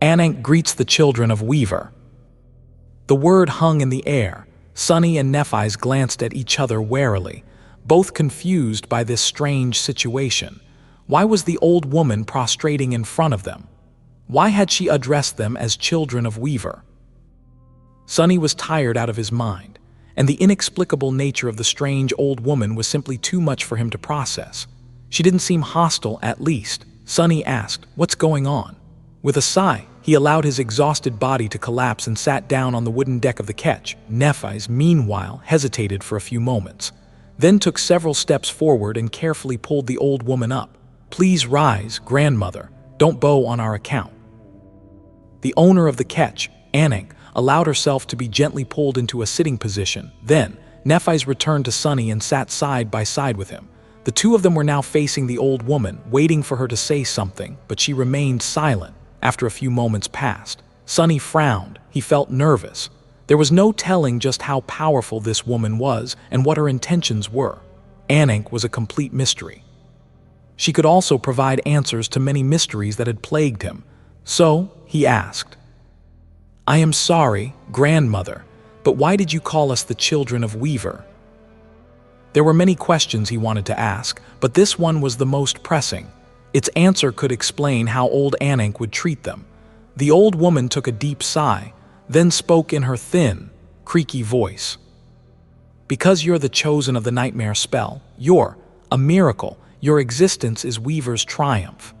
Ananke greets the children of Weaver. The word hung in the air. Sunny and Nephis glanced at each other warily, both confused by this strange situation. Why was the old woman prostrating in front of them? Why had she addressed them as children of Weaver? Sunny was tired out of his mind, and the inexplicable nature of the strange old woman was simply too much for him to process. She didn't seem hostile, at least. Sunny asked, "What's going on?" With a sigh, he allowed his exhausted body to collapse and sat down on the wooden deck of the ketch. Nephis, meanwhile, hesitated for a few moments, then took several steps forward and carefully pulled the old woman up. "Please rise, grandmother. Don't bow on our account." The owner of the ketch, Ananke, allowed herself to be gently pulled into a sitting position. Then, Nephis returned to Sunny and sat side by side with him. The two of them were now facing the old woman, waiting for her to say something, but she remained silent. After a few moments passed, Sunny frowned. He felt nervous. There was no telling just how powerful this woman was and what her intentions were. Ananke was a complete mystery. She could also provide answers to many mysteries that had plagued him. So, he asked, "I am sorry, grandmother, but why did you call us the children of Weaver?" There were many questions he wanted to ask, but this one was the most pressing. Its answer could explain how old Ananke would treat them. The old woman took a deep sigh, then spoke in her thin, creaky voice. "Because you're the chosen of the nightmare spell, you're a miracle. Your existence is Weaver's triumph."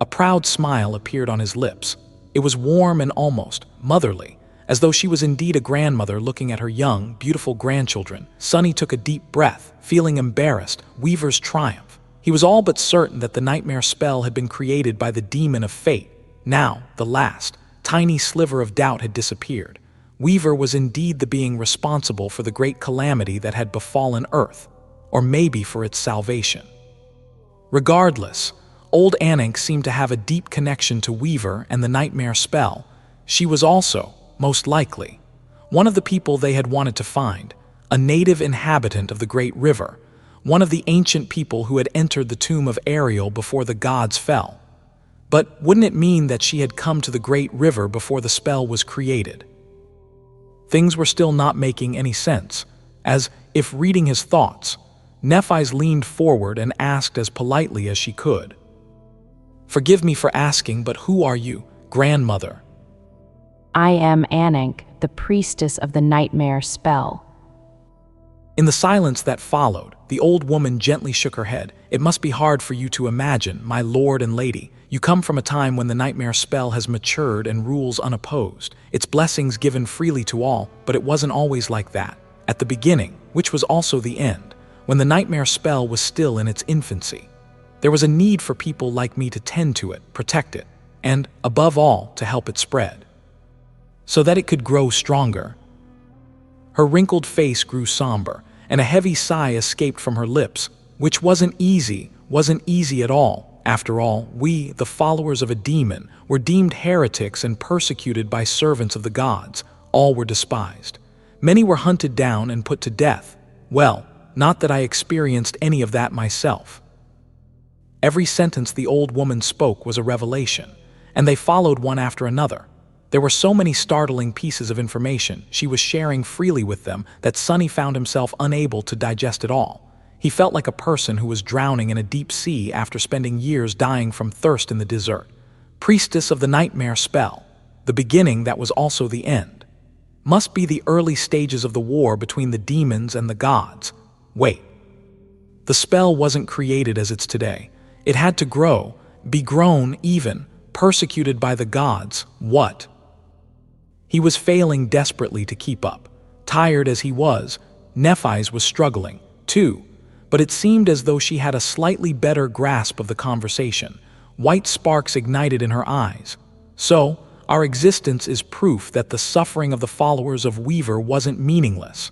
A proud smile appeared on his lips. It was warm and almost motherly, as though she was indeed a grandmother looking at her young, beautiful grandchildren. Sunny took a deep breath, feeling embarrassed. Weaver's triumph. He was all but certain that the nightmare spell had been created by the demon of fate. Now, the last, tiny sliver of doubt had disappeared. Weaver was indeed the being responsible for the great calamity that had befallen Earth, or maybe for its salvation. Regardless, old Ananke seemed to have a deep connection to Weaver and the nightmare spell. She was also, most likely, one of the people they had wanted to find, a native inhabitant of the great river, one of the ancient people who had entered the tomb of Ariel before the gods fell. But wouldn't it mean that she had come to the great river before the spell was created? Things were still not making any sense. As if reading his thoughts, Nephis leaned forward and asked as politely as she could, "Forgive me for asking, but who are you, grandmother?" "I am Ananke, the priestess of the nightmare spell." In the silence that followed, the old woman gently shook her head. "It must be hard for you to imagine, my lord and lady. You come from a time when the nightmare spell has matured and rules unopposed. Its blessings given freely to all, but it wasn't always like that. At the beginning, which was also the end, when the nightmare spell was still in its infancy, there was a need for people like me to tend to it, protect it, and, above all, to help it spread, so that it could grow stronger." Her wrinkled face grew somber, and a heavy sigh escaped from her lips, which wasn't easy at all. After all, we, the followers of a demon, were deemed heretics and persecuted by servants of the gods. All were despised. Many were hunted down and put to death. Well, not that I experienced any of that myself. Every sentence the old woman spoke was a revelation, and they followed one after another. There were so many startling pieces of information she was sharing freely with them that Sunny found himself unable to digest it all. He felt like a person who was drowning in a deep sea after spending years dying from thirst in the desert. Priestess of the nightmare spell, the beginning that was also the end. Must be the early stages of the war between the demons and the gods. Wait. The spell wasn't created as it's today. It had to grow, be grown even, persecuted by the gods. What? He was failing desperately to keep up. Tired as he was, Nephis was struggling, too, but it seemed as though she had a slightly better grasp of the conversation. White sparks ignited in her eyes. "So, our existence is proof that the suffering of the followers of Weaver wasn't meaningless,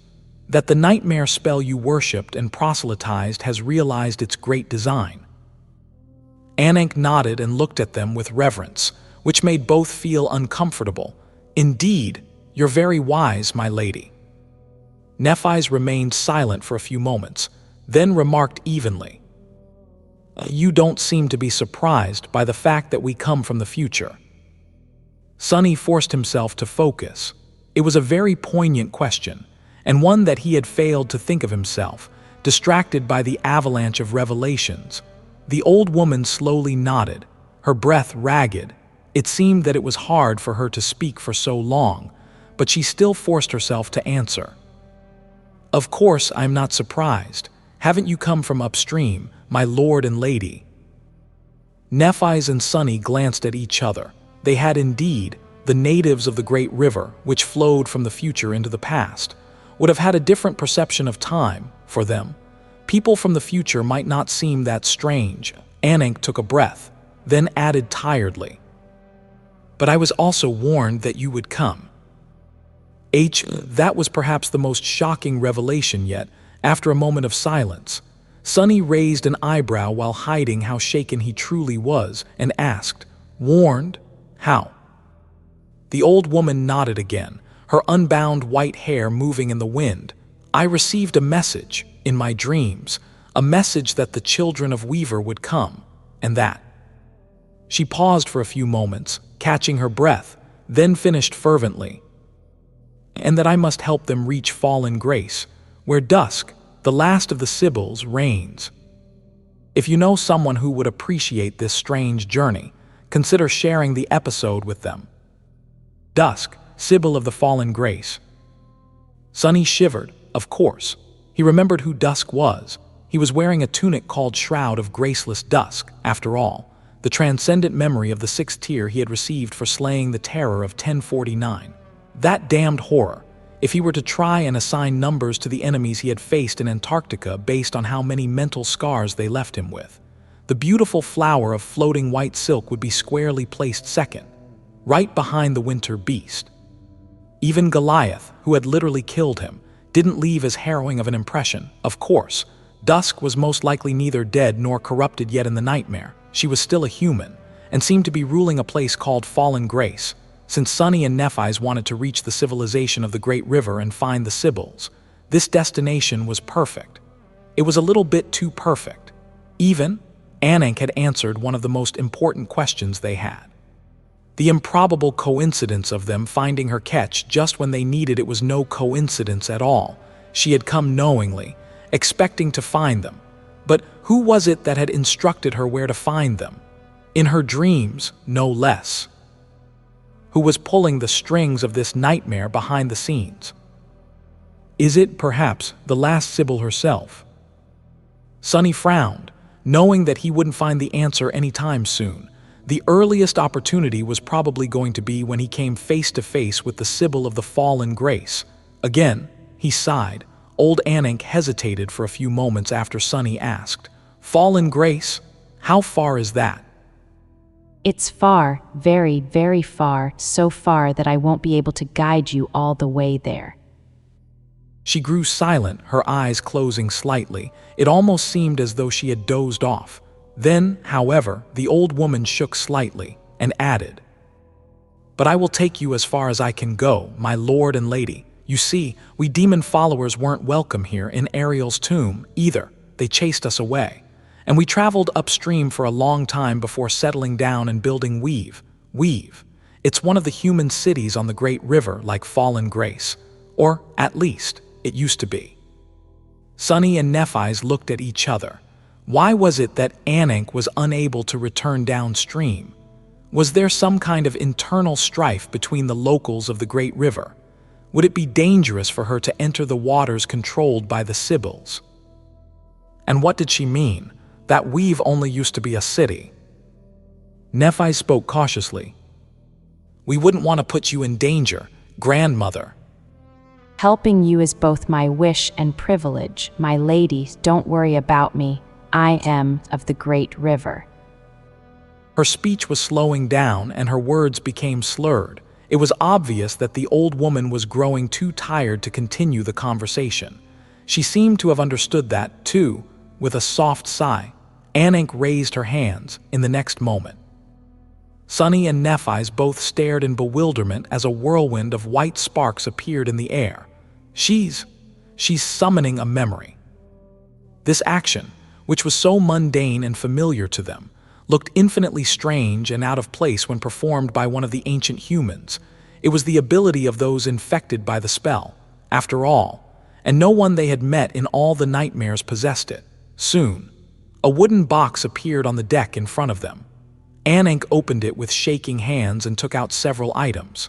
that the nightmare spell you worshipped and proselytized has realized its great design." Ananke nodded and looked at them with reverence, which made both feel uncomfortable. "Indeed, you're very wise, my lady." Nephis remained silent for a few moments, then remarked evenly, "You don't seem to be surprised by the fact that we come from the future." Sunny forced himself to focus. It was a very poignant question, and one that he had failed to think of himself, distracted by the avalanche of revelations. The old woman slowly nodded, her breath ragged. It seemed that it was hard for her to speak for so long, but she still forced herself to answer. "Of course, I'm not surprised. Haven't you come from upstream, my lord and lady?" Nephis and Sunny glanced at each other. They had indeed, the natives of the great river, which flowed from the future into the past, would have had a different perception of time. For them, people from the future might not seem that strange. Ananke took a breath, then added tiredly, "But I was also warned that you would come." That was perhaps the most shocking revelation yet. After a moment of silence, Sunny raised an eyebrow while hiding how shaken he truly was, and asked, "Warned? How?" The old woman nodded again, her unbound white hair moving in the wind. "I received a message, in my dreams, a message that the children of Weaver would come, and that." She paused for a few moments, catching her breath, then finished fervently, "And that I must help them reach fallen grace, where Dusk, the last of the Sybil's, reigns. If you know someone who would appreciate this strange journey, consider sharing the episode with them. Dusk, Sybil of the fallen grace." Sunny shivered, of course. He remembered who Dusk was. He was wearing a tunic called Shroud of Graceless Dusk, after all, the transcendent memory of the 6th tier he had received for slaying the terror of 1049. That damned horror. If he were to try and assign numbers to the enemies he had faced in Antarctica based on how many mental scars they left him with, the beautiful flower of floating white silk would be squarely placed second, right behind the winter beast. Even Goliath, who had literally killed him, didn't leave as harrowing of an impression. Of course, Dusk was most likely neither dead nor corrupted yet in the nightmare. She was still a human, and seemed to be ruling a place called Fallen Grace. Since Sunny and Nephis wanted to reach the civilization of the Great River and find the Sybils, this destination was perfect. It was a little bit too perfect. Even, Ananke had answered one of the most important questions they had. The improbable coincidence of them finding her catch just when they needed it was no coincidence at all. She had come knowingly, expecting to find them. But who was it that had instructed her where to find them? In her dreams, no less. Who was pulling the strings of this nightmare behind the scenes? Is it, perhaps, the last Sybil herself? Sunny frowned, knowing that he wouldn't find the answer anytime soon. The earliest opportunity was probably going to be when he came face to face with the Sybil of the Fallen Grace. Again, he sighed. Old Ananke hesitated for a few moments after Sunny asked, "Fallen Grace? How far is that?" "It's far, very, very far, so far that I won't be able to guide you all the way there." She grew silent, her eyes closing slightly. It almost seemed as though she had dozed off. Then, however, the old woman shook slightly and added, "But I will take you as far as I can go, my lord and lady. You see, we demon followers weren't welcome here in Ariel's tomb either. They chased us away. And we traveled upstream for a long time before settling down and building Weave. It's one of the human cities on the great river like Fallen Grace. Or, at least, it used to be." Sunny and Nephis looked at each other. Why was it that Ananke was unable to return downstream? Was there some kind of internal strife between the locals of the great river? Would it be dangerous for her to enter the waters controlled by the Sybils? And what did she mean? That Weave only used to be a city. Nephis spoke cautiously. "We wouldn't want to put you in danger, grandmother." "Helping you is both my wish and privilege. My lady, don't worry about me. I am of the great river." Her speech was slowing down and her words became slurred. It was obvious that the old woman was growing too tired to continue the conversation. She seemed to have understood that, too. With a soft sigh, Ananke raised her hands in the next moment. Sunny and Nephis both stared in bewilderment as a whirlwind of white sparks appeared in the air. She's summoning a memory. This action, which was so mundane and familiar to them, looked infinitely strange and out of place when performed by one of the ancient humans. It was the ability of those infected by the spell, after all, and no one they had met in all the nightmares possessed it. Soon, a wooden box appeared on the deck in front of them. Ananke opened it with shaking hands and took out several items.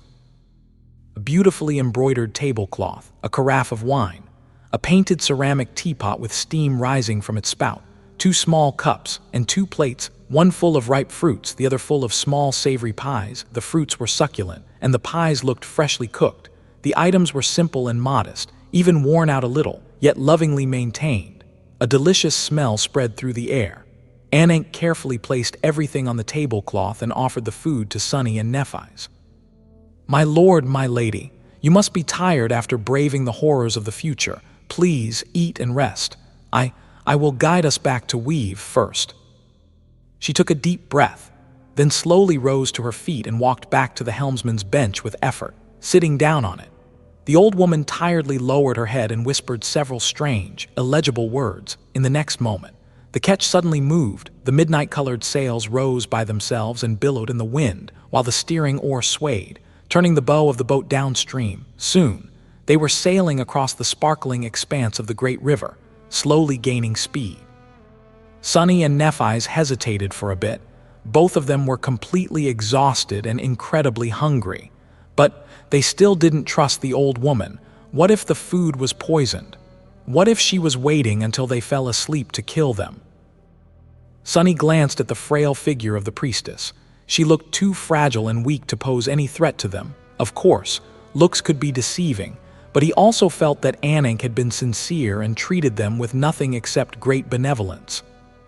A beautifully embroidered tablecloth, a carafe of wine, a painted ceramic teapot with steam rising from its spout, 2 small cups, and 2 plates, one full of ripe fruits, the other full of small savory pies. The fruits were succulent, and the pies looked freshly cooked. The items were simple and modest, even worn out a little, yet lovingly maintained. A delicious smell spread through the air. Ananke carefully placed everything on the tablecloth and offered the food to Sunny and Nephis. "My lord, my lady, you must be tired after braving the horrors of the future. Please eat and rest. I will guide us back to Weave first." She took a deep breath, then slowly rose to her feet and walked back to the helmsman's bench with effort, sitting down on it. The old woman tiredly lowered her head and whispered several strange, illegible words. In the next moment, the ketch suddenly moved. The midnight-colored sails rose by themselves and billowed in the wind, while the steering oar swayed, turning the bow of the boat downstream. Soon, they were sailing across the sparkling expanse of the great river, slowly gaining speed. Sunny and Nephis hesitated for a bit. Both of them were completely exhausted and incredibly hungry. But they still didn't trust the old woman. What if the food was poisoned? What if she was waiting until they fell asleep to kill them? Sunny glanced at the frail figure of the priestess. She looked too fragile and weak to pose any threat to them. Of course, looks could be deceiving, but he also felt that Ananke had been sincere and treated them with nothing except great benevolence.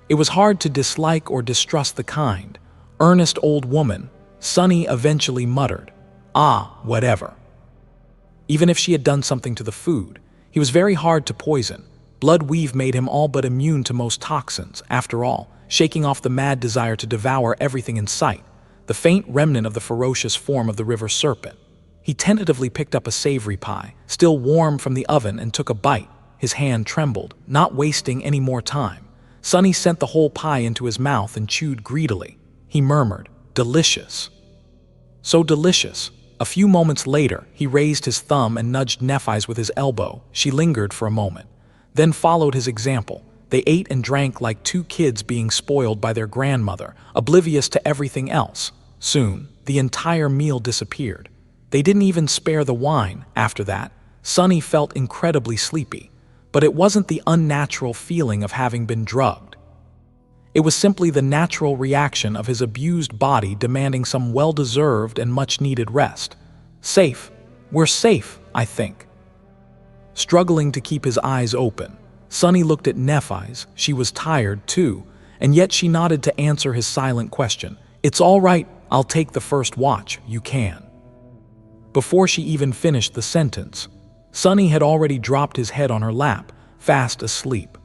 It was hard to dislike or distrust the kind, earnest old woman. Sunny eventually muttered, "Ah, whatever." Even if she had done something to the food, he was very hard to poison. Blood weave made him all but immune to most toxins. After all, shaking off the mad desire to devour everything in sight, the faint remnant of the ferocious form of the River Serpent. He tentatively picked up a savory pie, still warm from the oven, and took a bite. His hand trembled, not wasting any more time. Sunny sent the whole pie into his mouth and chewed greedily. He murmured, "Delicious." So delicious. A few moments later, he raised his thumb and nudged Nephis with his elbow. She lingered for a moment, then followed his example. They ate and drank like 2 kids being spoiled by their grandmother, oblivious to everything else. Soon, the entire meal disappeared. They didn't even spare the wine. After that, Sunny felt incredibly sleepy, but it wasn't the unnatural feeling of having been drugged. It was simply the natural reaction of his abused body demanding some well-deserved and much-needed rest. Safe. We're safe, I think. Struggling to keep his eyes open, Sunny looked at Nephis. She was tired, too, and yet she nodded to answer his silent question. "It's all right, I'll take the first watch, you can." Before she even finished the sentence, Sunny had already dropped his head on her lap, fast asleep.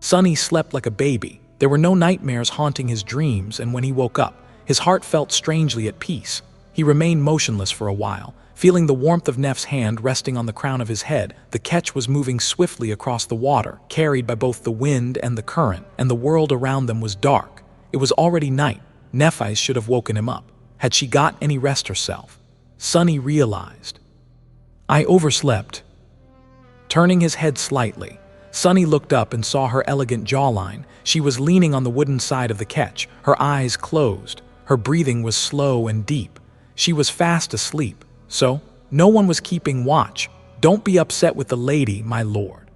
Sunny slept like a baby. There were no nightmares haunting his dreams, and when he woke up, his heart felt strangely at peace. He remained motionless for a while, feeling the warmth of Neph's hand resting on the crown of his head. The ketch was moving swiftly across the water, carried by both the wind and the current, and the world around them was dark. It was already night. Nephis should have woken him up. Had she got any rest herself? Sunny realized. "I overslept." Turning his head slightly, Sunny looked up and saw her elegant jawline. She was leaning on the wooden side of the ketch, her eyes closed. Her breathing was slow and deep. She was fast asleep, so no one was keeping watch. "Don't be upset with the lady, my lord."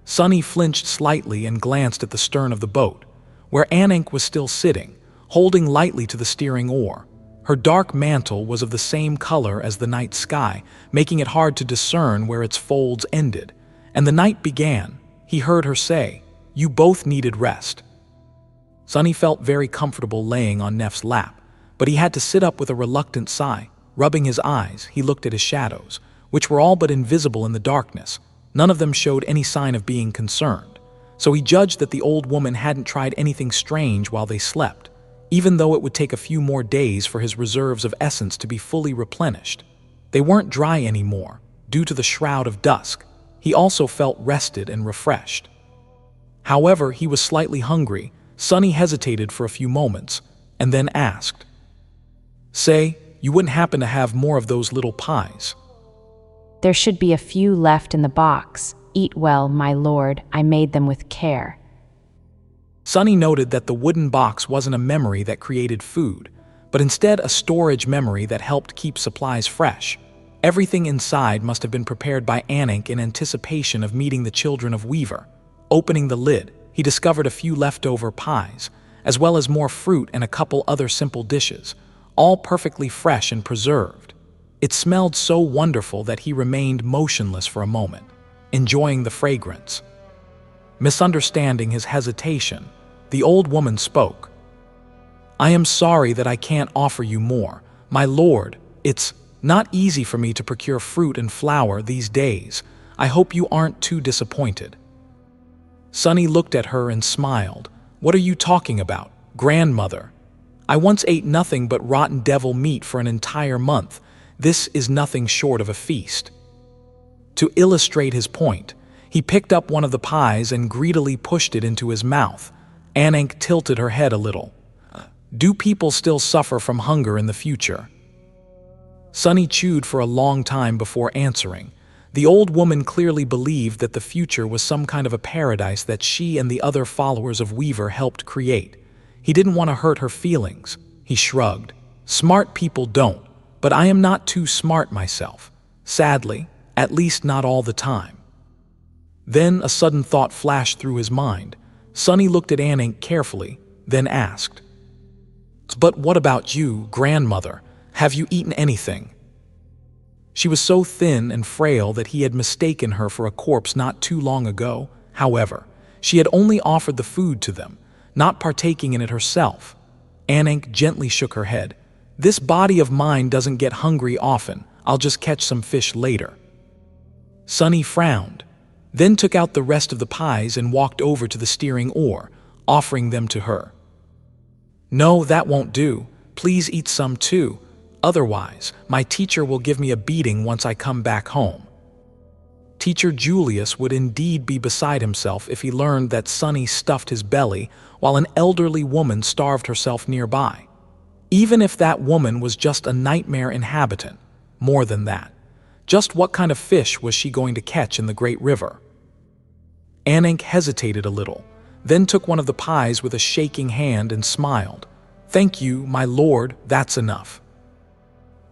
Sunny flinched slightly and glanced at the stern of the boat, where Ananke was still sitting, holding lightly to the steering oar. Her dark mantle was of the same color as the night sky, making it hard to discern where its folds ended. And the night began. He heard her say, "You both needed rest." Sunny felt very comfortable laying on Neph's lap, but he had to sit up with a reluctant sigh. Rubbing his eyes, he looked at his shadows, which were all but invisible in the darkness. None of them showed any sign of being concerned, so he judged that the old woman hadn't tried anything strange while they slept, even though it would take a few more days for his reserves of essence to be fully replenished. They weren't dry anymore, due to the shroud of dusk. He also felt rested and refreshed. However, he was slightly hungry, Sunny hesitated for a few moments, and then asked, "Say, you wouldn't happen to have more of those little pies?" There should be a few left in the box. Eat well, my lord, I made them with care. Sunny noted that the wooden box wasn't a memory that created food, but instead a storage memory that helped keep supplies fresh. Everything inside must have been prepared by Ananke in anticipation of meeting the children of Weaver. Opening the lid, he discovered a few leftover pies, as well as more fruit and a couple other simple dishes, all perfectly fresh and preserved. It smelled so wonderful that he remained motionless for a moment, enjoying the fragrance. Misunderstanding his hesitation, the old woman spoke. "I am sorry that I can't offer you more. My lord, it's not easy for me to procure fruit and flour these days. I hope you aren't too disappointed." Sunny looked at her and smiled. "What are you talking about, grandmother? I once ate nothing but rotten devil meat for an entire month. This is nothing short of a feast." To illustrate his point, he picked up one of the pies and greedily pushed it into his mouth. Ananke tilted her head a little. "Do people still suffer from hunger in the future?" Sunny chewed for a long time before answering. The old woman clearly believed that the future was some kind of a paradise that she and the other followers of Weaver helped create. He didn't want to hurt her feelings. He shrugged. "Smart people don't, but I am not too smart myself. Sadly, at least not all the time." Then a sudden thought flashed through his mind. Sunny looked at Ananke carefully, then asked, "But what about you, grandmother? Have you eaten anything?" She was so thin and frail that he had mistaken her for a corpse not too long ago. However, she had only offered the food to them, not partaking in it herself. Ananke gently shook her head. "This body of mine doesn't get hungry often. I'll just catch some fish later." Sunny frowned, then took out the rest of the pies and walked over to the steering oar, offering them to her. "No, that won't do. Please eat some too. Otherwise, my teacher will give me a beating once I come back home." Teacher Julius would indeed be beside himself if he learned that Sunny stuffed his belly while an elderly woman starved herself nearby. Even if that woman was just a nightmare inhabitant, more than that, just what kind of fish was she going to catch in the great river? Ananke hesitated a little, then took one of the pies with a shaking hand and smiled. "Thank you, my lord, that's enough."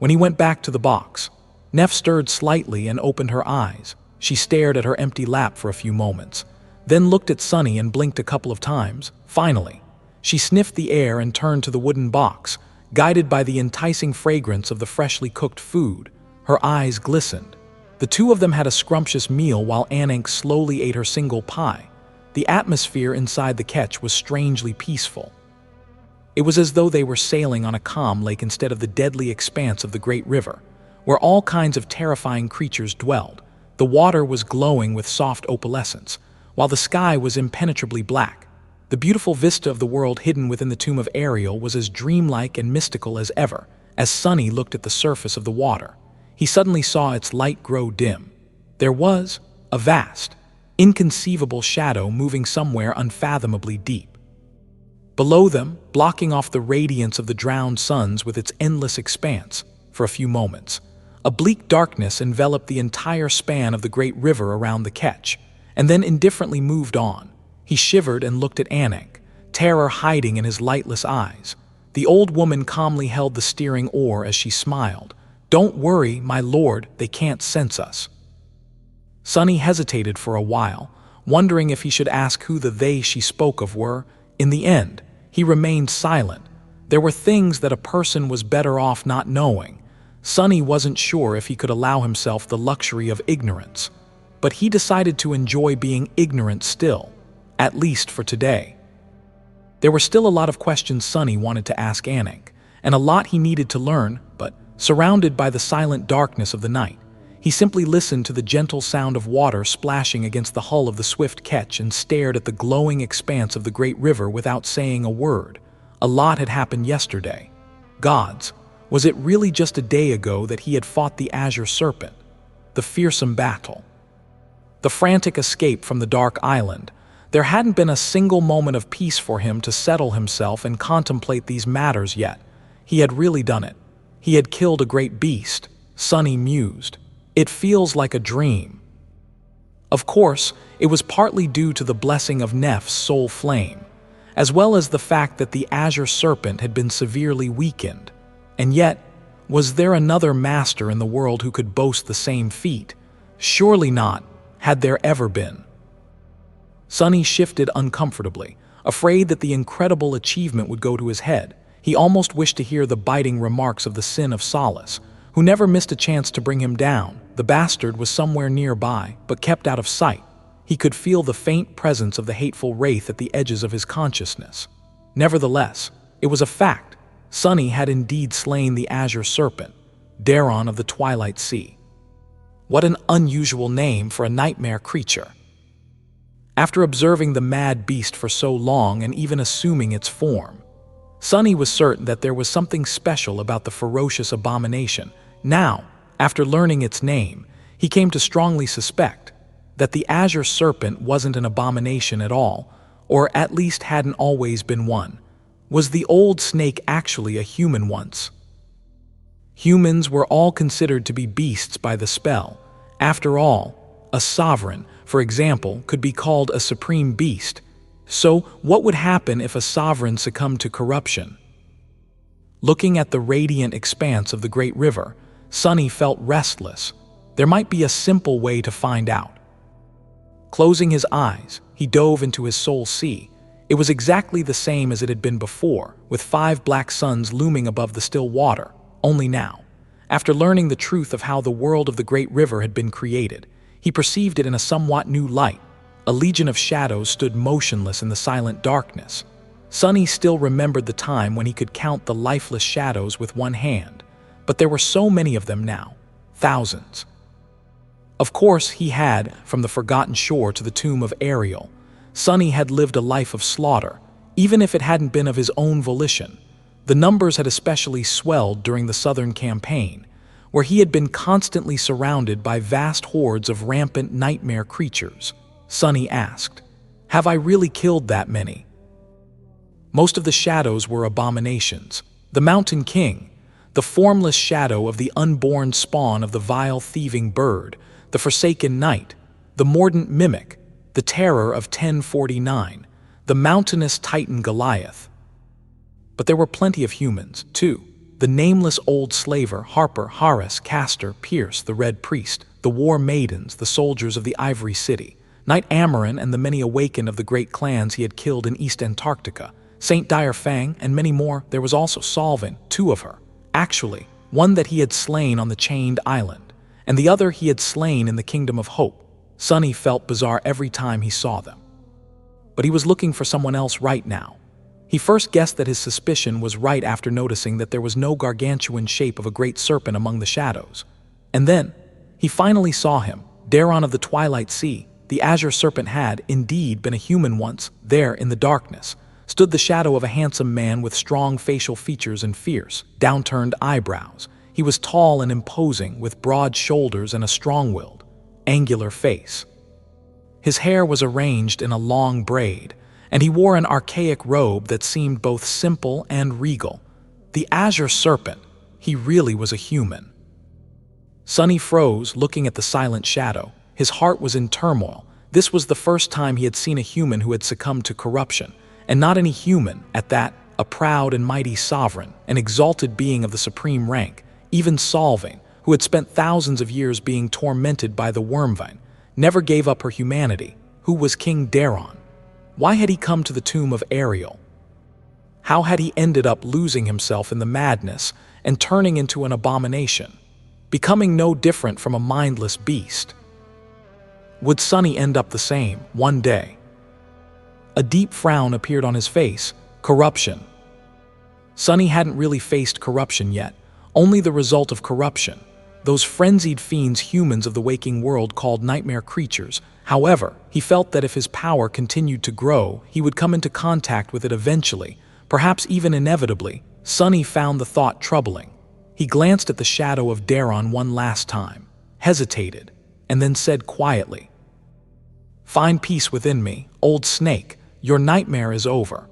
When he went back to the box, Neph stirred slightly and opened her eyes. She stared at her empty lap for a few moments, then looked at Sunny and blinked a couple of times. Finally, she sniffed the air and turned to the wooden box, guided by the enticing fragrance of the freshly cooked food. Her eyes glistened. The two of them had a scrumptious meal while Ananke slowly ate her single pie. The atmosphere inside the ketch was strangely peaceful. It was as though they were sailing on a calm lake instead of the deadly expanse of the great river, where all kinds of terrifying creatures dwelled. The water was glowing with soft opalescence, while the sky was impenetrably black. The beautiful vista of the world hidden within the tomb of Ariel was as dreamlike and mystical as ever. As Sunny looked at the surface of the water, he suddenly saw its light grow dim. There was a vast, inconceivable shadow moving somewhere unfathomably deep. Below them, blocking off the radiance of the drowned suns with its endless expanse, for a few moments, a bleak darkness enveloped the entire span of the great river around the ketch, and then indifferently moved on. He shivered and looked at Ananke, terror hiding in his lightless eyes. The old woman calmly held the steering oar as she smiled. "Don't worry, my lord, they can't sense us." Sunny hesitated for a while, wondering if he should ask who the they she spoke of were. In the end, he remained silent. There were things that a person was better off not knowing. Sunny wasn't sure if he could allow himself the luxury of ignorance, but he decided to enjoy being ignorant still, at least for today. There were still a lot of questions Sunny wanted to ask Ananke, and a lot he needed to learn, but surrounded by the silent darkness of the night, he simply listened to the gentle sound of water splashing against the hull of the swift ketch and stared at the glowing expanse of the great river without saying a word. A lot had happened yesterday. Gods, was it really just a day ago that he had fought the Azure Serpent? The fearsome battle. The frantic escape from the dark island. There hadn't been a single moment of peace for him to settle himself and contemplate these matters yet. He had really done it. He had killed a great beast, Sunny mused. It feels like a dream. Of course, it was partly due to the blessing of Neph's soul flame, as well as the fact that the Azure Serpent had been severely weakened. And yet, was there another master in the world who could boast the same feat? Surely not, had there ever been. Sunny shifted uncomfortably, afraid that the incredible achievement would go to his head. He almost wished to hear the biting remarks of the Sin of Solace, who never missed a chance to bring him down. The bastard was somewhere nearby, but kept out of sight. He could feel the faint presence of the hateful wraith at the edges of his consciousness. Nevertheless, it was a fact. Sunny had indeed slain the Azure Serpent, Daron of the Twilight Sea. What an unusual name for a nightmare creature. After observing the mad beast for so long and even assuming its form, Sunny was certain that there was something special about the ferocious abomination. Now, after learning its name, he came to strongly suspect that the Azure Serpent wasn't an abomination at all, or at least hadn't always been one. Was the old snake actually a human once? Humans were all considered to be beasts by the spell. After all, a sovereign, for example, could be called a supreme beast. So, what would happen if a sovereign succumbed to corruption? Looking at the radiant expanse of the great river, Sunny felt restless. There might be a simple way to find out. Closing his eyes, he dove into his soul sea. It was exactly the same as it had been before, with 5 black suns looming above the still water. Only now, after learning the truth of how the world of the great river had been created, he perceived it in a somewhat new light. A legion of shadows stood motionless in the silent darkness. Sunny still remembered the time when he could count the lifeless shadows with one hand, but there were so many of them now, thousands. Of course, he had, from the forgotten shore to the tomb of Ariel, Sunny had lived a life of slaughter, even if it hadn't been of his own volition. The numbers had especially swelled during the Southern Campaign, where he had been constantly surrounded by vast hordes of rampant nightmare creatures. Sunny asked, "Have I really killed that many?" Most of the shadows were abominations. The Mountain King, the formless shadow of the unborn spawn of the vile thieving bird, the forsaken knight, the mordant mimic, the terror of 1049, the mountainous titan Goliath. But there were plenty of humans, too. The nameless old slaver, Harper, Harris, Castor, Pierce, the Red Priest, the war maidens, the soldiers of the Ivory City, Knight Amaran and the many awakened of the great clans he had killed in East Antarctica, Saint Dire Fang, and many more. There was also Solvin, 2 of her. Actually, one that he had slain on the Chained Island, and the other he had slain in the Kingdom of Hope. Sunny felt bizarre every time he saw them. But he was looking for someone else right now. He first guessed that his suspicion was right after noticing that there was no gargantuan shape of a great serpent among the shadows. And then, he finally saw him, Daron of the Twilight Sea. The Azure Serpent had, indeed, been a human once. There, in the darkness, stood the shadow of a handsome man with strong facial features and fierce, downturned eyebrows. He was tall and imposing, with broad shoulders and a strong-willed, angular face. His hair was arranged in a long braid, and he wore an archaic robe that seemed both simple and regal. The Azure Serpent, he really was a human. Sunny froze, looking at the silent shadow. His heart was in turmoil. This was the first time he had seen a human who had succumbed to corruption, and not any human, at that, a proud and mighty sovereign, an exalted being of the supreme rank, even Solving, who had spent thousands of years being tormented by the Wormvine, never gave up her humanity. Who was King Daron? Why had he come to the tomb of Ariel? How had he ended up losing himself in the madness and turning into an abomination, becoming no different from a mindless beast? Would Sunny end up the same, one day? A deep frown appeared on his face. Corruption. Sunny hadn't really faced corruption yet, only the result of corruption. Those frenzied fiends humans of the waking world called nightmare creatures. However, he felt that if his power continued to grow, he would come into contact with it eventually, perhaps even inevitably. Sunny found the thought troubling. He glanced at the shadow of Daron one last time, hesitated, and then said quietly, "Find peace within me, "Old snake, your nightmare is over."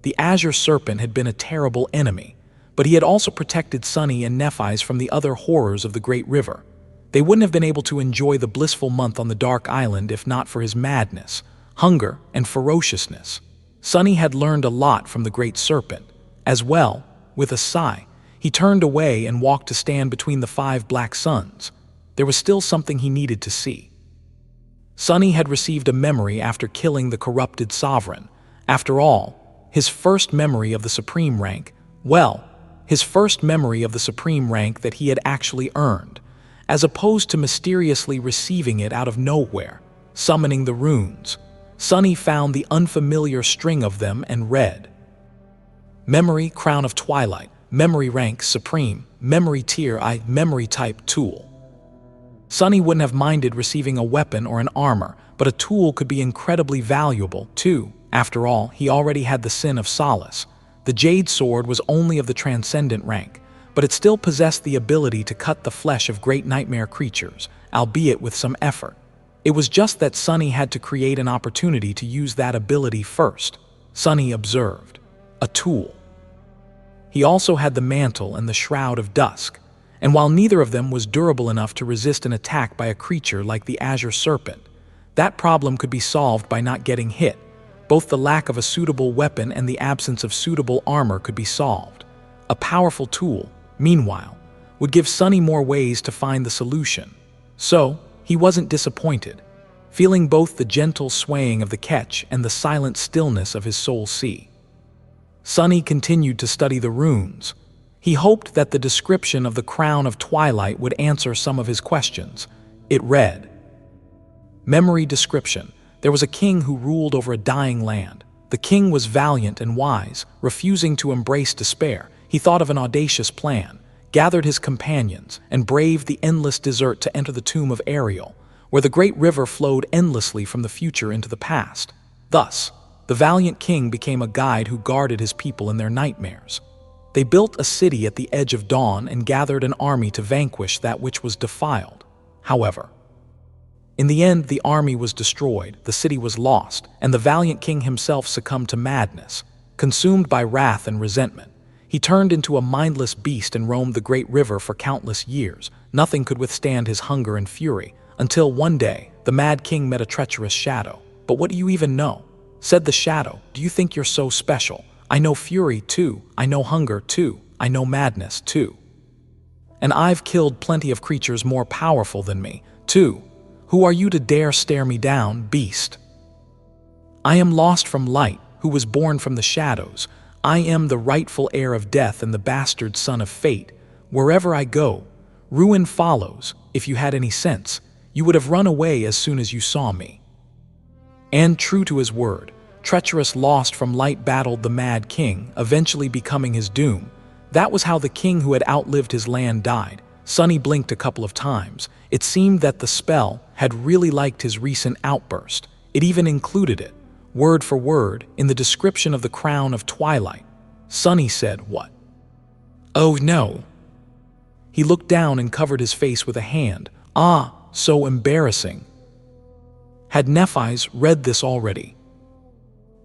The Azure Serpent had been a terrible enemy, but he had also protected Sunny and Nephis from the other horrors of the Great River. They wouldn't have been able to enjoy the blissful month on the Dark Island if not for his madness, hunger, and ferociousness. Sunny had learned a lot from the Great Serpent. As well, with a sigh, he turned away and walked to stand between the 5 black suns. There was still something he needed to see. Sunny had received a memory after killing the corrupted sovereign. After all, his first memory of the supreme rank, his first memory of the supreme rank that he had actually earned, as opposed to mysteriously receiving it out of nowhere, summoning the runes. Sunny found the unfamiliar string of them and read, "Memory, Crown of Twilight, Memory Rank, Supreme, Memory Tier I, Memory Type, Tool." Sunny wouldn't have minded receiving a weapon or an armor, but a tool could be incredibly valuable, too. After all, he already had the Sin of Solace. The Jade Sword was only of the Transcendent rank, but it still possessed the ability to cut the flesh of great nightmare creatures, albeit with some effort. It was just that Sunny had to create an opportunity to use that ability first. Sunny observed. A tool. He also had the Mantle and the Shroud of Dusk, and while neither of them was durable enough to resist an attack by a creature like the Azure Serpent, that problem could be solved by not getting hit. Both the lack of a suitable weapon and the absence of suitable armor could be solved. A powerful tool, meanwhile, would give Sunny more ways to find the solution. So, he wasn't disappointed, feeling both the gentle swaying of the ketch and the silent stillness of his soul sea. Sunny continued to study the runes. He hoped that the description of the Crown of Twilight would answer some of his questions. It read, "Memory description. There was a king who ruled over a dying land. The king was valiant and wise, refusing to embrace despair. He thought of an audacious plan, gathered his companions, and braved the endless desert to enter the tomb of Ariel, where the great river flowed endlessly from the future into the past. Thus, the valiant king became a guide who guarded his people in their nightmares. They built a city at the edge of dawn and gathered an army to vanquish that which was defiled. However, in the end, the army was destroyed, the city was lost, and the valiant king himself succumbed to madness. Consumed by wrath and resentment, he turned into a mindless beast and roamed the great river for countless years. Nothing could withstand his hunger and fury, until one day, the mad king met a treacherous shadow. 'But what do you even know?' said the shadow. 'Do you think you're so special? I know fury too, I know hunger too, I know madness too. And I've killed plenty of creatures more powerful than me, too. Who are you to dare stare me down, beast? I am lost from light, who was born from the shadows. I am the rightful heir of death and the bastard son of fate. Wherever I go, ruin follows. If you had any sense, you would have run away as soon as you saw me.' And true to his word, treacherous lost from light battled the mad king, eventually becoming his doom. That was how the king who had outlived his land died. Sunny blinked a couple of times. It seemed that the spell had really liked his recent outburst. It even included it, word for word, in the description of the Crown of Twilight. Sunny said, 'What? Oh no.' He looked down and covered his face with a hand. Ah, so embarrassing. Had Nephis read this already?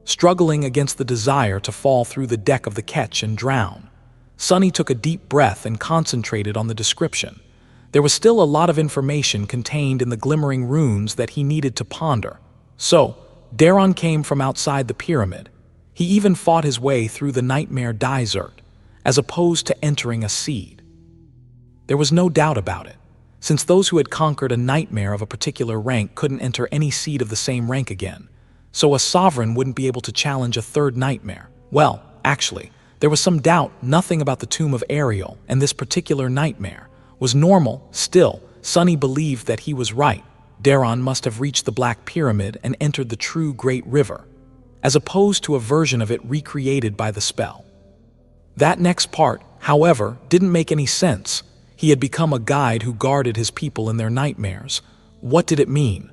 Struggling against the desire to fall through the deck of the ketch and drown, Sunny took a deep breath and concentrated on the description. There was still a lot of information contained in the glimmering runes that he needed to ponder. So, Daron came from outside the pyramid. He even fought his way through the nightmare desert, as opposed to entering a seed. There was no doubt about it, since those who had conquered a nightmare of a particular rank couldn't enter any seed of the same rank again. So a sovereign wouldn't be able to challenge a third nightmare. Well, actually, there was some doubt. Nothing about the tomb of Ariel and this particular nightmare was normal. Still, Sunny believed that he was right. Daron must have reached the Black Pyramid and entered the true Great River, as opposed to a version of it recreated by the spell. That next part, however, didn't make any sense. He had become a guide who guarded his people in their nightmares. What did it mean?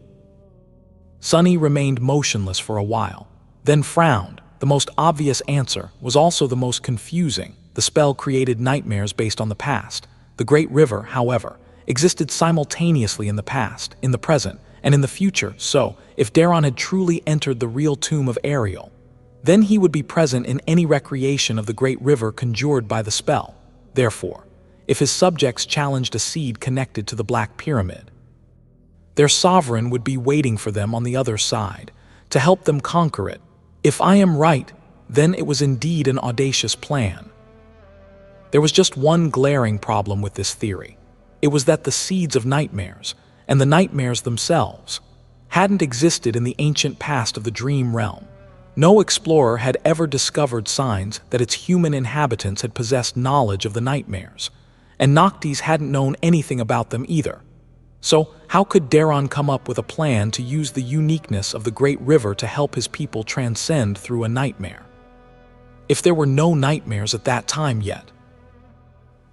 Sunny remained motionless for a while, then frowned. The most obvious answer was also the most confusing. The spell created nightmares based on the past. The Great River, however, existed simultaneously in the past, in the present, and in the future. So, if Daron had truly entered the real tomb of Ariel, then he would be present in any recreation of the great river conjured by the spell. Therefore, if his subjects challenged a seed connected to the Black Pyramid, their sovereign would be waiting for them on the other side to help them conquer it. If I am right, then it was indeed an audacious plan. There was just one glaring problem with this theory. It was that the seeds of nightmares, and the nightmares themselves, hadn't existed in the ancient past of the dream realm. No explorer had ever discovered signs that its human inhabitants had possessed knowledge of the nightmares, and Noctis hadn't known anything about them either. So, how could Daron come up with a plan to use the uniqueness of the great river to help his people transcend through a nightmare? If there were no nightmares at that time yet.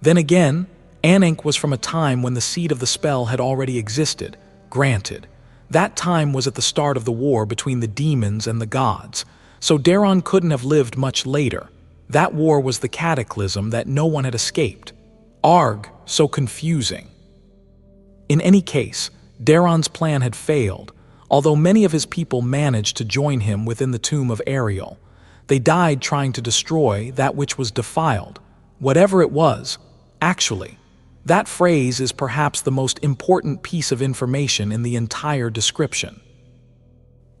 Then again, Ananke was from a time when the seed of the spell had already existed. Granted, that time was at the start of the war between the demons and the gods, so Daron couldn't have lived much later. That war was the cataclysm that no one had escaped. Arg, so confusing. In any case, Daron's plan had failed. Although many of his people managed to join him within the tomb of Ariel, they died trying to destroy that which was defiled, whatever it was. Actually, that phrase is perhaps the most important piece of information in the entire description.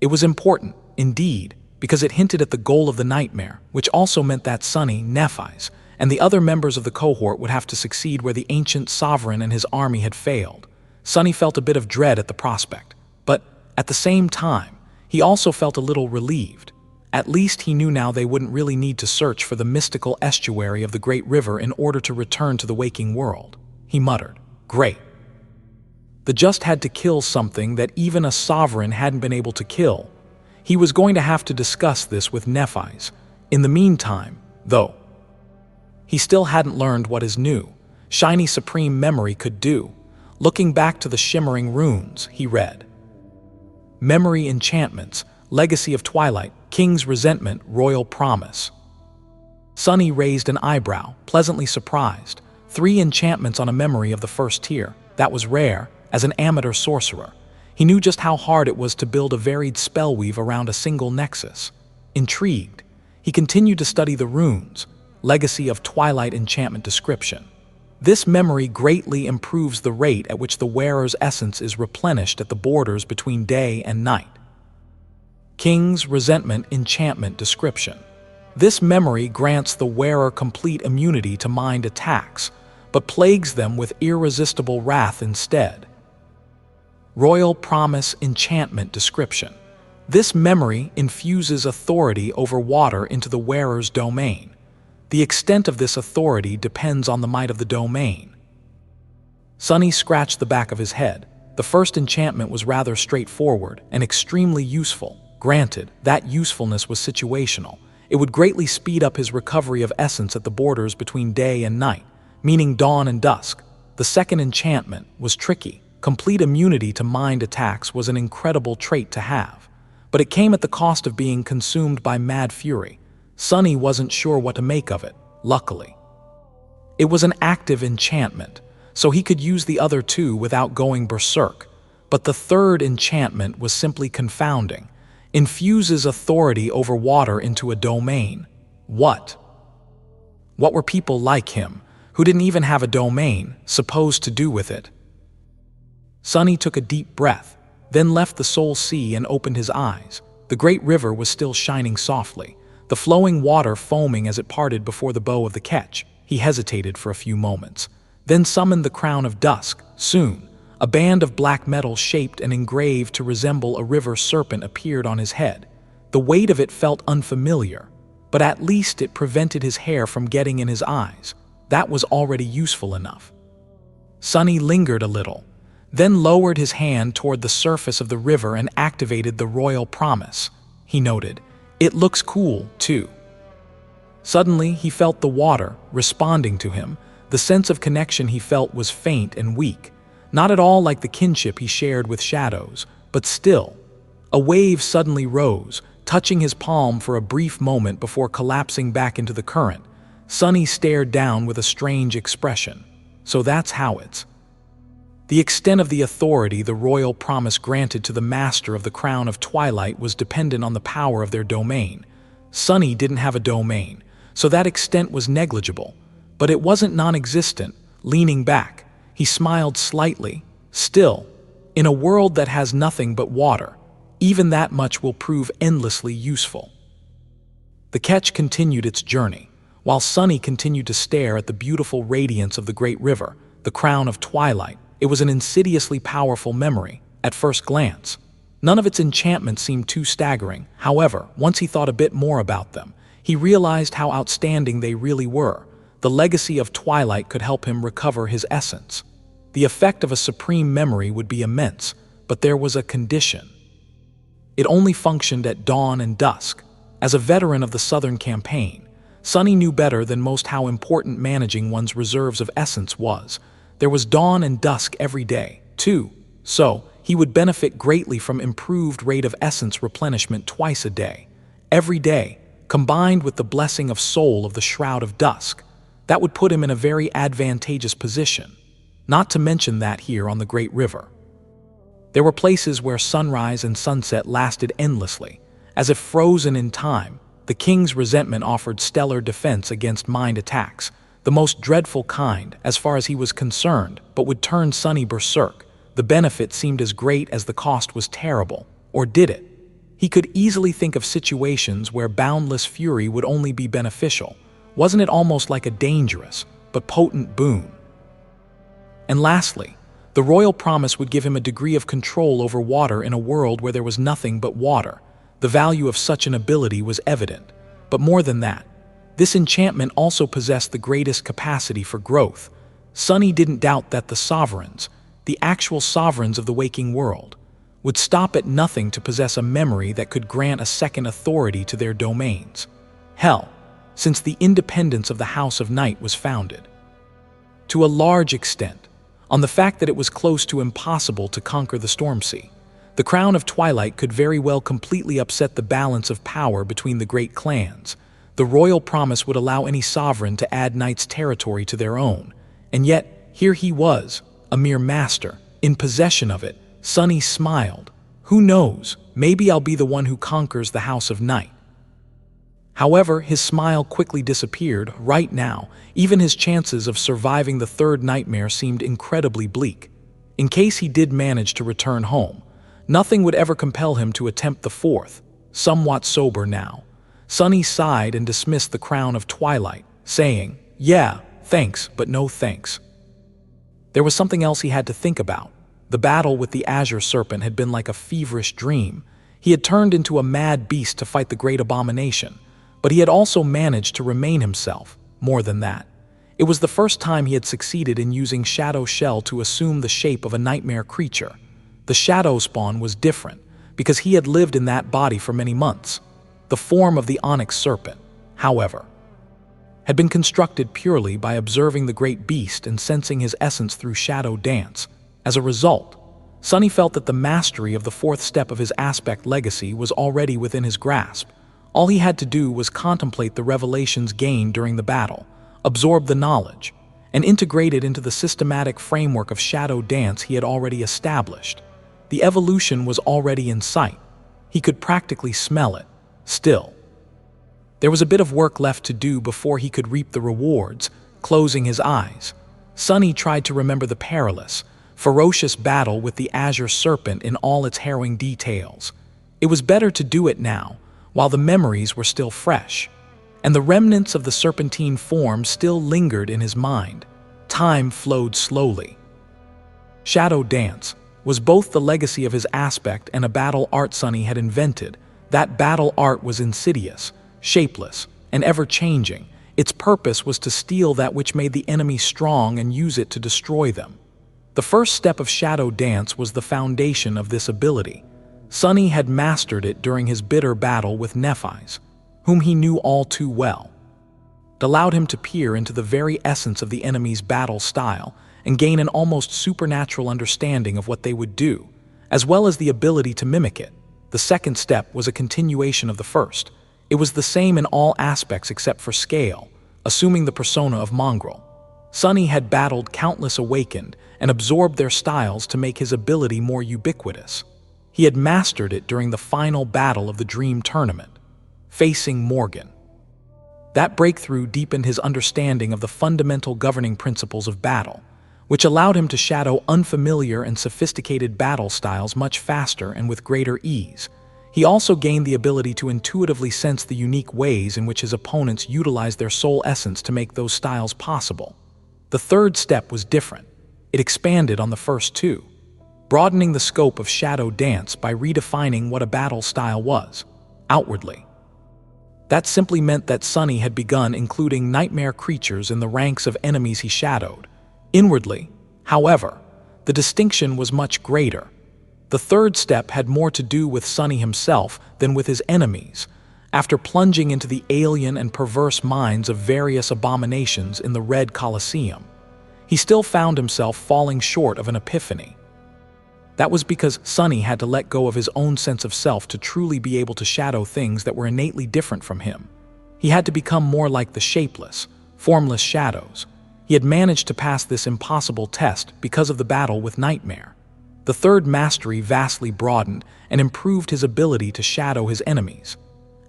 It was important, indeed, because it hinted at the goal of the nightmare, which also meant that Sunny, Nephis, and the other members of the cohort would have to succeed where the ancient sovereign and his army had failed. Sunny felt a bit of dread at the prospect, but at the same time, he also felt a little relieved. At least he knew now they wouldn't really need to search for the mystical estuary of the great river in order to return to the waking world. He muttered, "Great. They just had to kill something that even a sovereign hadn't been able to kill." He was going to have to discuss this with Nephis. In the meantime, though, he still hadn't learned what his new, shiny supreme memory could do. Looking back to the shimmering runes, he read, "Memory enchantments, legacy of twilight, king's resentment, royal promise." Sunny raised an eyebrow, pleasantly surprised. 3 enchantments on a memory of the first tier. That was rare. As an amateur sorcerer, he knew just how hard it was to build a varied spellweave around a single nexus. Intrigued, he continued to study the runes, legacy of twilight enchantment description. This memory greatly improves the rate at which the wearer's essence is replenished at the borders between day and night. King's resentment enchantment description. This memory grants the wearer complete immunity to mind attacks, but plagues them with irresistible wrath instead. Royal promise enchantment description. This memory infuses authority over water into the wearer's domain. The extent of this authority depends on the might of the domain. Sunny scratched the back of his head. The first enchantment was rather straightforward and extremely useful. Granted, that usefulness was situational. It would greatly speed up his recovery of essence at the borders between day and night, meaning dawn and dusk. The second enchantment was tricky. Complete immunity to mind attacks was an incredible trait to have, but it came at the cost of being consumed by mad fury. Sunny wasn't sure what to make of it, luckily. It was an active enchantment, so he could use the other 2 without going berserk, but the third enchantment was simply confounding. Infuses authority over water into a domain. What? What were people like him, who didn't even have a domain, supposed to do with it? Sunny took a deep breath, then left the soul sea and opened his eyes. The great river was still shining softly, the flowing water foaming as it parted before the bow of the ketch. He hesitated for a few moments, then summoned the crown of dusk. Soon, a band of black metal shaped and engraved to resemble a river serpent appeared on his head. The weight of it felt unfamiliar, but at least it prevented his hair from getting in his eyes. That was already useful enough. Sunny lingered a little, then lowered his hand toward the surface of the river and activated the royal promise. He noted, "It looks cool, too." Suddenly, he felt the water responding to him. The sense of connection he felt was faint and weak, not at all like the kinship he shared with shadows, but still. A wave suddenly rose, touching his palm for a brief moment before collapsing back into the current. Sunny stared down with a strange expression. So that's how it's. The extent of the authority the royal promise granted to the master of the Crown of Twilight was dependent on the power of their domain. Sunny didn't have a domain, so that extent was negligible, but it wasn't non-existent. Leaning back, he smiled slightly. Still, in a world that has nothing but water, even that much will prove endlessly useful. The ketch continued its journey, while Sunny continued to stare at the beautiful radiance of the great river, the Crown of Twilight. It was an insidiously powerful memory, at first glance. None of its enchantments seemed too staggering. However, once he thought a bit more about them, he realized how outstanding they really were. The legacy of Twilight could help him recover his essence. The effect of a supreme memory would be immense, but there was a condition. It only functioned at dawn and dusk. As a veteran of the Southern Campaign, Sunny knew better than most how important managing one's reserves of essence was. There was dawn and dusk every day, too, so he would benefit greatly from improved rate of essence replenishment twice a day. Every day, combined with the blessing of soul of the Shroud of Dusk, that would put him in a very advantageous position, not to mention that here on the Great River. There were places where sunrise and sunset lasted endlessly, as if frozen in time. The king's resentment offered stellar defense against mind attacks, the most dreadful kind as far as he was concerned, but would turn Sunny berserk. The benefit seemed as great as the cost was terrible, or did it? He could easily think of situations where boundless fury would only be beneficial. Wasn't it almost like a dangerous, but potent boon? And lastly, the royal promise would give him a degree of control over water in a world where there was nothing but water. The value of such an ability was evident, but more than that, this enchantment also possessed the greatest capacity for growth. Sunny didn't doubt that the sovereigns, the actual sovereigns of the waking world, would stop at nothing to possess a memory that could grant a second authority to their domains. Hell, since the independence of the House of Night was founded, to a large extent, on the fact that it was close to impossible to conquer the Stormsea. The Crown of Twilight could very well completely upset the balance of power between the great clans. The royal promise would allow any sovereign to add Night's territory to their own, and yet here he was, a mere master, in possession of it. Sunny smiled. Who knows, maybe I'll be the one who conquers the House of Night. However, his smile quickly disappeared. Right now, even his chances of surviving the third nightmare seemed incredibly bleak. In case he did manage to return home, nothing would ever compel him to attempt the fourth. Somewhat sober now, Sunny sighed and dismissed the Crown of Twilight, saying, "Yeah, thanks, but no thanks." There was something else he had to think about. The battle with the Azure Serpent had been like a feverish dream. He had turned into a mad beast to fight the great abomination, but he had also managed to remain himself. More than that, it was the first time he had succeeded in using Shadow Shell to assume the shape of a nightmare creature. The Shadow Spawn was different, because he had lived in that body for many months. The form of the Onyx Serpent, however, had been constructed purely by observing the great beast and sensing his essence through shadow dance. As a result, Sunny felt that the mastery of the fourth step of his aspect legacy was already within his grasp. All he had to do was contemplate the revelations gained during the battle, absorb the knowledge, and integrate it into the systematic framework of shadow dance he had already established. The evolution was already in sight. He could practically smell it. Still, there was a bit of work left to do before he could reap the rewards. Closing his eyes, Sunny tried to remember the perilous, ferocious battle with the Azure Serpent in all its harrowing details. It was better to do it now, while the memories were still fresh, and the remnants of the serpentine form still lingered in his mind. Time flowed slowly. Shadow dance was both the legacy of his aspect and a battle art Sunny had invented. That battle art was insidious, shapeless, and ever-changing. Its purpose was to steal that which made the enemy strong and use it to destroy them. The first step of shadow dance was the foundation of this ability. Sunny had mastered it during his bitter battle with Nephis, whom he knew all too well. It allowed him to peer into the very essence of the enemy's battle style and gain an almost supernatural understanding of what they would do, as well as the ability to mimic it. The second step was a continuation of the first. It was the same in all aspects except for scale, assuming the persona of Mongrel. Sunny had battled countless awakened and absorbed their styles to make his ability more ubiquitous. He had mastered it during the final battle of the Dream Tournament, facing Morgan. That breakthrough deepened his understanding of the fundamental governing principles of battle, which allowed him to shadow unfamiliar and sophisticated battle styles much faster and with greater ease. He also gained the ability to intuitively sense the unique ways in which his opponents utilized their soul essence to make those styles possible. The third step was different. It expanded on the first two, broadening the scope of shadow dance by redefining what a battle style was, outwardly. That simply meant that Sunny had begun including nightmare creatures in the ranks of enemies he shadowed. Inwardly, however, the distinction was much greater. The third step had more to do with Sunny himself than with his enemies. After plunging into the alien and perverse minds of various abominations in the Red Colosseum, he still found himself falling short of an epiphany. That was because Sunny had to let go of his own sense of self to truly be able to shadow things that were innately different from him. He had to become more like the shapeless, formless shadows. He had managed to pass this impossible test because of the battle with Nightmare. The third mastery vastly broadened and improved his ability to shadow his enemies,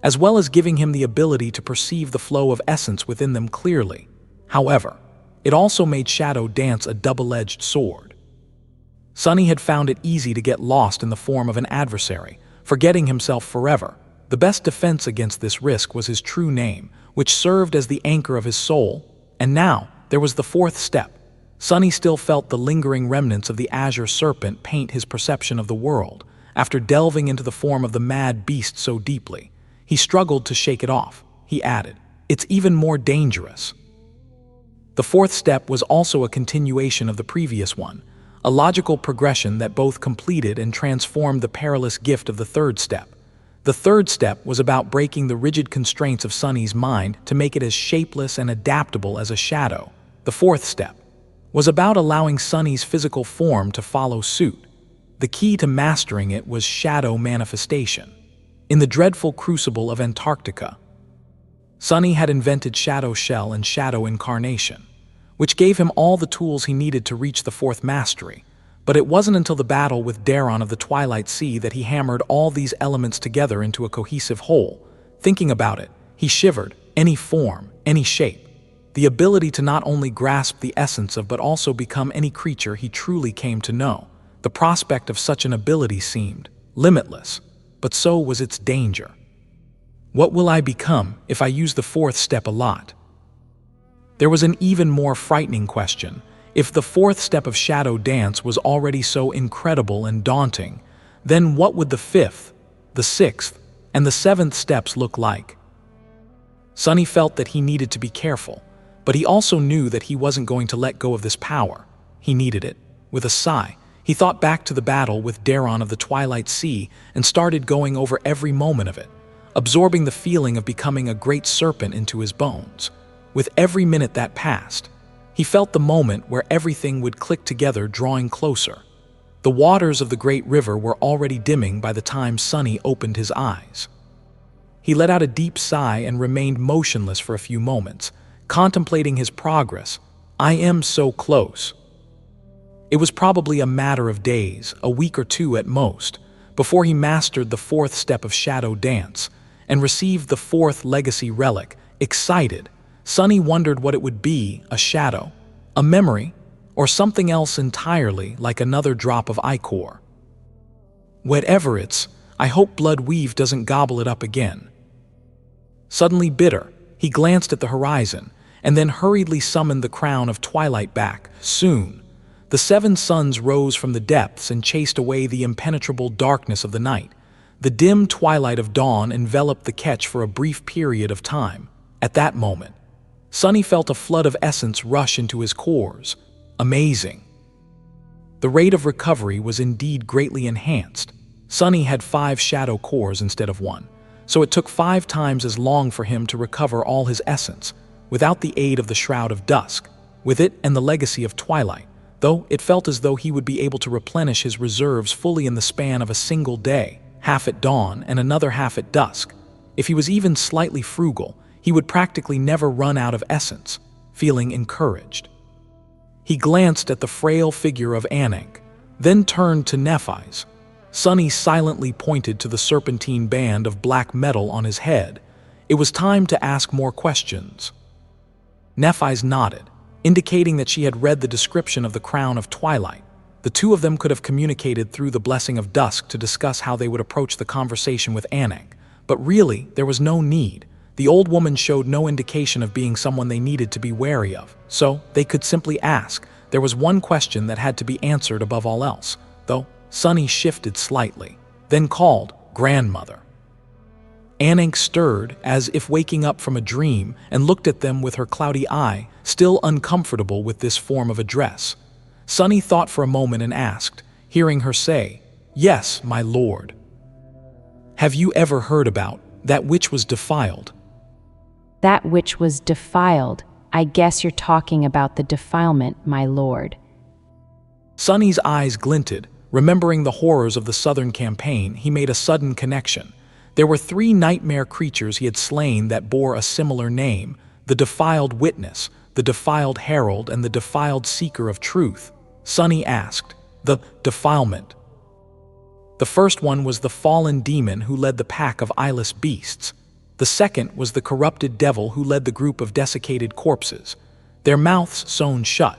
as well as giving him the ability to perceive the flow of essence within them clearly. However, it also made shadow dance a double-edged sword. Sunny had found it easy to get lost in the form of an adversary, forgetting himself forever. The best defense against this risk was his true name, which served as the anchor of his soul. And now, there was the fourth step. Sunny still felt the lingering remnants of the Azure Serpent paint his perception of the world. After delving into the form of the mad beast so deeply, he struggled to shake it off. He added, "It's even more dangerous." The fourth step was also a continuation of the previous one, a logical progression that both completed and transformed the perilous gift of the third step. The third step was about breaking the rigid constraints of Sunny's mind to make it as shapeless and adaptable as a shadow. The fourth step was about allowing Sunny's physical form to follow suit. The key to mastering it was shadow manifestation. In the dreadful crucible of Antarctica, Sunny had invented Shadow Shell and Shadow Incarnation, which gave him all the tools he needed to reach the fourth mastery. But it wasn't until the battle with Daron of the Twilight Sea that he hammered all these elements together into a cohesive whole. Thinking about it, he shivered. Any form, any shape. The ability to not only grasp the essence of but also become any creature he truly came to know. The prospect of such an ability seemed limitless, but so was its danger. What will I become if I use the fourth step a lot? There was an even more frightening question. If the fourth step of shadow dance was already so incredible and daunting, then what would the fifth, the sixth, and the seventh steps look like? Sunny felt that he needed to be careful, but he also knew that he wasn't going to let go of this power. He needed it. With a sigh, he thought back to the battle with Daron of the Twilight Sea and started going over every moment of it, absorbing the feeling of becoming a great serpent into his bones. With every minute that passed, he felt the moment where everything would click together, drawing closer. The waters of the great river were already dimming by the time Sunny opened his eyes. He let out a deep sigh and remained motionless for a few moments, contemplating his progress. I am so close. It was probably a matter of days, a week or two at most, before he mastered the fourth step of shadow dance and received the fourth legacy relic. Excited, Sunny wondered what it would be: a shadow, a memory, or something else entirely, like another drop of ichor. Whatever it's, I hope Bloodweave doesn't gobble it up again. Suddenly bitter, he glanced at the horizon and then hurriedly summoned the crown of twilight back. Soon, the seven suns rose from the depths and chased away the impenetrable darkness of the night. The dim twilight of dawn enveloped the catch for a brief period of time. At that moment, Sunny felt a flood of essence rush into his cores. Amazing. The rate of recovery was indeed greatly enhanced. Sunny had 5 shadow cores instead of 1, so it took 5 times as long for him to recover all his essence, without the aid of the Shroud of Dusk. With it and the legacy of Twilight, though, it felt as though he would be able to replenish his reserves fully in the span of a single day, half at dawn and another half at dusk. If he was even slightly frugal, he would practically never run out of essence. Feeling encouraged, He glanced at the frail figure of Ananke, then turned to Nephis. Sunny silently pointed to the serpentine band of black metal on his head. It was time to ask more questions. Nephis nodded, indicating that she had read the description of the Crown of Twilight. The two of them could have communicated through the Blessing of Dusk to discuss how they would approach the conversation with Ananke, but really, there was no need. The old woman showed no indication of being someone they needed to be wary of, so they could simply ask. There was one question that had to be answered above all else, though Sunny shifted slightly, then called grandmother. Ananke stirred as if waking up from a dream and looked at them with her cloudy eye, still uncomfortable with this form of address. Sunny thought for a moment and asked, hearing her say, "Yes, my lord." "Have you ever heard about that which was defiled?" That which was defiled. I guess you're talking about the defilement, my lord. Sunny's eyes glinted. Remembering the horrors of the Southern Campaign, he made a sudden connection. There were 3 nightmare creatures he had slain that bore a similar name: the Defiled Witness, the Defiled Herald, and the Defiled Seeker of Truth. Sunny asked, "The Defilement?" The first one was the fallen demon who led the pack of eyeless beasts. The second was the corrupted devil who led the group of desiccated corpses, their mouths sewn shut.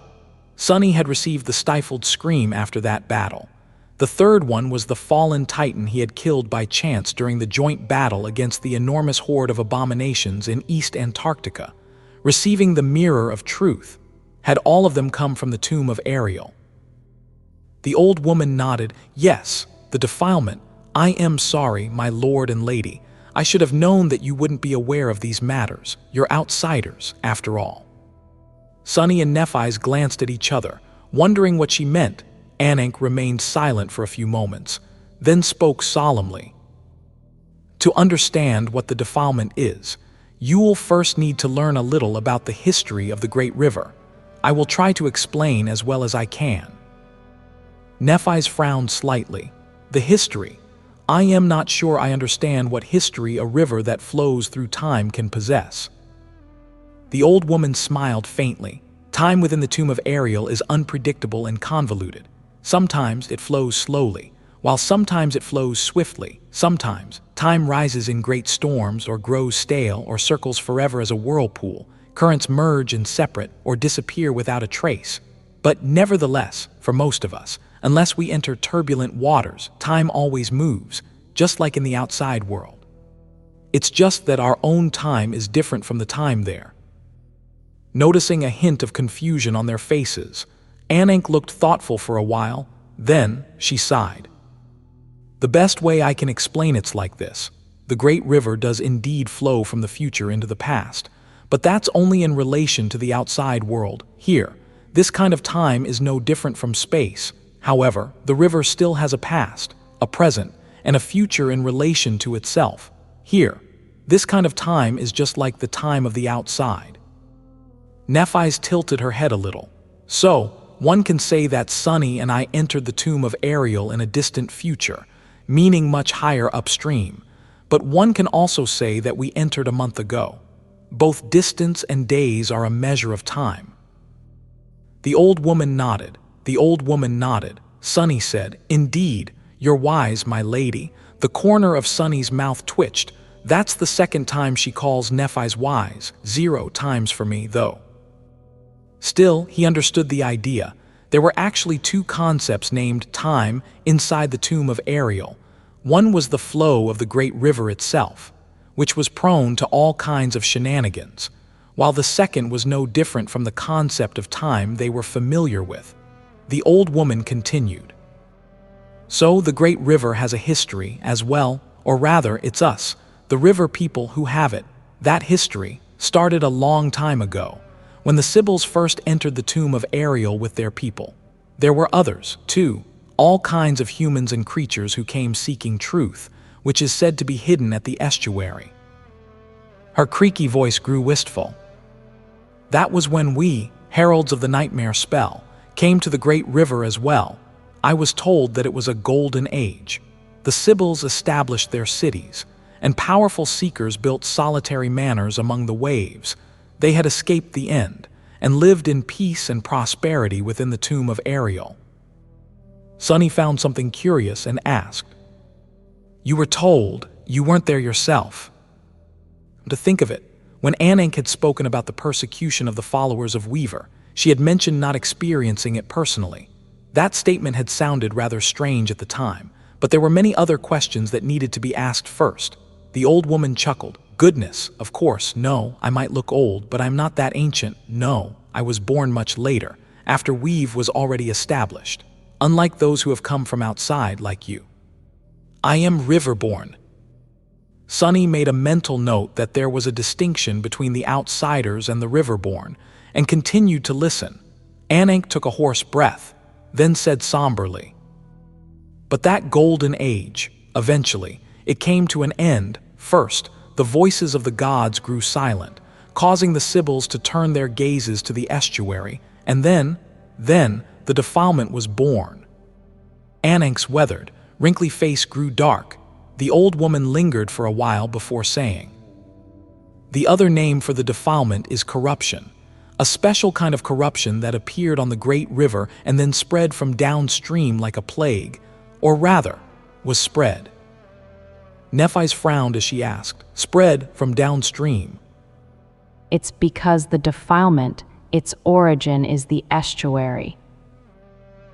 Sunny had received the stifled scream after that battle. The third one was the fallen titan he had killed by chance during the joint battle against the enormous horde of abominations in East Antarctica, receiving the mirror of truth. Had all of them come from the tomb of Ariel? The old woman nodded. "Yes, the defilement. I am sorry, my lord and lady. I should have known that you wouldn't be aware of these matters. You're outsiders, after all." Sunny and Nephis glanced at each other, wondering what she meant. Ananke remained silent for a few moments, then spoke solemnly. "To understand what the defilement is, you will first need to learn a little about the history of the Great River. I will try to explain as well as I can." Nephis frowned slightly. "The history? I am not sure I understand what history a river that flows through time can possess." The old woman smiled faintly. Time within the tomb of Ariel is unpredictable and convoluted. Sometimes it flows slowly, while sometimes it flows swiftly. Sometimes time rises in great storms or grows stale or circles forever as a whirlpool. Currents merge and separate or disappear without a trace. But nevertheless, for most of us, unless we enter turbulent waters, time always moves, just like in the outside world. It's just that our own time is different from the time there. Noticing a hint of confusion on their faces, Ananke looked thoughtful for a while, then she sighed. "The best way I can explain it's like this. The Great River does indeed flow from the future into the past, but that's only in relation to the outside world. Here, this kind of time is no different from space. However, the river still has a past, a present, and a future in relation to itself. Here, this kind of time is just like the time of the outside." Nephis tilted her head a little. "So, one can say that Sunny and I entered the tomb of Ariel in a distant future, meaning much higher upstream, but one can also say that we entered a month ago. Both distance and days are a measure of time." The old woman nodded. Sunny said, "Indeed, you're wise, my lady." The corner of Sunny's mouth twitched. That's the second time she calls Nephis wise. 0 times for me, though. Still, he understood the idea. There were actually 2 concepts named time inside the tomb of Ariel. One was the flow of the great river itself, which was prone to all kinds of shenanigans, while the second was no different from the concept of time they were familiar with. The old woman continued. "So the great river has a history as well, or rather, it's us, the river people, who have it. That history started a long time ago, when the Sybils first entered the tomb of Ariel with their people. There were others, too, all kinds of humans and creatures who came seeking truth, which is said to be hidden at the estuary." Her creaky voice grew wistful. "That was when we, heralds of the nightmare spell, came to the great river as well. I was told that it was a golden age. The Sybils established their cities, and powerful seekers built solitary manors among the waves. They had escaped the end, and lived in peace and prosperity within the tomb of Ariel. Sunny found something curious and asked, "You were told you weren't there yourself." To think of it, when Ananke had spoken about the persecution of the followers of Weaver, she had mentioned not experiencing it personally. That statement had sounded rather strange at the time, but there were many other questions that needed to be asked first. The old woman chuckled. "Goodness, of course, no, I might look old, but I'm not that ancient. No, I was born much later, after Weave was already established, unlike those who have come from outside like you. I am Riverborn." Sunny made a mental note that there was a distinction between the outsiders and the Riverborn, and continued to listen. Ananke took a hoarse breath, then said somberly, "But that golden age, eventually, it came to an end. First, the voices of the gods grew silent, causing the Sibyls to turn their gazes to the estuary, and then the defilement was born." Ananke's weathered, wrinkly face grew dark. The old woman lingered for a while before saying, "The other name for the defilement is corruption, a special kind of corruption that appeared on the great river and then spread from downstream like a plague, or rather, was spread." Nephis frowned as she asked, "Spread from downstream?" It's because the defilement, its origin is the estuary.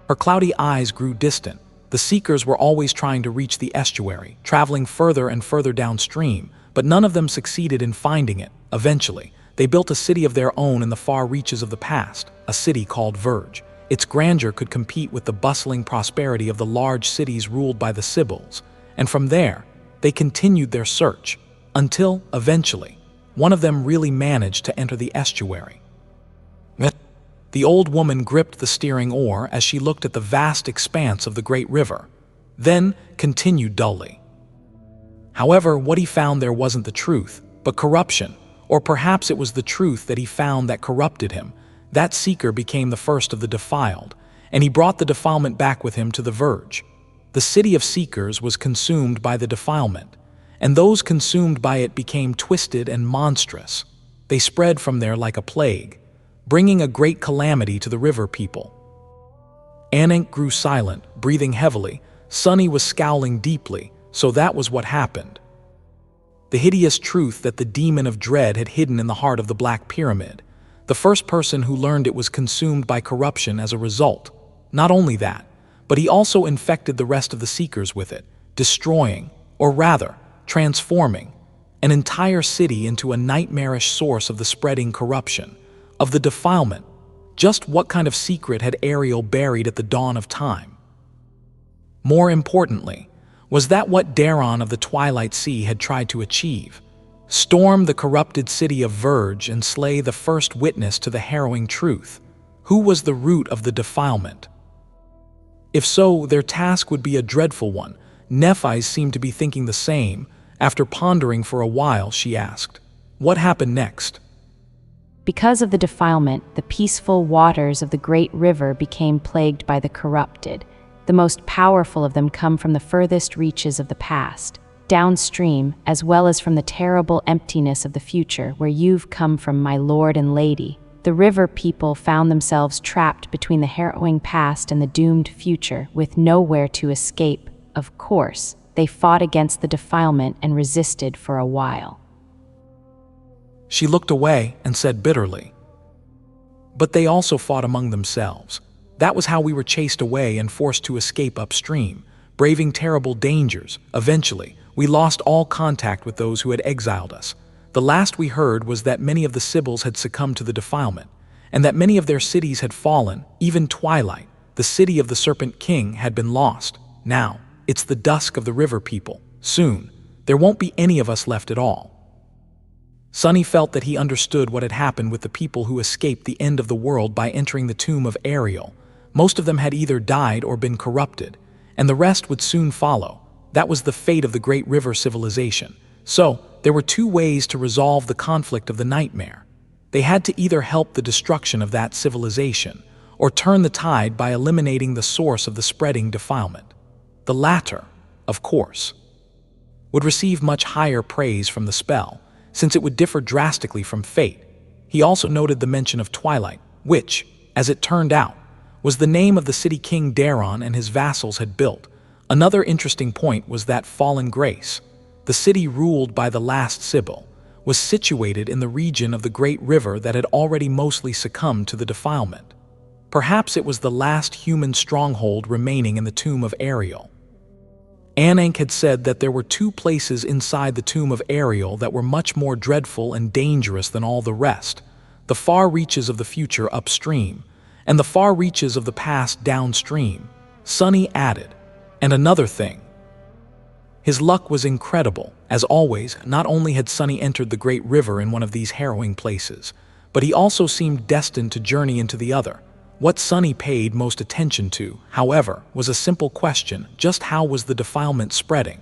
Her cloudy eyes grew distant. The seekers were always trying to reach the estuary, traveling further and further downstream, but none of them succeeded in finding it. Eventually, they built a city of their own in the far reaches of the past, a city called Verge. Its grandeur could compete with the bustling prosperity of the large cities ruled by the Sibyls, and from there, they continued their search, until, eventually, one of them really managed to enter the estuary. The old woman gripped the steering oar as she looked at the vast expanse of the great river, then continued dully. However, what he found there wasn't the truth, but corruption, or perhaps it was the truth that he found that corrupted him. That seeker became the first of the defiled, and he brought the defilement back with him to the Verge. The city of seekers was consumed by the defilement, and those consumed by it became twisted and monstrous. They spread from there like a plague, bringing a great calamity to the river people. Ananke grew silent, breathing heavily. Sunny was scowling deeply, so that was what happened. The hideous truth that the demon of dread had hidden in the heart of the Black Pyramid. The first person who learned it was consumed by corruption as a result. Not only that, but he also infected the rest of the seekers with it, destroying, or rather, transforming, an entire city into a nightmarish source of the spreading corruption, of the defilement. Just what kind of secret had Ariel buried at the dawn of time? More importantly, was that what Daron of the Twilight Sea had tried to achieve? Storm the corrupted city of Verge and slay the first witness to the harrowing truth. Who was the root of the defilement? If so, their task would be a dreadful one. Nephis seemed to be thinking the same. After pondering for a while, she asked, "What happened next?" Because of the defilement, the peaceful waters of the great river became plagued by the corrupted. The most powerful of them come from the furthest reaches of the past, downstream, as well as from the terrible emptiness of the future, where you've come from, my lord and lady. The river people found themselves trapped between the harrowing past and the doomed future, with nowhere to escape. Of course, they fought against the defilement and resisted for a while. She looked away and said bitterly, "But they also fought among themselves. That was how we were chased away and forced to escape upstream, braving terrible dangers. Eventually, we lost all contact with those who had exiled us. The last we heard was that many of the Sibyls had succumbed to the defilement, and that many of their cities had fallen. Even Twilight, the city of the Serpent King, had been lost. Now, it's the dusk of the river people. Soon, there won't be any of us left at all." Sunny felt that he understood what had happened with the people who escaped the end of the world by entering the tomb of Ariel. Most of them had either died or been corrupted, and the rest would soon follow. That was the fate of the Great River civilization. So, there were two ways to resolve the conflict of the nightmare. They had to either help the destruction of that civilization, or turn the tide by eliminating the source of the spreading defilement. The latter, of course, would receive much higher praise from the spell, since it would differ drastically from fate. He also noted the mention of Twilight, which, as it turned out, was the name of the city King Daron and his vassals had built. Another interesting point was that Fallen Grace, the city ruled by the last Sybil, was situated in the region of the great river that had already mostly succumbed to the defilement. Perhaps it was the last human stronghold remaining in the tomb of Ariel. Ananke had said that there were two places inside the tomb of Ariel that were much more dreadful and dangerous than all the rest: the far reaches of the future upstream, and the far reaches of the past downstream. Sunny added, and another thing. His luck was incredible. As always, not only had Sunny entered the great river in one of these harrowing places, but he also seemed destined to journey into the other. What Sunny paid most attention to, however, was a simple question: just how was the defilement spreading?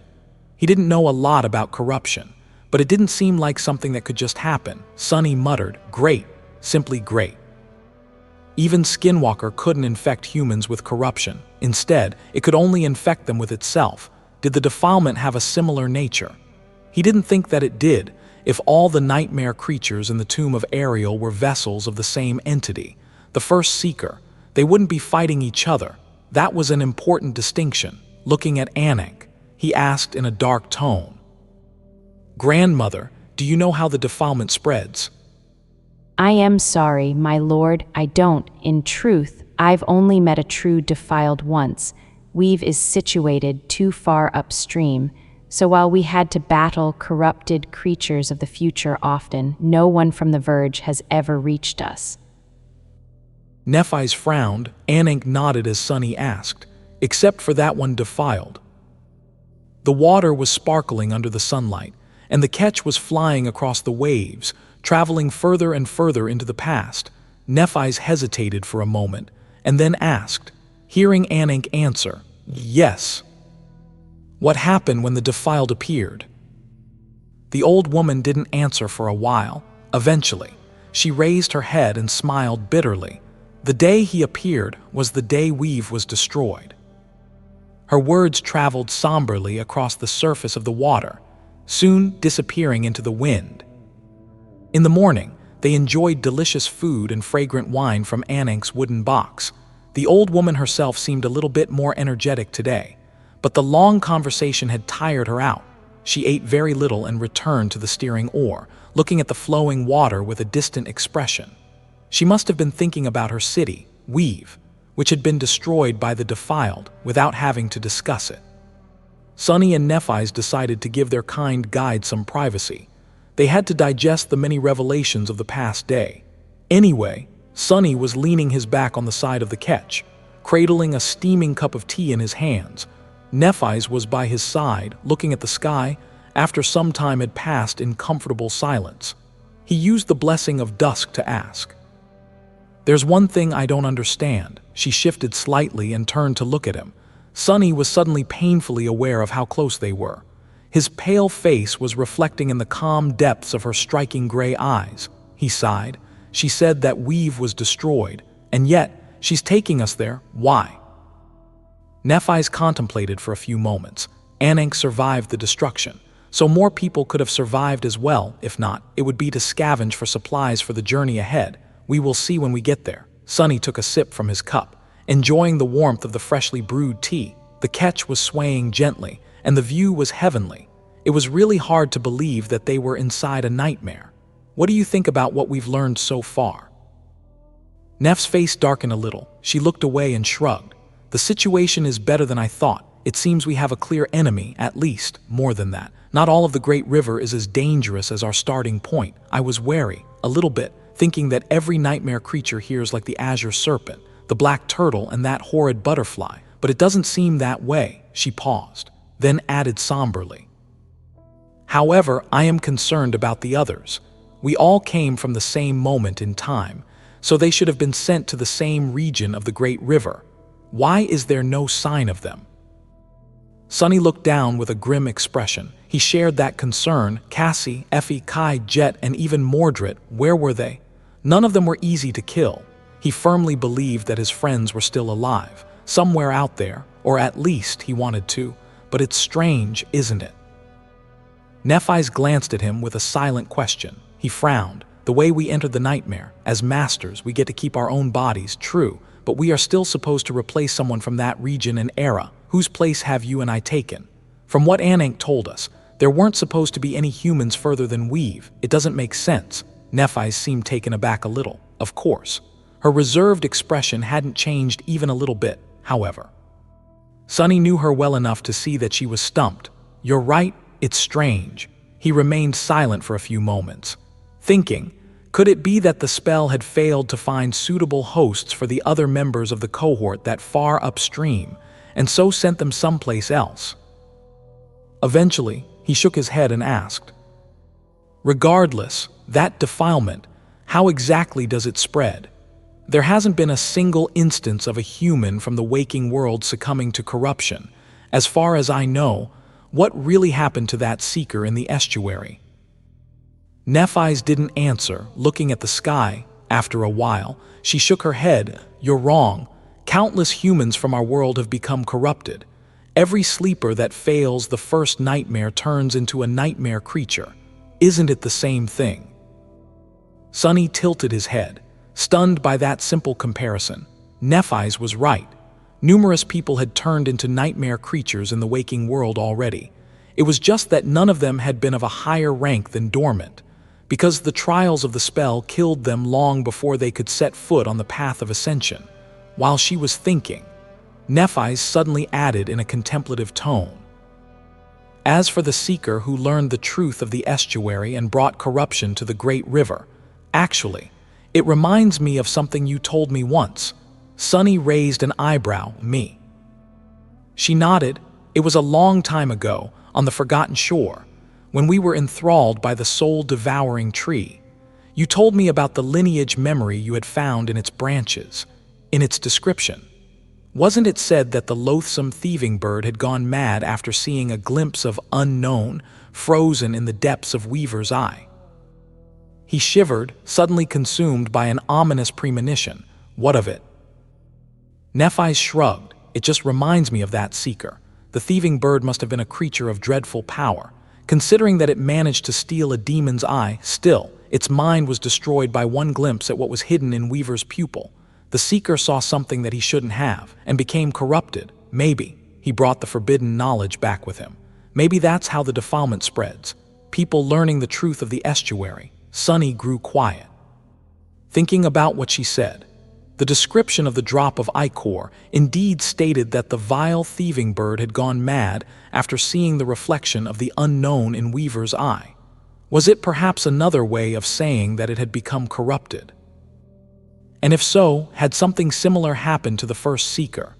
He didn't know a lot about corruption, but it didn't seem like something that could just happen. Sunny muttered, "Great, simply great." Even Skinwalker couldn't infect humans with corruption. Instead, it could only infect them with itself. Did the defilement have a similar nature? He didn't think that it did. If all the nightmare creatures in the tomb of Ariel were vessels of the same entity, the first seeker, they wouldn't be fighting each other. That was an important distinction. Looking at Ananke, he asked in a dark tone, "Grandmother, do you know how the defilement spreads?" I am sorry, my lord, I don't. In truth, I've only met a true defiled once. Weave is situated too far upstream, so while we had to battle corrupted creatures of the future often, no one from the verge has ever reached us. Nephis frowned. Ananke nodded as Sunny asked, "Except for that one defiled." The water was sparkling under the sunlight, and the ketch was flying across the waves, traveling further and further into the past. Nephis hesitated for a moment, and then asked, hearing Ananke answer, "Yes." "What happened when the defiled appeared?" The old woman didn't answer for a while. Eventually, she raised her head and smiled bitterly. "The day he appeared was the day Weave was destroyed." Her words traveled somberly across the surface of the water, soon disappearing into the wind. In the morning, they enjoyed delicious food and fragrant wine from Ananke's wooden box. The old woman herself seemed a little bit more energetic today, but the long conversation had tired her out. She ate very little and returned to the steering oar, looking at the flowing water with a distant expression. She must have been thinking about her city, Weave, which had been destroyed by the defiled without having to discuss it. Sunny and Nephis decided to give their kind guide some privacy. They had to digest the many revelations of the past day. Anyway, Sunny was leaning his back on the side of the ketch, cradling a steaming cup of tea in his hands. Nephis was by his side, looking at the sky, after some time had passed in comfortable silence. He used the blessing of dusk to ask, "There's one thing I don't understand." She shifted slightly and turned to look at him. Sunny was suddenly painfully aware of how close they were. His pale face was reflecting in the calm depths of her striking gray eyes. He sighed. "She said that Weave was destroyed, and yet she's taking us there. Why?" Nephis contemplated for a few moments. Ananke survived the destruction, so more people could have survived as well. If not, it would be to scavenge for supplies for the journey ahead. "We will see when we get there." Sunny took a sip from his cup, enjoying the warmth of the freshly brewed tea. The ketch was swaying gently, and the view was heavenly. It was really hard to believe that they were inside a nightmare. "What do you think about what we've learned so far?" Neff's face darkened a little. She looked away and shrugged. "The situation is better than I thought. It seems we have a clear enemy, at least. More than that, not all of the Great River is as dangerous as our starting point. I was wary, a little bit, thinking that every nightmare creature here is like the Azure Serpent, the black turtle, and that horrid butterfly. But it doesn't seem that way." She paused, then added somberly, "However, I am concerned about the others. We all came from the same moment in time, so they should have been sent to the same region of the Great River. Why is there no sign of them?" Sunny looked down with a grim expression. He shared that concern. Cassie, Effie, Kai, Jet, and even Mordred, where were they? None of them were easy to kill. He firmly believed that his friends were still alive, somewhere out there, or at least he wanted to. But it's strange, isn't it? Nephis glanced at him with a silent question. He frowned. The way we entered the nightmare. As masters, we get to keep our own bodies, true, but we are still supposed to replace someone from that region and era. Whose place have you and I taken? From what Ananke told us, there weren't supposed to be any humans further than we've. It doesn't make sense. Nephis seemed taken aback a little, of course. Her reserved expression hadn't changed even a little bit, however. Sunny knew her well enough to see that she was stumped. You're right, it's strange. He remained silent for a few moments, thinking, could it be that the spell had failed to find suitable hosts for the other members of the cohort that far upstream, and so sent them someplace else? Eventually, he shook his head and asked, regardless, that defilement, how exactly does it spread? There hasn't been a single instance of a human from the waking world succumbing to corruption. As far as I know, what really happened to that seeker in the estuary? Nephis didn't answer, looking at the sky. After a while, she shook her head. You're wrong. Countless humans from our world have become corrupted. Every sleeper that fails the first nightmare turns into a nightmare creature. Isn't it the same thing? Sunny tilted his head, stunned by that simple comparison. Nephis was right. Numerous people had turned into nightmare creatures in the waking world already. It was just that none of them had been of a higher rank than dormant, because the trials of the spell killed them long before they could set foot on the path of ascension. While she was thinking, Nephis suddenly added in a contemplative tone, as for the seeker who learned the truth of the estuary and brought corruption to the great river, actually, it reminds me of something you told me once. Sunny raised an eyebrow. Me. She nodded. It was a long time ago, on the forgotten shore, when we were enthralled by the soul-devouring tree. You told me about the lineage memory you had found in its branches. In its description, wasn't it said that the loathsome thieving bird had gone mad after seeing a glimpse of unknown, frozen in the depths of Weaver's eye? He shivered, suddenly consumed by an ominous premonition. What of it? Nephis shrugged. It just reminds me of that seeker. The thieving bird must have been a creature of dreadful power. Considering that it managed to steal a demon's eye, still, its mind was destroyed by one glimpse at what was hidden in Weaver's pupil. The seeker saw something that he shouldn't have, and became corrupted. Maybe he brought the forbidden knowledge back with him. Maybe that's how the defilement spreads. People learning the truth of the estuary. Sunny grew quiet, thinking about what she said. The description of the drop of ichor indeed stated that the vile thieving bird had gone mad after seeing the reflection of the unknown in Weaver's eye. Was it perhaps another way of saying that it had become corrupted? And if so, had something similar happened to the first seeker?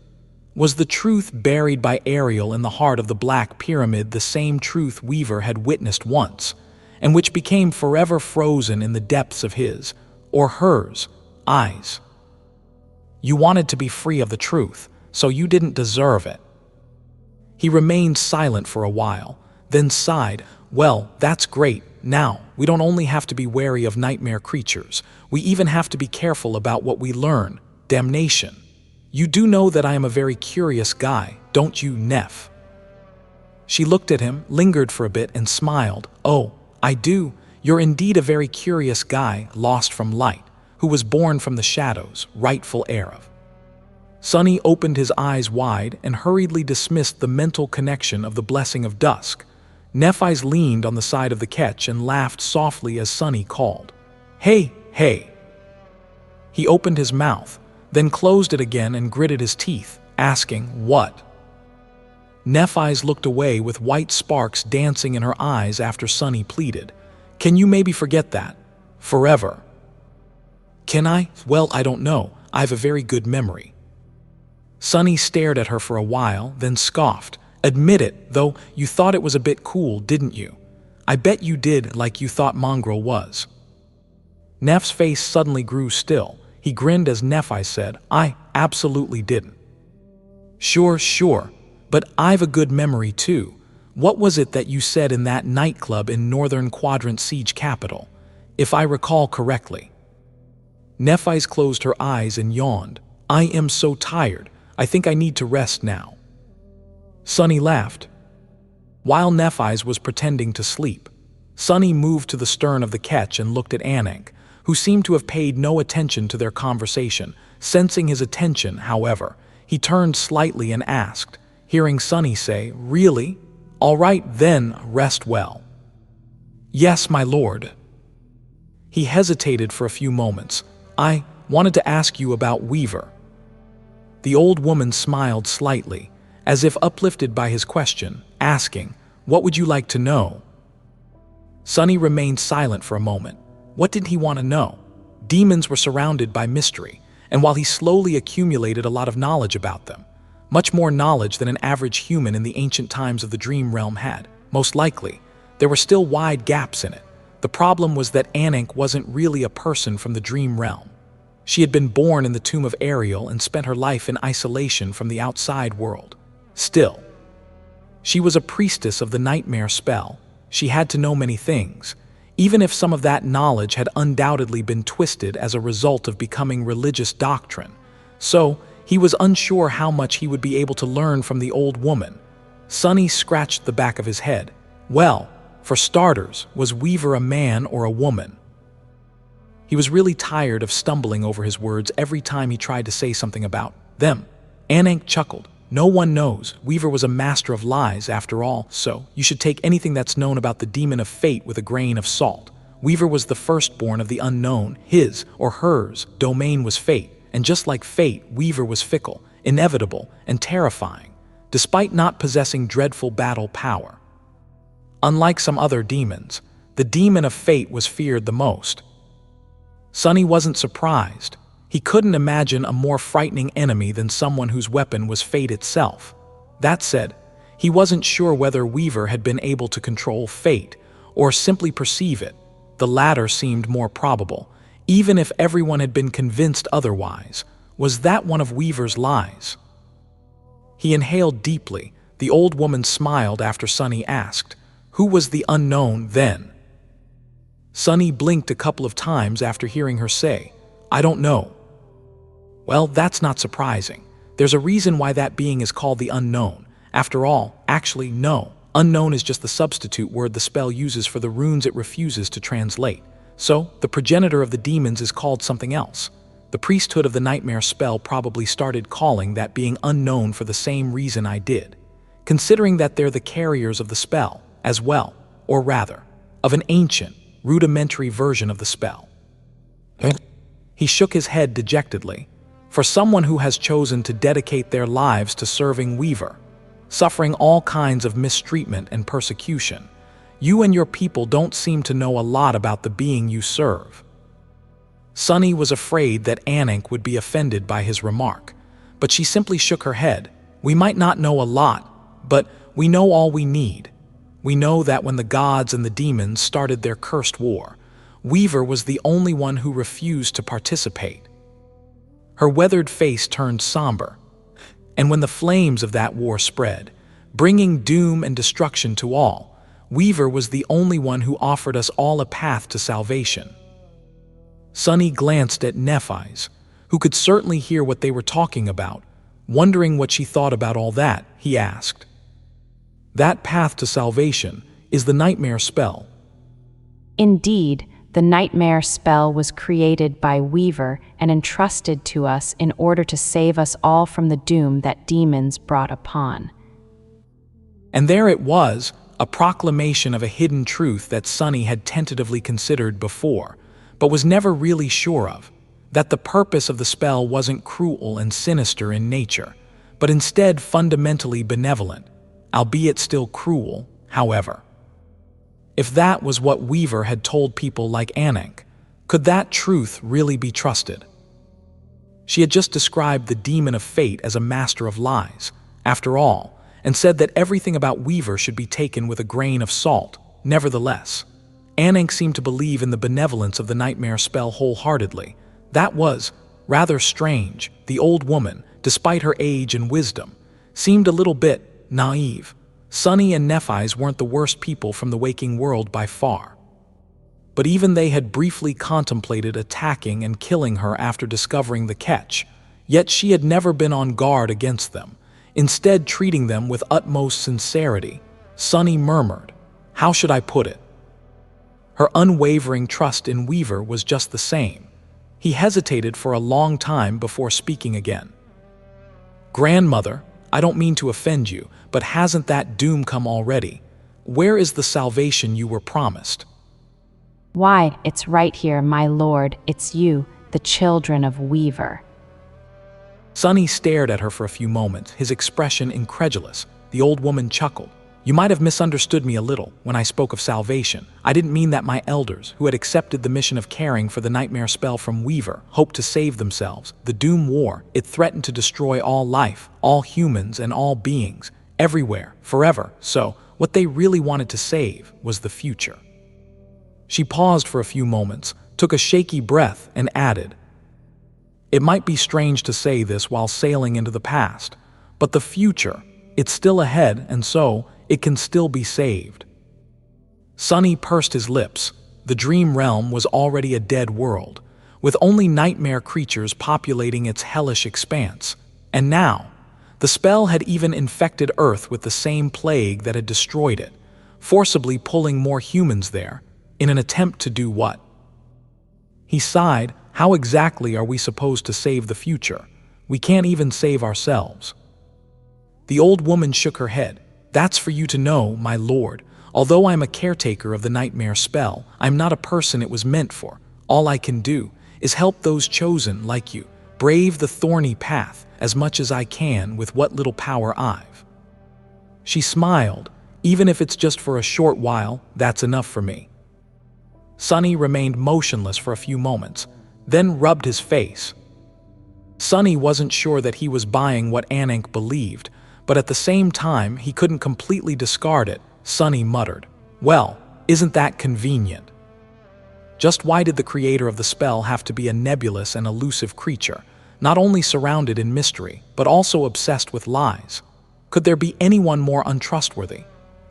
Was the truth buried by Ariel in the heart of the Black Pyramid the same truth Weaver had witnessed once, and which became forever frozen in the depths of his, or hers, eyes? You wanted to be free of the truth, so you didn't deserve it. He remained silent for a while, then sighed. Well, that's great. Now, we don't only have to be wary of nightmare creatures, we even have to be careful about what we learn. Damnation. You do know that I am a very curious guy, don't you, Neph? She looked at him, lingered for a bit, and smiled. Oh, I do. You're indeed a very curious guy, lost from light, who was born from the shadows, rightful heir of. Sunny opened his eyes wide and hurriedly dismissed the mental connection of the blessing of dusk. Nephis leaned on the side of the ketch and laughed softly as Sunny called, "Hey, hey!" He opened his mouth, then closed it again and gritted his teeth, asking, "What?" Nephis looked away with white sparks dancing in her eyes after Sunny pleaded, "Can you maybe forget that? Forever?" "Can I? Well, I don't know. I have a very good memory." Sunny stared at her for a while, then scoffed. "Admit it, though, you thought it was a bit cool, didn't you? I bet you did, like you thought Mongrel was." Neph's face suddenly grew still. He grinned as Nephis said, "I absolutely didn't." Sure, but I've a good memory too. What was it that you said in that nightclub in Northern Quadrant Siege Capital, if I recall correctly?" Nephis closed her eyes and yawned. "I am so tired. I think I need to rest now." Sunny laughed. While Nephis was pretending to sleep, Sunny moved to the stern of the ketch and looked at Ananke, who seemed to have paid no attention to their conversation. Sensing his attention, however, he turned slightly and asked, hearing Sunny say, "Really? All right then, rest well." "Yes, my lord." He hesitated for a few moments. "I wanted to ask you about Weaver." The old woman smiled slightly, as if uplifted by his question, asking, "What would you like to know?" Sunny remained silent for a moment. What did he want to know? Demons were surrounded by mystery, and while he slowly accumulated a lot of knowledge about them, much more knowledge than an average human in the ancient times of the dream realm had, most likely, there were still wide gaps in it. The problem was that Ananke wasn't really a person from the dream realm. She had been born in the tomb of Ariel and spent her life in isolation from the outside world. Still, she was a priestess of the nightmare spell. She had to know many things, even if some of that knowledge had undoubtedly been twisted as a result of becoming religious doctrine. So, he was unsure how much he would be able to learn from the old woman. Sunny scratched the back of his head. Well, for starters, was Weaver a man or a woman? He was really tired of stumbling over his words every time he tried to say something about them. Ananke chuckled. "No one knows. Weaver was a master of lies, after all, so you should take anything that's known about the demon of fate with a grain of salt. Weaver was the firstborn of the unknown. His, or hers, domain was fate, and just like fate, Weaver was fickle, inevitable, and terrifying, despite not possessing dreadful battle power. Unlike some other demons, the demon of fate was feared the most." Sunny wasn't surprised. He couldn't imagine a more frightening enemy than someone whose weapon was fate itself. That said, he wasn't sure whether Weaver had been able to control fate or simply perceive it. The latter seemed more probable, even if everyone had been convinced otherwise. Was that one of Weaver's lies? He inhaled deeply. The old woman smiled after Sunny asked, "Who was the unknown then?" Sunny blinked a couple of times after hearing her say, "I don't know." Well, that's not surprising. There's a reason why that being is called the unknown. After all, actually, no. Unknown is just the substitute word the spell uses for the runes it refuses to translate. So, the progenitor of the demons is called something else. The priesthood of the nightmare spell probably started calling that being unknown for the same reason I did, considering that they're the carriers of the spell, as well, or rather, of an ancient, rudimentary version of the spell. He shook his head dejectedly. For someone who has chosen to dedicate their lives to serving Weaver, suffering all kinds of mistreatment and persecution, you and your people don't seem to know a lot about the being you serve. Sunny was afraid that Ananke would be offended by his remark, but she simply shook her head. "We might not know a lot, but we know all we need. We know that when the gods and the demons started their cursed war, Weaver was the only one who refused to participate." Her weathered face turned somber. "And when the flames of that war spread, bringing doom and destruction to all, Weaver was the only one who offered us all a path to salvation." Sunny glanced at Nephis, who could certainly hear what they were talking about. Wondering what she thought about all that, he asked, "That path to salvation is the nightmare spell." Indeed, the nightmare spell was created by Weaver and entrusted to us in order to save us all from the doom that demons brought upon. And there it was, a proclamation of a hidden truth that Sunny had tentatively considered before, but was never really sure of, that the purpose of the spell wasn't cruel and sinister in nature, but instead fundamentally benevolent, albeit still cruel, however. If that was what Weaver had told people like Ananke, could that truth really be trusted? She had just described the demon of fate as a master of lies, after all, and said that everything about Weaver should be taken with a grain of salt. Nevertheless, Ananke seemed to believe in the benevolence of the nightmare spell wholeheartedly. That was rather strange. The old woman, despite her age and wisdom, seemed a little bit naive. Sunny and Nephis weren't the worst people from the waking world by far. But even they had briefly contemplated attacking and killing her after discovering the catch, yet she had never been on guard against them, instead treating them with utmost sincerity. Sunny murmured, "How should I put it?" Her unwavering trust in Weaver was just the same. He hesitated for a long time before speaking again. "Grandmother, I don't mean to offend you, but hasn't that doom come already? Where is the salvation you were promised?" Why, it's right here, my lord. It's you, the children of Weaver. Sonny stared at her for a few moments, his expression incredulous. The old woman chuckled. "You might have misunderstood me a little when I spoke of salvation. I didn't mean that my elders, who had accepted the mission of caring for the nightmare spell from Weaver, hoped to save themselves. The Doom War, it threatened to destroy all life, all humans and all beings, everywhere, forever. So, what they really wanted to save was the future." She paused for a few moments, took a shaky breath, and added, "It might be strange to say this while sailing into the past, but the future, it's still ahead, and so it can still be saved." Sonny pursed his lips. The dream realm was already a dead world, with only nightmare creatures populating its hellish expanse. And now, the spell had even infected Earth with the same plague that had destroyed it, forcibly pulling more humans there, in an attempt to do what? He sighed. "How exactly are we supposed to save the future? We can't even save ourselves." The old woman shook her head. "That's for you to know, my lord. Although I'm a caretaker of the nightmare spell, I'm not a person it was meant for. All I can do is help those chosen like you brave the thorny path as much as I can with what little power I've." She smiled. "Even if it's just for a short while, that's enough for me." Sonny remained motionless for a few moments, then rubbed his face. Sonny wasn't sure that he was buying what Ananke believed, but at the same time he couldn't completely discard it. Sonny muttered, "Well, isn't that convenient? Just why did the creator of the spell have to be a nebulous and elusive creature, not only surrounded in mystery, but also obsessed with lies? Could there be anyone more untrustworthy?"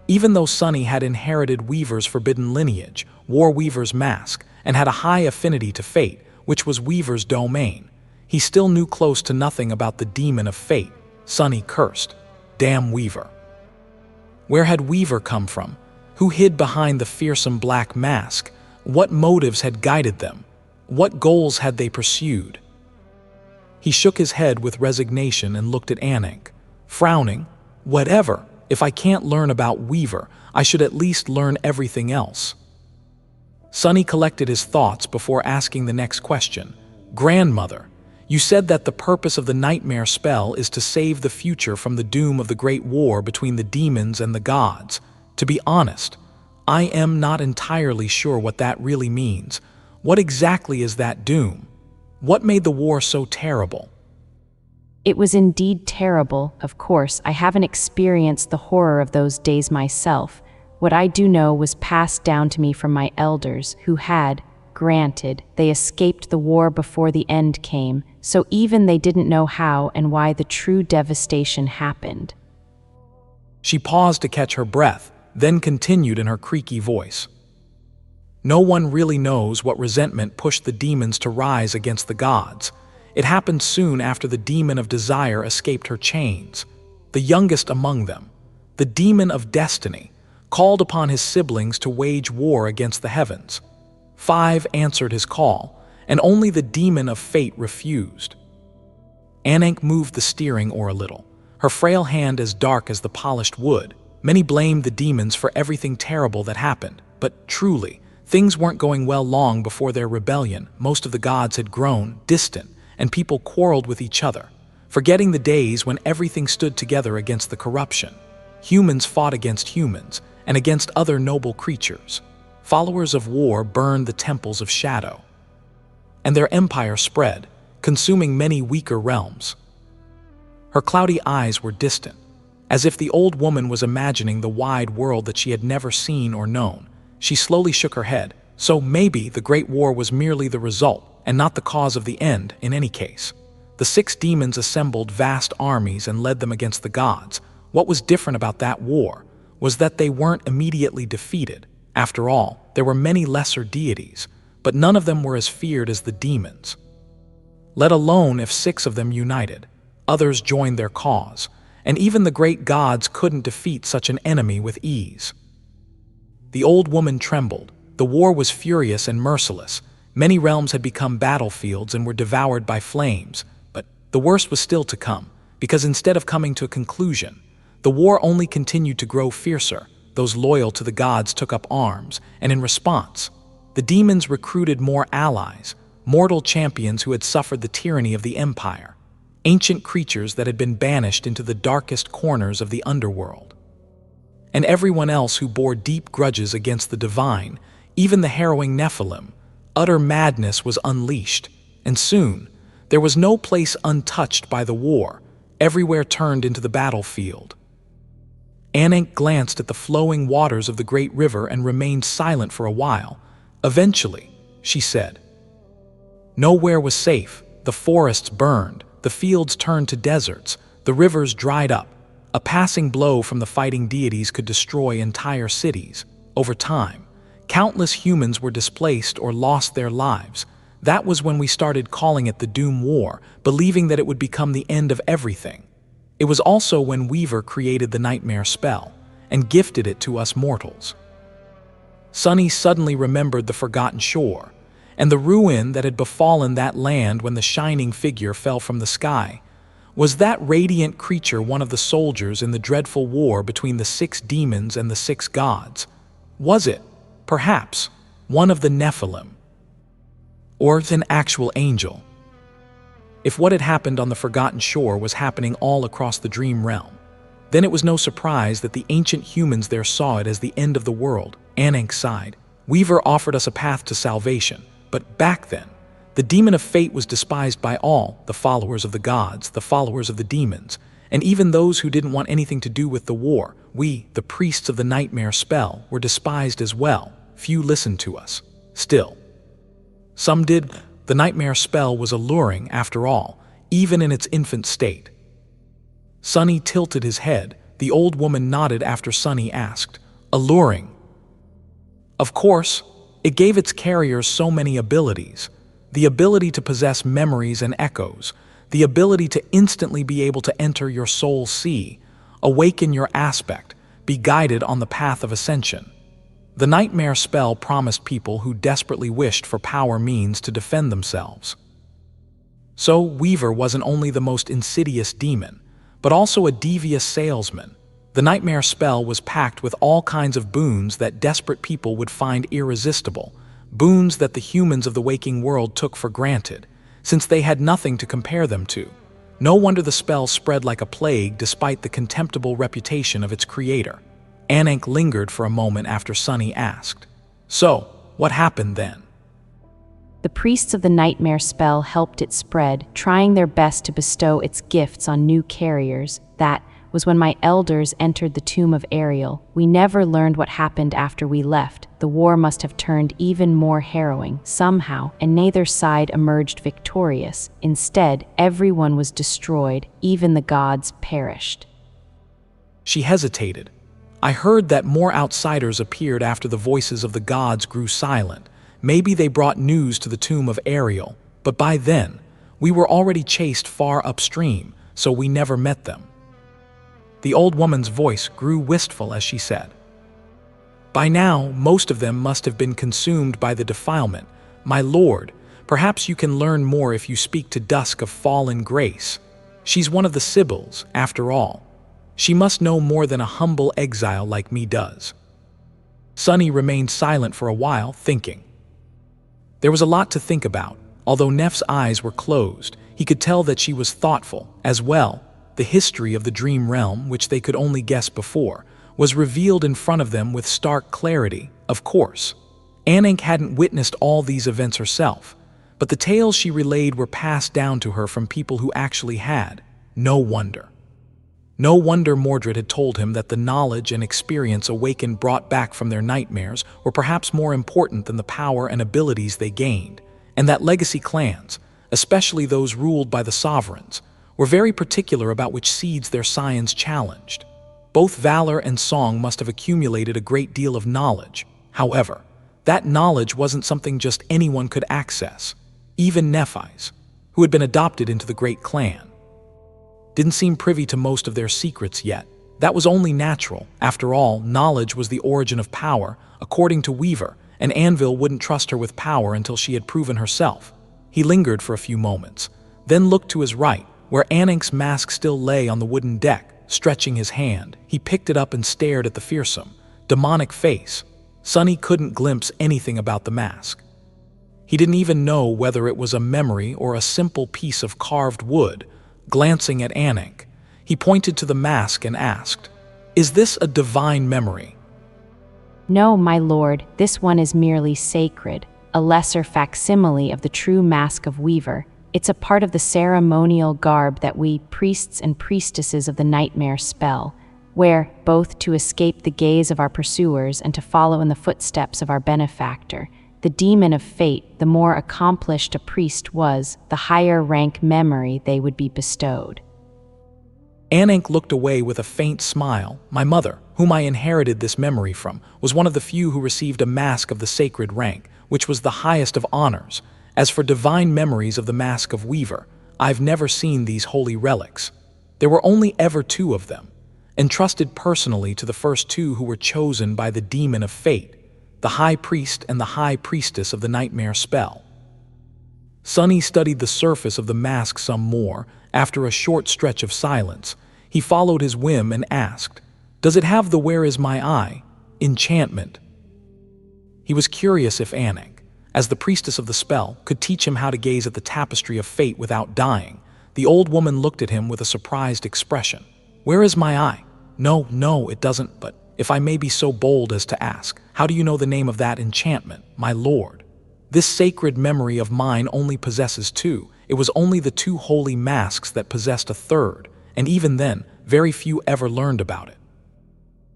Even though Sonny had inherited Weaver's forbidden lineage, wore Weaver's mask, and had a high affinity to fate, which was Weaver's domain, he still knew close to nothing about the demon of fate. Sonny cursed. Damn Weaver. Where had Weaver come from? Who hid behind the fearsome black mask? What motives had guided them? What goals had they pursued? He shook his head with resignation and looked at Ananke, frowning. "Whatever. If I can't learn about Weaver, I should at least learn everything else." Sonny collected his thoughts before asking the next question. "Grandmother, you said that the purpose of the nightmare spell is to save the future from the doom of the great war between the demons and the gods. To be honest, I am not entirely sure what that really means. What exactly is that doom? What made the war so terrible?" It was indeed terrible, of course. I haven't experienced the horror of those days myself. What I do know was passed down to me from my elders, who had, granted, they escaped the war before the end came, so even they didn't know how and why the true devastation happened. She paused to catch her breath, then continued in her creaky voice. "No one really knows what resentment pushed the demons to rise against the gods. It happened soon after the demon of desire escaped her chains. The youngest among them, the demon of destiny, called upon his siblings to wage war against the heavens. 5 answered his call, and only the demon of fate refused." Ananke moved the steering oar a little, her frail hand as dark as the polished wood. Many blamed the demons for everything terrible that happened, but truly, things weren't going well long before their rebellion. Most of the gods had grown distant, and people quarreled with each other, forgetting the days when everything stood together against the corruption. Humans fought against humans, and against other noble creatures. Followers of war burned the temples of shadow, and their empire spread, consuming many weaker realms. Her cloudy eyes were distant, as if the old woman was imagining the wide world that she had never seen or known. She slowly shook her head. So maybe the Great War was merely the result, and not the cause of the end in any case. The 6 demons assembled vast armies and led them against the gods. What was different about that war was that they weren't immediately defeated. After all, there were many lesser deities, but none of them were as feared as the demons. Let alone if 6 of them united. Others joined their cause, and even the great gods couldn't defeat such an enemy with ease. The old woman trembled. The war was furious and merciless. Many realms had become battlefields and were devoured by flames. But the worst was still to come, because instead of coming to a conclusion, the war only continued to grow fiercer. Those loyal to the gods took up arms, and in response, the demons recruited more allies, mortal champions who had suffered the tyranny of the empire, ancient creatures that had been banished into the darkest corners of the underworld. And everyone else who bore deep grudges against the divine, even the harrowing Nephilim. Utter madness was unleashed, and soon there was no place untouched by the war. Everywhere turned into the battlefield. Ananke glanced at the flowing waters of the great river and remained silent for a while. Eventually, she said, "Nowhere was safe. The forests burned, the fields turned to deserts, the rivers dried up. A passing blow from the fighting deities could destroy entire cities. Over time, countless humans were displaced or lost their lives. That was when we started calling it the Doom War, believing that it would become the end of everything. It was also when Weaver created the nightmare spell and gifted it to us mortals." Sunny suddenly remembered the forgotten shore and the ruin that had befallen that land when the shining figure fell from the sky. Was that radiant creature one of the soldiers in the dreadful war between the 6 demons and the 6 gods? Was it, perhaps, one of the Nephilim? Or an actual angel? If what had happened on the forgotten shore was happening all across the dream realm, then it was no surprise that the ancient humans there saw it as the end of the world. Ananke sighed. Weaver offered us a path to salvation, but back then, the demon of fate was despised by all, the followers of the gods, the followers of the demons, and even those who didn't want anything to do with the war. We, the priests of the nightmare spell, were despised as well. Few listened to us. Still, some did. The nightmare spell was alluring, after all, even in its infant state. Sunny tilted his head. The old woman nodded after Sunny asked, "Alluring?" Of course, it gave its carriers so many abilities. The ability to possess memories and echoes, the ability to instantly be able to enter your soul's sea, awaken your aspect, be guided on the path of ascension. The nightmare spell promised people who desperately wished for power means to defend themselves. So Weaver wasn't only the most insidious demon, but also a devious salesman. The nightmare spell was packed with all kinds of boons that desperate people would find irresistible, boons that the humans of the waking world took for granted, since they had nothing to compare them to. No wonder the spell spread like a plague despite the contemptible reputation of its creator. Ananke lingered for a moment after Sunny asked, "So, what happened then?" The priests of the nightmare spell helped it spread, trying their best to bestow its gifts on new carriers. That was when my elders entered the tomb of Ariel. We never learned what happened after we left. The war must have turned even more harrowing, somehow, and neither side emerged victorious. Instead, everyone was destroyed, even the gods perished. She hesitated. I heard that more outsiders appeared after the voices of the gods grew silent. Maybe they brought news to the tomb of Ariel, but by then, we were already chased far upstream, so we never met them. The old woman's voice grew wistful as she said, "By now, most of them must have been consumed by the defilement. My lord, perhaps you can learn more if you speak to Dusk of fallen grace. She's one of the Sybils, after all. She must know more than a humble exile like me does." Sunny remained silent for a while, thinking. There was a lot to think about. Although Neph's eyes were closed, he could tell that she was thoughtful. As well, the history of the dream realm, which they could only guess before, was revealed in front of them with stark clarity. Of course, Ananke hadn't witnessed all these events herself, but the tales she relayed were passed down to her from people who actually had. No wonder. No wonder Mordred had told him that the knowledge and experience Awakened brought back from their nightmares were perhaps more important than the power and abilities they gained, and that legacy clans, especially those ruled by the sovereigns, were very particular about which seeds their scions challenged. Both valor and song must have accumulated a great deal of knowledge. However, that knowledge wasn't something just anyone could access. Even Nephis, who had been adopted into the great clan, didn't seem privy to most of their secrets yet. That was only natural. After all, knowledge was the origin of power, according to Weaver, and Anvil wouldn't trust her with power until she had proven herself. He lingered for a few moments, then looked to his right, where Ananke's mask still lay on the wooden deck. Stretching his hand, he picked it up and stared at the fearsome, demonic face. Sunny couldn't glimpse anything about the mask. He didn't even know whether it was a memory or a simple piece of carved wood. Glancing at Ananke, he pointed to the mask and asked, "Is this a divine memory?" No, my lord, this one is merely sacred, a lesser facsimile of the true mask of Weaver. It's a part of the ceremonial garb that we, priests and priestesses of the nightmare spell, wear both to escape the gaze of our pursuers and to follow in the footsteps of our benefactor. The demon of fate, the more accomplished a priest was, the higher rank memory they would be bestowed. Ananke looked away with a faint smile. My mother, whom I inherited this memory from, was one of the few who received a mask of the sacred rank, which was the highest of honors. As for divine memories of the mask of Weaver, I've never seen these holy relics. There were only ever 2 of them, entrusted personally to the first 2 who were chosen by the demon of fate, the high priest and the high priestess of the nightmare spell. Sunny studied the surface of the mask some more. After a short stretch of silence, he followed his whim and asked, "Does it have the 'Where is my eye' enchantment?" He was curious if Ananke, as the priestess of the spell, could teach him how to gaze at the tapestry of fate without dying. The old woman looked at him with a surprised expression. "Where is my eye? No, it doesn't, but if I may be so bold as to ask, how do you know the name of that enchantment, my lord? This sacred memory of mine only possesses 2. It was only the 2 holy masks that possessed a 3rd, and even then, very few ever learned about it."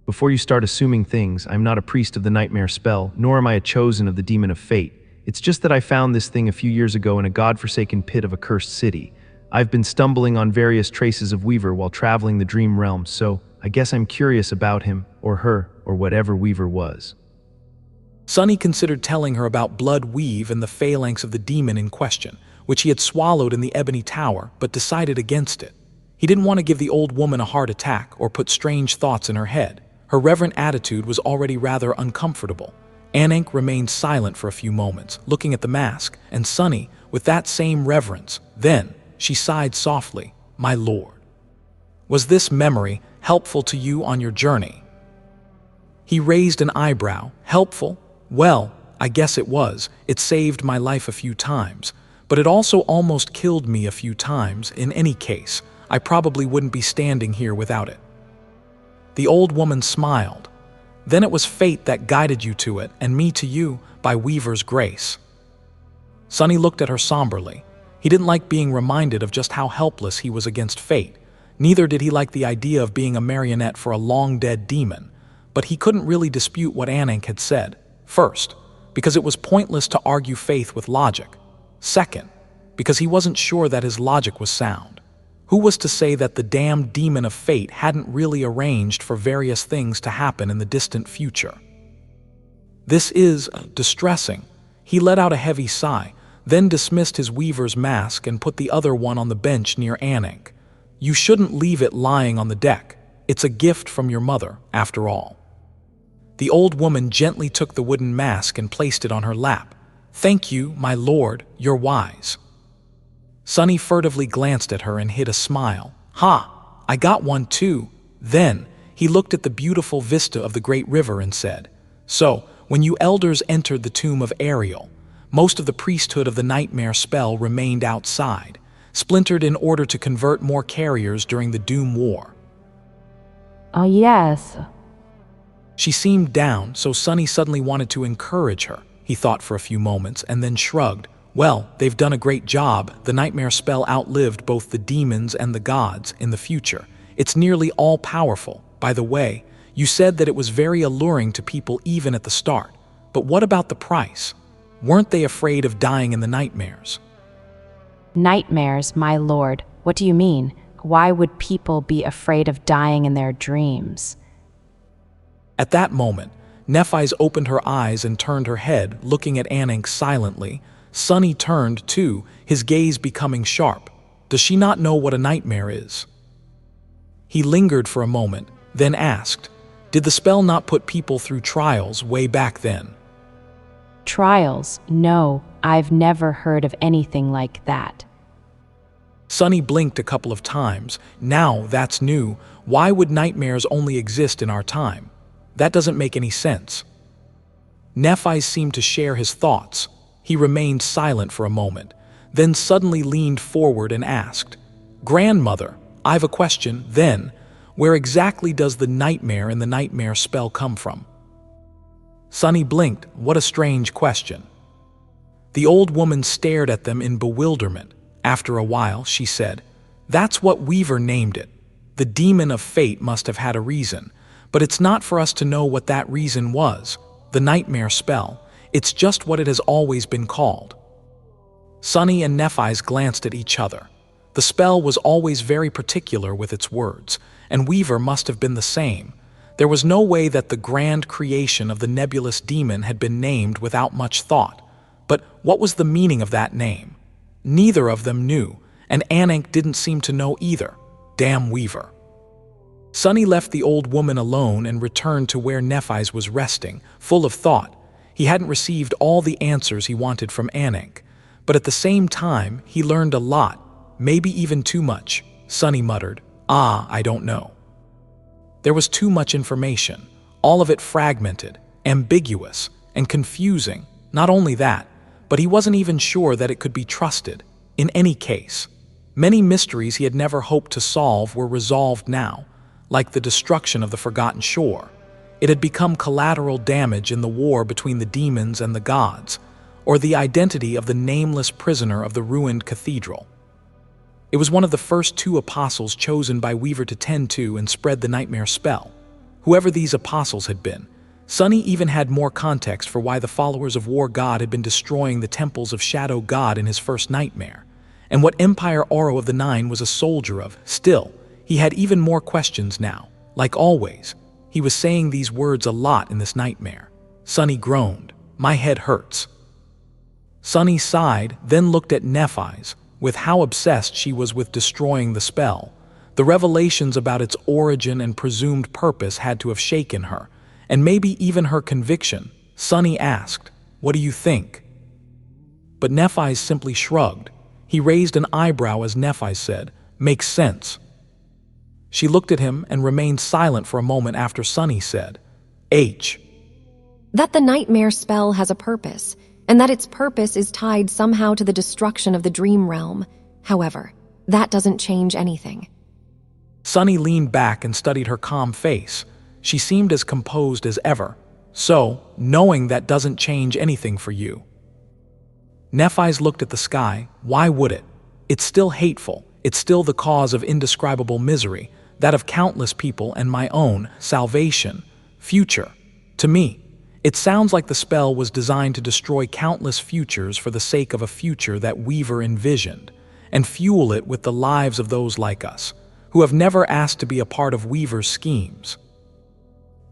Before you start assuming things, I'm not a priest of the nightmare spell, nor am I a chosen of the demon of fate. It's just that I found this thing a few years ago in a godforsaken pit of a cursed city. I've been stumbling on various traces of Weaver while traveling the dream realm, so I guess I'm curious about him, or her, or whatever Weaver was. Sunny considered telling her about Blood Weave and the phalanx of the demon in question, which he had swallowed in the Ebony Tower, but decided against it. He didn't want to give the old woman a heart attack or put strange thoughts in her head. Her reverent attitude was already rather uncomfortable. Ananke remained silent for a few moments, looking at the mask, and Sunny, with that same reverence. Then, she sighed softly, "My lord, was this memory helpful to you on your journey?" He raised an eyebrow. "Helpful? Well, I guess it was. It saved my life a few times, but it also almost killed me a few times. In any case, I probably wouldn't be standing here without it." The old woman smiled. "Then it was fate that guided you to it, and me to you, by Weaver's grace." Sunny looked at her somberly. He didn't like being reminded of just how helpless he was against fate. Neither did he like the idea of being a marionette for a long-dead demon. But he couldn't really dispute what Ananke had said. First, because it was pointless to argue faith with logic. Second, because he wasn't sure that his logic was sound. Who was to say that the damned demon of fate hadn't really arranged for various things to happen in the distant future? "This is distressing." He let out a heavy sigh, then dismissed his weaver's mask and put the other one on the bench near Ananke. "You shouldn't leave it lying on the deck. It's a gift from your mother, after all." The old woman gently took the wooden mask and placed it on her lap. "Thank you, my lord, you're wise." Sunny furtively glanced at her and hid a smile. "Ha, I got one too." Then he looked at the beautiful vista of the great river and said, "So, when you elders entered the tomb of Ariel, most of the priesthood of the nightmare spell remained outside, splintered in order to convert more carriers during the Doom War." "Oh, yes." She seemed down, so Sunny suddenly wanted to encourage her. He thought for a few moments and then shrugged. "Well, they've done a great job. The nightmare spell outlived both the demons and the gods in the future. It's nearly all-powerful. By the way, you said that it was very alluring to people even at the start. But what about the price? Weren't they afraid of dying in the nightmares?" "Nightmares, my lord. What do you mean? Why would people be afraid of dying in their dreams?" At that moment, Nephis opened her eyes and turned her head, looking at Ananke silently. Sunny turned, too, his gaze becoming sharp. "Does she not know what a nightmare is?" He lingered for a moment, then asked, "Did the spell not put people through trials way back then?" Trials? No, I've never heard of anything like that. Sunny blinked a couple of times. Now that's new. Why would nightmares only exist in our time? That doesn't make any sense. Nephis seemed to share his thoughts. He remained silent for a moment, then suddenly leaned forward and asked, "Grandmother, I've a question, then. Where exactly does the nightmare in the nightmare spell come from?" Sunny blinked. What a strange question. The old woman stared at them in bewilderment. After a while, she said, "That's what Weaver named it. The demon of fate must have had a reason, but it's not for us to know what that reason was. The nightmare spell, it's just what it has always been called." Sunny and Nephis glanced at each other. The spell was always very particular with its words, and Weaver must have been the same. There was no way that the grand creation of the nebulous demon had been named without much thought. But what was the meaning of that name? Neither of them knew, and Ananke didn't seem to know either. Damn Weaver. Sunny left the old woman alone and returned to where Nephis was resting, full of thought. He hadn't received all the answers he wanted from Ananke, but at the same time, he learned a lot, maybe even too much. Sunny muttered, I don't know. There was too much information, all of it fragmented, ambiguous, and confusing. Not only that, but he wasn't even sure that it could be trusted. In any case, many mysteries he had never hoped to solve were resolved now, like the destruction of the forgotten shore. It had become collateral damage in the war between the demons and the gods, or the identity of the nameless prisoner of the ruined cathedral. It was one of the first 2 apostles chosen by Weaver to tend to and spread the nightmare spell. Whoever these apostles had been, Sunny even had more context for why the followers of War God had been destroying the temples of Shadow God in his first nightmare, and what Empire Oro of the Nine was a soldier of. Still, he had even more questions now. Like always, he was saying these words a lot in this nightmare. Sunny groaned. My head hurts. Sunny sighed, then looked at Nephis. With how obsessed she was with destroying the spell, the revelations about its origin and presumed purpose had to have shaken her, and maybe even her conviction. Sunny asked, "What do you think?" But Nephis simply shrugged. He raised an eyebrow as Nephis said, "Makes sense." She looked at him and remained silent for a moment after Sunny said, That the nightmare spell has a purpose, and that its purpose is tied somehow to the destruction of the dream realm. However, that doesn't change anything. Sunny leaned back and studied her calm face. She seemed as composed as ever. So, knowing that doesn't change anything for you. Nephis looked at the sky. Why would it? It's still hateful. It's still the cause of indescribable misery, that of countless people and my own salvation, future. To me, it sounds like the spell was designed to destroy countless futures for the sake of a future that Weaver envisioned, and fuel it with the lives of those like us, who have never asked to be a part of Weaver's schemes.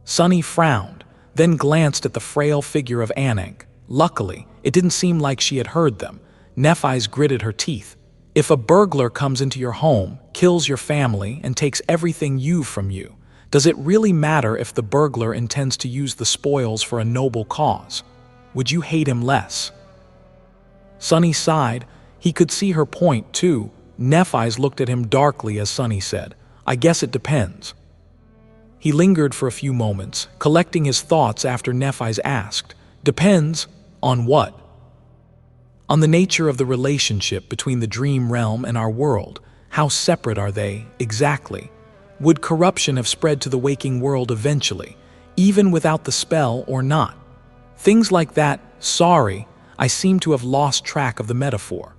Sunny frowned, then glanced at the frail figure of Ananke. Luckily, it didn't seem like she had heard them. Nephis gritted her teeth. If a burglar comes into your home, kills your family, and takes everything from you, does it really matter if the burglar intends to use the spoils for a noble cause? Would you hate him less? Sunny sighed. He could see her point, too. Nephis looked at him darkly as Sunny said, I guess it depends. He lingered for a few moments, collecting his thoughts after Nephis asked, Depends on what? On the nature of the relationship between the dream realm and our world. How separate are they, exactly? Would corruption have spread to the waking world eventually, even without the spell or not? Things like that. Sorry, I seem to have lost track of the metaphor.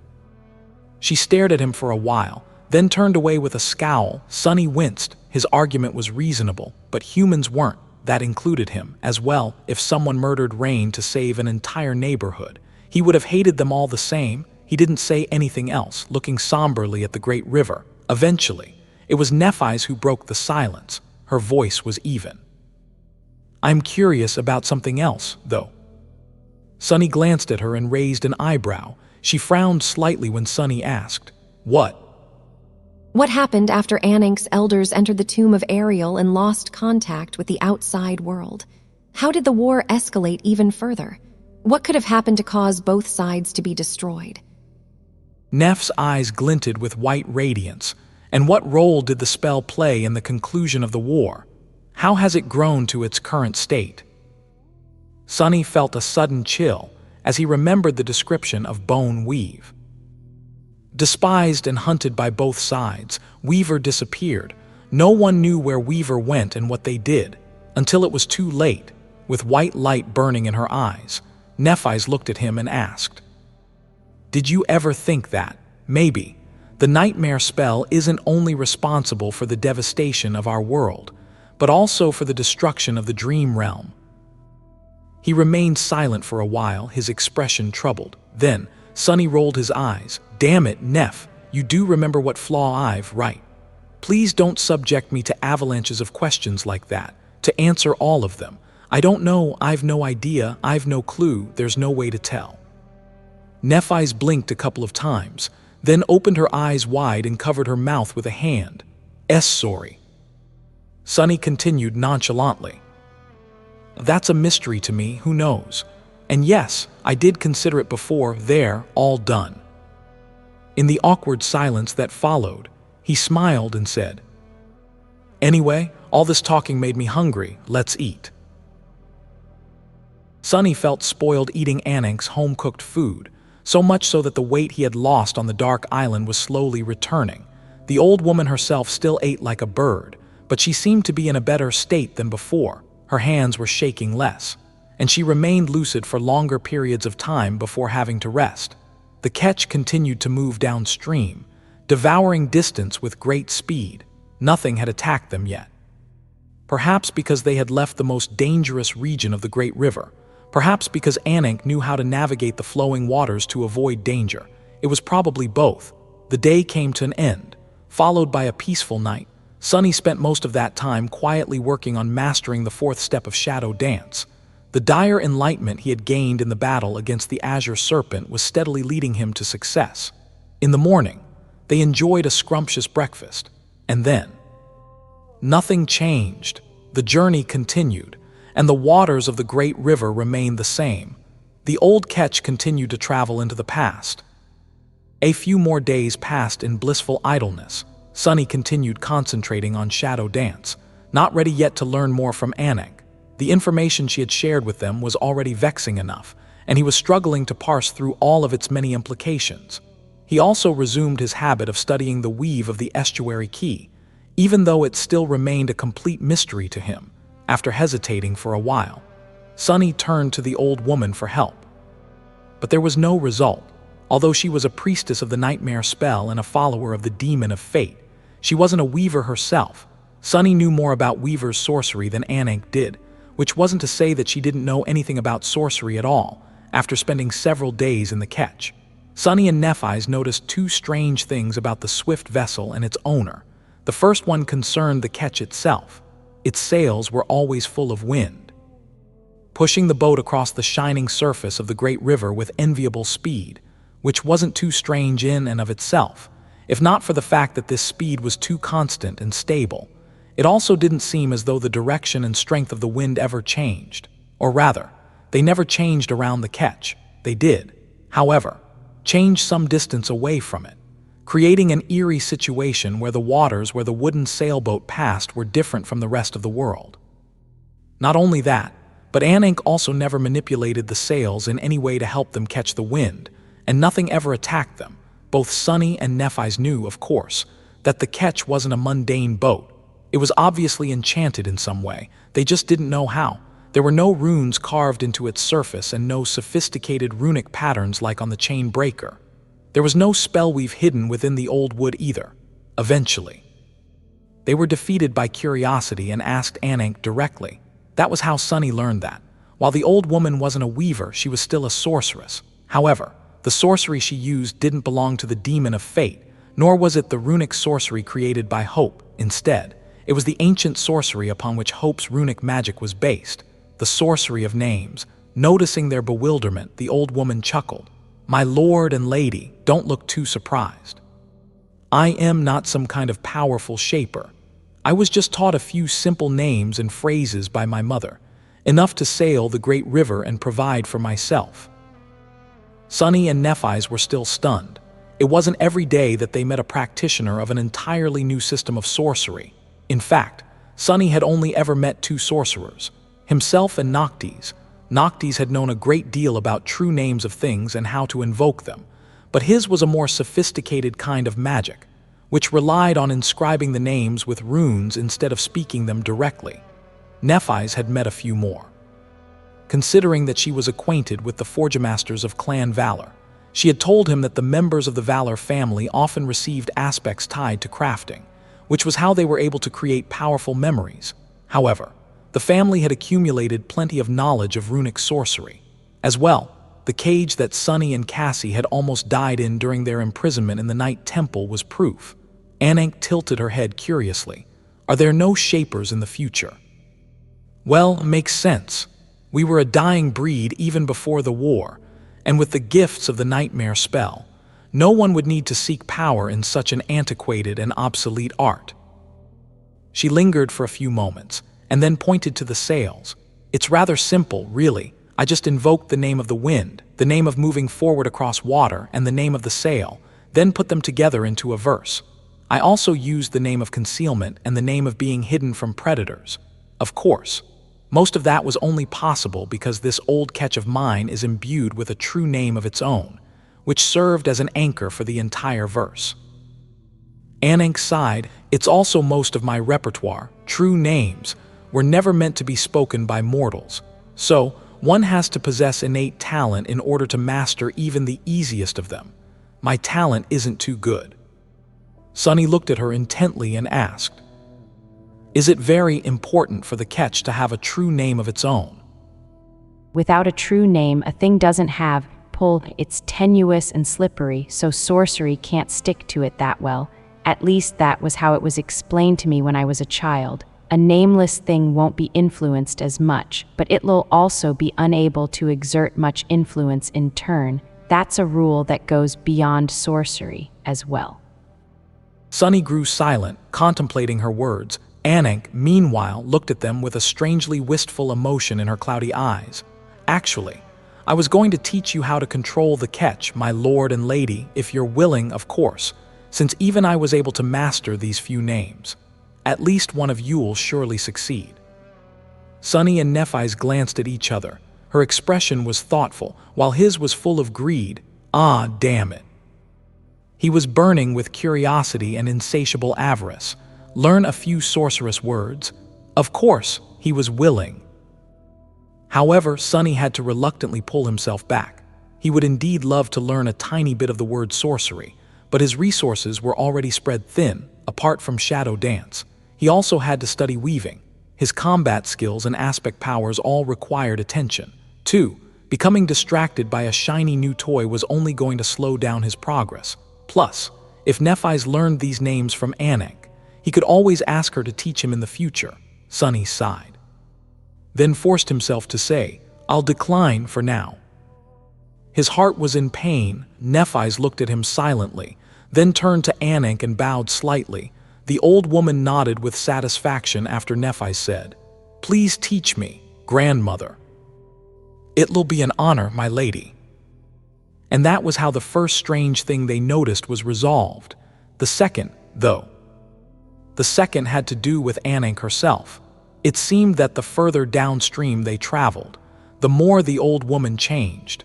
She stared at him for a while, then turned away with a scowl. Sunny winced. His argument was reasonable, but humans weren't. That included him, as well. If someone murdered Rain to save an entire neighborhood, he would have hated them all the same. He didn't say anything else, looking somberly at the great river. Eventually, it was Nephis who broke the silence. Her voice was even. I'm curious about something else, though. Sunny glanced at her and raised an eyebrow. She frowned slightly when Sunny asked, What? What happened after Ananke's elders entered the tomb of Ariel and lost contact with the outside world? How did the war escalate even further? What could have happened to cause both sides to be destroyed? Neph's eyes glinted with white radiance. And what role did the spell play in the conclusion of the war? How has it grown to its current state? Sunny felt a sudden chill as he remembered the description of Bone Weave. Despised and hunted by both sides, Weaver disappeared. No one knew where Weaver went and what they did, until it was too late. With white light burning in her eyes, Nephis looked at him and asked, "Did you ever think that, maybe, the nightmare spell isn't only responsible for the devastation of our world, but also for the destruction of the dream realm?" He remained silent for a while, his expression troubled. Then, Sunny rolled his eyes. "Damn it, Neph, you do remember what flaw I've, right? Please don't subject me to avalanches of questions like that, to answer all of them. I don't know, I've no idea, I've no clue, there's no way to tell." Nephis blinked a couple of times, then opened her eyes wide and covered her mouth with a hand. Sorry." Sunny continued nonchalantly. "That's a mystery to me, who knows? And yes, I did consider it before, there, all done." In the awkward silence that followed, he smiled and said, "Anyway, all this talking made me hungry, let's eat." Sunny felt spoiled eating Ananke's home-cooked food, so much so that the weight he had lost on the dark island was slowly returning. The old woman herself still ate like a bird, but she seemed to be in a better state than before. Her hands were shaking less, and she remained lucid for longer periods of time before having to rest. The ketch continued to move downstream, devouring distance with great speed. Nothing had attacked them yet. Perhaps because they had left the most dangerous region of the great river. Perhaps because Ananke knew how to navigate the flowing waters to avoid danger. It was probably both. The day came to an end, followed by a peaceful night. Sunny spent most of that time quietly working on mastering the fourth step of Shadow Dance. The dire enlightenment he had gained in the battle against the Azure Serpent was steadily leading him to success. In the morning, they enjoyed a scrumptious breakfast, and then nothing changed. The journey continued, and the waters of the great river remained the same. The old ketch continued to travel into the past. A few more days passed in blissful idleness. Sunny continued concentrating on Shadow Dance, not ready yet to learn more from Ananke. The information she had shared with them was already vexing enough, and he was struggling to parse through all of its many implications. He also resumed his habit of studying the weave of the Estuary key, even though it still remained a complete mystery to him. After hesitating for a while, Sunny turned to the old woman for help. But there was no result. Although she was a priestess of the nightmare spell and a follower of the demon of fate, she wasn't a weaver herself. Sunny knew more about weaver's sorcery than Ananke did, which wasn't to say that she didn't know anything about sorcery at all. After spending several days in the ketch, Sunny and Nephis noticed two strange things about the swift vessel and its owner. The first one concerned the ketch itself. Its sails were always full of wind, pushing the boat across the shining surface of the great river with enviable speed, which wasn't too strange in and of itself, if not for the fact that this speed was too constant and stable. It also didn't seem as though the direction and strength of the wind ever changed. Or rather, they never changed around the ketch. They did, however, change some distance away from it, creating an eerie situation where the waters where the wooden sailboat passed were different from the rest of the world. Not only that, but Ananke also never manipulated the sails in any way to help them catch the wind, and nothing ever attacked them. Both Sunny and Nephis knew, of course, that the ketch wasn't a mundane boat. It was obviously enchanted in some way. They just didn't know how. There were no runes carved into its surface and no sophisticated runic patterns like on the chain breaker. There was no spell weave hidden within the old wood either. Eventually, they were defeated by curiosity and asked Ananke directly. That was how Sunny learned that. While the old woman wasn't a weaver, she was still a sorceress. However, the sorcery she used didn't belong to the demon of fate, nor was it the runic sorcery created by Hope. Instead, it was the ancient sorcery upon which Hope's runic magic was based, the sorcery of names. Noticing their bewilderment, the old woman chuckled. "My lord and lady, don't look too surprised. I am not some kind of powerful shaper. I was just taught a few simple names and phrases by my mother, enough to sail the great river and provide for myself. Sunny and Nephis were still stunned. It wasn't every day that they met a practitioner of an entirely new system of sorcery. In fact, Sunny had only ever met two sorcerers, himself and Noctis. Noctis had known a great deal about true names of things and how to invoke them, but his was a more sophisticated kind of magic, which relied on inscribing the names with runes instead of speaking them directly. Nephis had met a few more. Considering that she was acquainted with the Forgemasters of Clan Valor, she had told him that the members of the Valor family often received aspects tied to crafting, which was how they were able to create powerful memories. However, the family had accumulated plenty of knowledge of runic sorcery. As well, the cage that Sunny and Cassie had almost died in during their imprisonment in the Night Temple was proof. Ananke tilted her head curiously. Are there no shapers in the future? Well, makes sense. We were a dying breed even before the war, and with the gifts of the nightmare spell, no one would need to seek power in such an antiquated and obsolete art. She lingered for a few moments, and then pointed to the sails. It's rather simple, really. I just invoked the name of the wind, the name of moving forward across water, and the name of the sail, then put them together into a verse. I also used the name of concealment and the name of being hidden from predators. Of course, most of that was only possible because this old catch of mine is imbued with a true name of its own, which served as an anchor for the entire verse. Ananke sighed. It's also most of my repertoire. True names were never meant to be spoken by mortals, so one has to possess innate talent in order to master even the easiest of them. My talent isn't too good. Sunny looked at her intently and asked, is it very important for the catch to have a true name of its own? Without a true name, a thing doesn't have pull. It's tenuous and slippery, so sorcery can't stick to it that well. At least that was how it was explained to me when I was a child. A nameless thing won't be influenced as much, but it'll also be unable to exert much influence in turn. That's a rule that goes beyond sorcery as well. Sunny grew silent, contemplating her words. Ananke, meanwhile, looked at them with a strangely wistful emotion in her cloudy eyes. Actually, I was going to teach you how to control the catch, my lord and lady, if you're willing, of course, since even I was able to master these few names. At least one of you'll surely succeed. Sunny and Nephis glanced at each other. Her expression was thoughtful, while his was full of greed. Ah, damn it. He was burning with curiosity and insatiable avarice. Learn a few sorceress words. Of course, he was willing. However, Sunny had to reluctantly pull himself back. He would indeed love to learn a tiny bit of the word sorcery, but his resources were already spread thin, apart from shadow dance. He also had to study weaving. His combat skills and aspect powers all required attention. 2. Becoming distracted by a shiny new toy was only going to slow down his progress. Plus, if Nephis learned these names from Ananke, he could always ask her to teach him in the future. Sunny sighed, then forced himself to say, I'll decline for now. His heart was in pain. Nephis looked at him silently, then turned to Ananke and bowed slightly. The old woman nodded with satisfaction after Nephis said, Please teach me, grandmother. It'll be an honor, my lady. And that was how the first strange thing they noticed was resolved. The second, though. The second had to do with Ananke herself. It seemed that the further downstream they traveled, the more the old woman changed.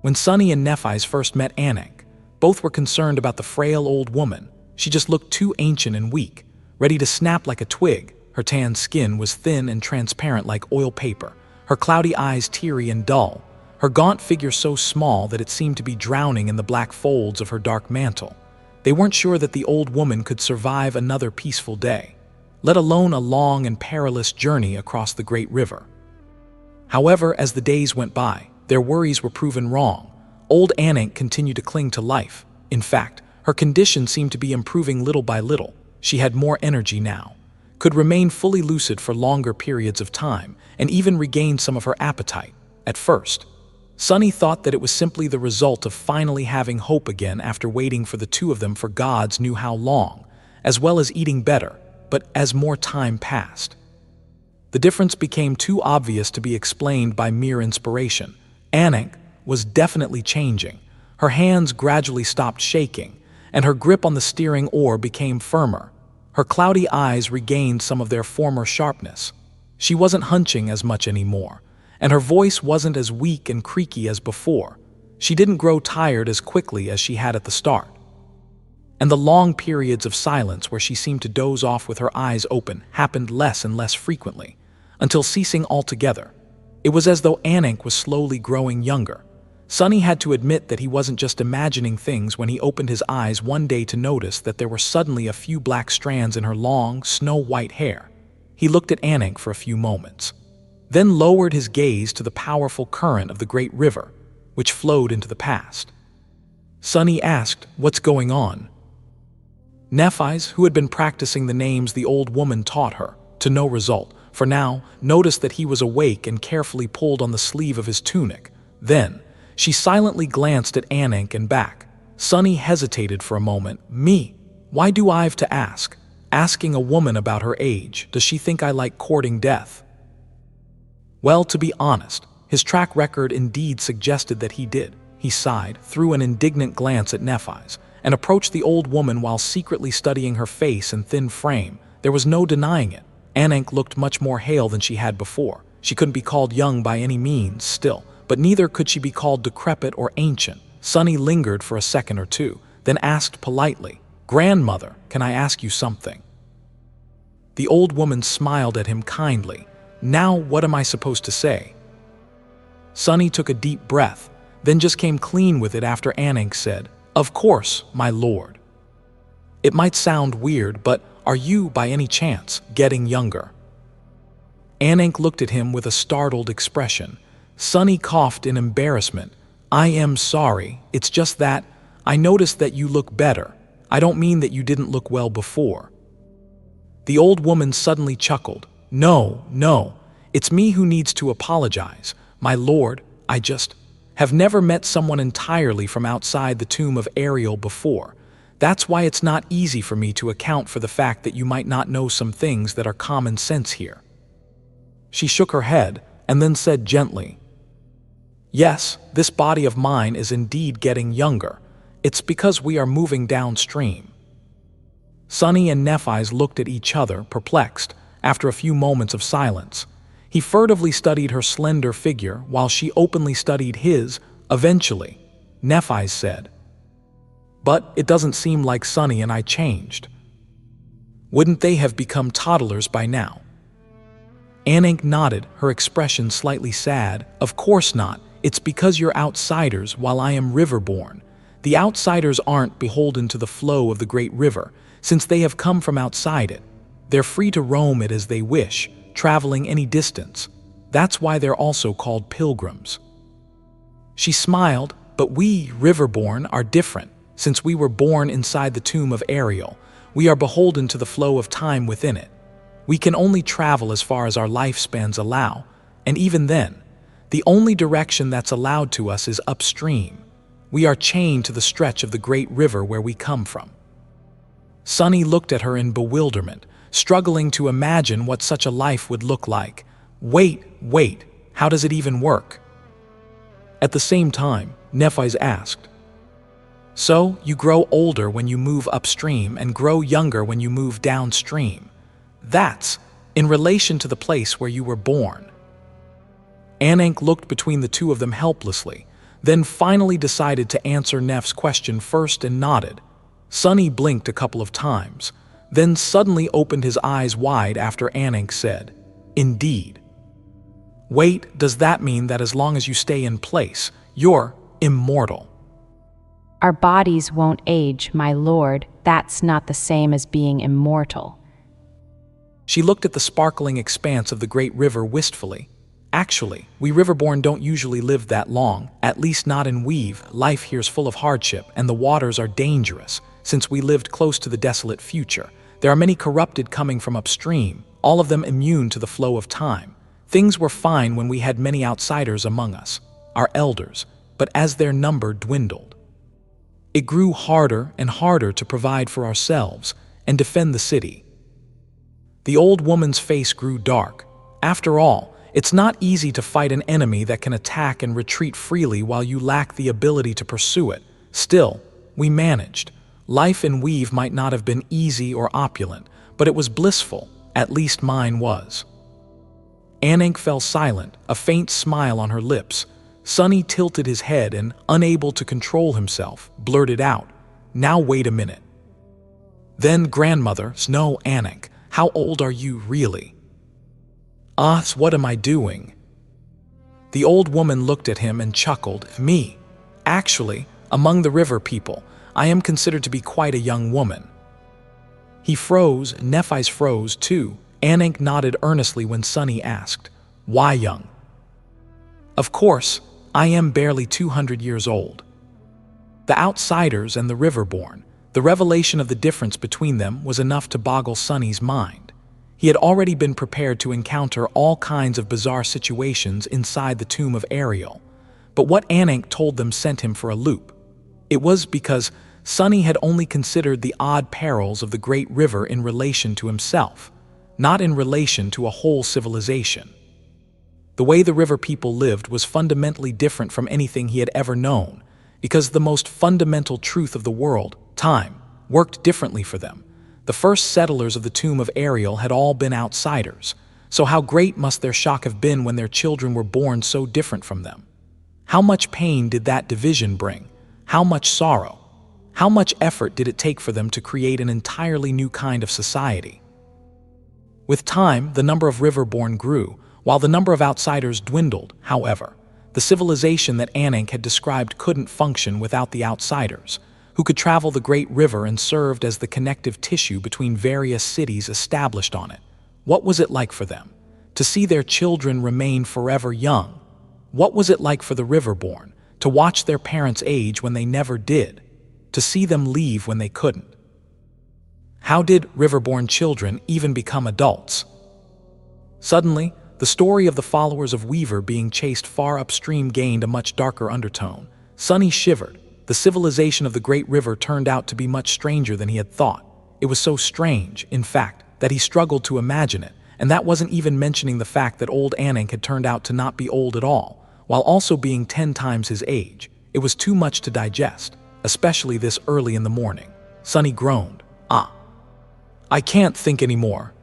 When Sunny and Nephis first met Ananke, both were concerned about the frail old woman. She just looked too ancient and weak, ready to snap like a twig. Her tan skin was thin and transparent like oil paper, her cloudy eyes teary and dull, her gaunt figure so small that it seemed to be drowning in the black folds of her dark mantle. They weren't sure that the old woman could survive another peaceful day, let alone a long and perilous journey across the great river. However, as the days went by, their worries were proven wrong. Old Ananke continued to cling to life. In fact, her condition seemed to be improving little by little. She had more energy now, could remain fully lucid for longer periods of time, and even regained some of her appetite. At first, Sunny thought that it was simply the result of finally having hope again after waiting for the two of them for gods knew how long, as well as eating better. But as more time passed, The difference became too obvious to be explained by mere inspiration. Ananke was definitely changing. Her hands gradually stopped shaking, and her grip on the steering oar became firmer. Her cloudy eyes regained some of their former sharpness. She wasn't hunching as much anymore, and her voice wasn't as weak and creaky as before. She didn't grow tired as quickly as she had at the start. And the long periods of silence where she seemed to doze off with her eyes open happened less and less frequently, until ceasing altogether. It was as though Ananke was slowly growing younger. Sonny had to admit that he wasn't just imagining things when he opened his eyes one day to notice that there were suddenly a few black strands in her long, snow-white hair. He looked at Ananke for a few moments, then lowered his gaze to the powerful current of the great river, which flowed into the past. Sonny asked, "What's going on?" Nephis, who had been practicing the names the old woman taught her, to no result, for now, noticed that he was awake and carefully pulled on the sleeve of his tunic. Then, she silently glanced at Ananke and back. Sonny hesitated for a moment. "Me? Why do I have to ask? Asking a woman about her age, does she think I like courting death?" Well, to be honest, his track record indeed suggested that he did. He sighed, threw an indignant glance at Nephis, and approached the old woman while secretly studying her face and thin frame. There was no denying it. Ananke looked much more hale than she had before. She couldn't be called young by any means still, but neither could she be called decrepit or ancient. Sonny lingered for a second or two, then asked politely, "Grandmother, can I ask you something?" The old woman smiled at him kindly. "Now what am I supposed to say?" Sonny took a deep breath, then just came clean with it after Ananke said, "Of course, my lord." It might sound weird, but are you, by any chance, getting younger? Ananke looked at him with a startled expression. Sonny coughed in embarrassment. "I am sorry, it's just that I noticed that you look better. I don't mean that you didn't look well before." The old woman suddenly chuckled. No, it's me who needs to apologize. My lord, I just have never met someone entirely from outside the tomb of Ariel before. That's why it's not easy for me to account for the fact that you might not know some things that are common sense here." She shook her head and then said gently, "Yes, this body of mine is indeed getting younger. It's because we are moving downstream." Sonny and Nephis looked at each other, perplexed, after a few moments of silence. He furtively studied her slender figure while she openly studied his. Eventually, Nephis said, "But it doesn't seem like Sonny and I changed. Wouldn't they have become toddlers by now?" Ananke nodded, her expression slightly sad. "Of course not. It's because you're outsiders while I am Riverborn. The outsiders aren't beholden to the flow of the great river, since they have come from outside it. They're free to roam it as they wish, traveling any distance. That's why they're also called pilgrims." She smiled, "But we, Riverborn, are different. Since we were born inside the tomb of Ariel, we are beholden to the flow of time within it. We can only travel as far as our lifespans allow, and even then, the only direction that's allowed to us is upstream. We are chained to the stretch of the great river where we come from." Sonny looked at her in bewilderment, struggling to imagine what such a life would look like. Wait, how does it even work?" At the same time, Nephis asked, "So, you grow older when you move upstream and grow younger when you move downstream. That's in relation to the place where you were born." Ananke looked between the two of them helplessly, then finally decided to answer Neff's question first and nodded. Sonny blinked a couple of times, then suddenly opened his eyes wide after Ananke said, "Indeed." "Wait, does that mean that as long as you stay in place, you're immortal?" Our bodies won't age, my lord. That's not the same as being immortal. She looked at the sparkling expanse of the great river wistfully. "Actually, we Riverborn don't usually live that long, at least not in Weave. Life here's full of hardship, and the waters are dangerous, since we lived close to the desolate future. There are many corrupted coming from upstream, all of them immune to the flow of time. Things were fine when we had many outsiders among us, our elders, but as their number dwindled, it grew harder and harder to provide for ourselves and defend the city." The old woman's face grew dark. After all, it's not easy to fight an enemy that can attack and retreat freely while you lack the ability to pursue it. Still, we managed. Life in Weave might not have been easy or opulent, but it was blissful. At least mine was. Ananke fell silent, a faint smile on her lips. Sonny tilted his head and, unable to control himself, blurted out, "Now wait a minute." Then grandmother, "No, Ananke, how old are you really?" What am I doing?" The old woman looked at him and chuckled. "Me? Actually, among the river people, I am considered to be quite a young woman." He froze, Nephis froze too. Ananke nodded earnestly when Sonny asked, "Why young?" "Of course, I am barely 200 years old." The outsiders and the Riverborn, the revelation of the difference between them was enough to boggle Sonny's mind. He had already been prepared to encounter all kinds of bizarre situations inside the tomb of Ariel, but what Ananke told them sent him for a loop. It was because Sonny had only considered the odd perils of the great river in relation to himself, not in relation to a whole civilization. The way the river people lived was fundamentally different from anything he had ever known, because the most fundamental truth of the world, time, worked differently for them. The first settlers of the tomb of Ariel had all been outsiders, so how great must their shock have been when their children were born so different from them? How much pain did that division bring? How much sorrow? How much effort did it take for them to create an entirely new kind of society? With time, the number of Riverborn grew, while the number of outsiders dwindled. However, the civilization that Ananke had described couldn't function without the outsiders, who could travel the great river and served as the connective tissue between various cities established on it. What was it like for them? To see their children remain forever young? What was it like for the Riverborn? To watch their parents age when they never did? To see them leave when they couldn't? How did Riverborn children even become adults? Suddenly, the story of the followers of Weaver being chased far upstream gained a much darker undertone. Sonny shivered. The civilization of the great river turned out to be much stranger than he had thought. It was so strange, in fact, that he struggled to imagine it, and that wasn't even mentioning the fact that old Ananke had turned out to not be old at all, while also being 10 times his age. It was too much to digest, especially this early in the morning. Sonny groaned. I can't think anymore."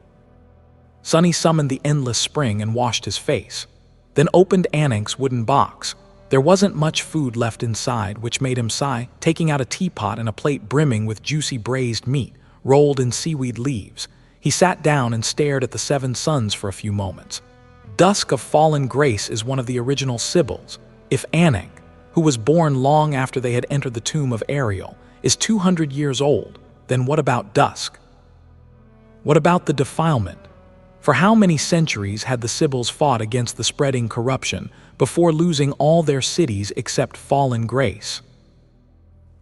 Sonny summoned the endless spring and washed his face, then opened Ananke's wooden box. There wasn't much food left inside, which made him sigh, taking out a teapot and a plate brimming with juicy braised meat, rolled in seaweed leaves. He sat down and stared at the 7 suns for a few moments. Dusk of fallen grace is one of the original Sybils. If Ananke, who was born long after they had entered the tomb of Ariel, is 200 years old, then what about Dusk? What about the Defilement? For how many centuries had the Sybils fought against the spreading corruption before losing all their cities except fallen grace?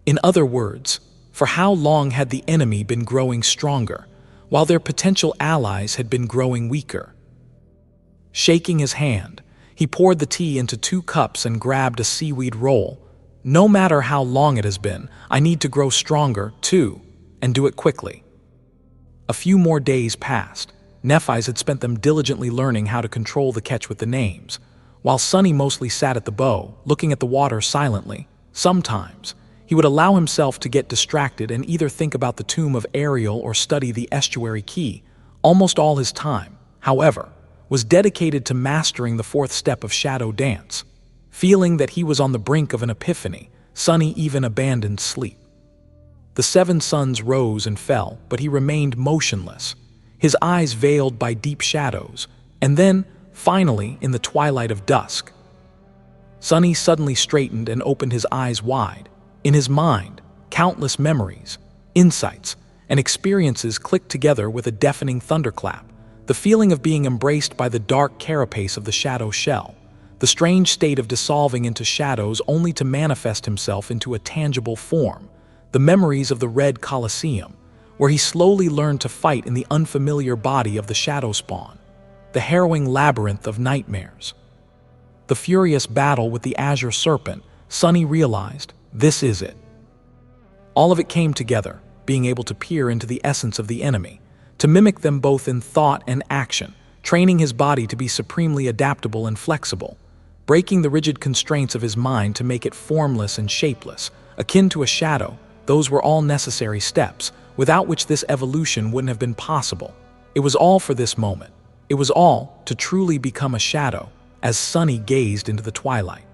In other words, for how long had the enemy been growing stronger, while their potential allies had been growing weaker? Shaking his hand, he poured the tea into 2 cups and grabbed a seaweed roll. "No matter how long it has been, I need to grow stronger, too, and do it quickly." A few more days passed. Nephis had spent them diligently learning how to control the catch with the names, while Sonny mostly sat at the bow, looking at the water silently. Sometimes, he would allow himself to get distracted and either think about the tomb of Ariel or study the Estuary key. Almost all his time, however, was dedicated to mastering the 4th step of shadow dance. Feeling that he was on the brink of an epiphany, Sonny even abandoned sleep. The 7 suns rose and fell, but he remained motionless, his eyes veiled by deep shadows, and then, finally, in the twilight of dusk, Sonny suddenly straightened and opened his eyes wide. In his mind, countless memories, insights, and experiences clicked together with a deafening thunderclap. The feeling of being embraced by the dark carapace of the shadow shell, the strange state of dissolving into shadows only to manifest himself into a tangible form, the memories of the Red Colosseum, where he slowly learned to fight in the unfamiliar body of the shadow spawn, the harrowing labyrinth of nightmares, the furious battle with the Azure Serpent. Sonny realized, this is it. All of it came together, being able to peer into the essence of the enemy, to mimic them both in thought and action, training his body to be supremely adaptable and flexible, breaking the rigid constraints of his mind to make it formless and shapeless, akin to a shadow. Those were all necessary steps, without which this evolution wouldn't have been possible. It was all for this moment. It was all to truly become a shadow, as Sunny gazed into the twilight.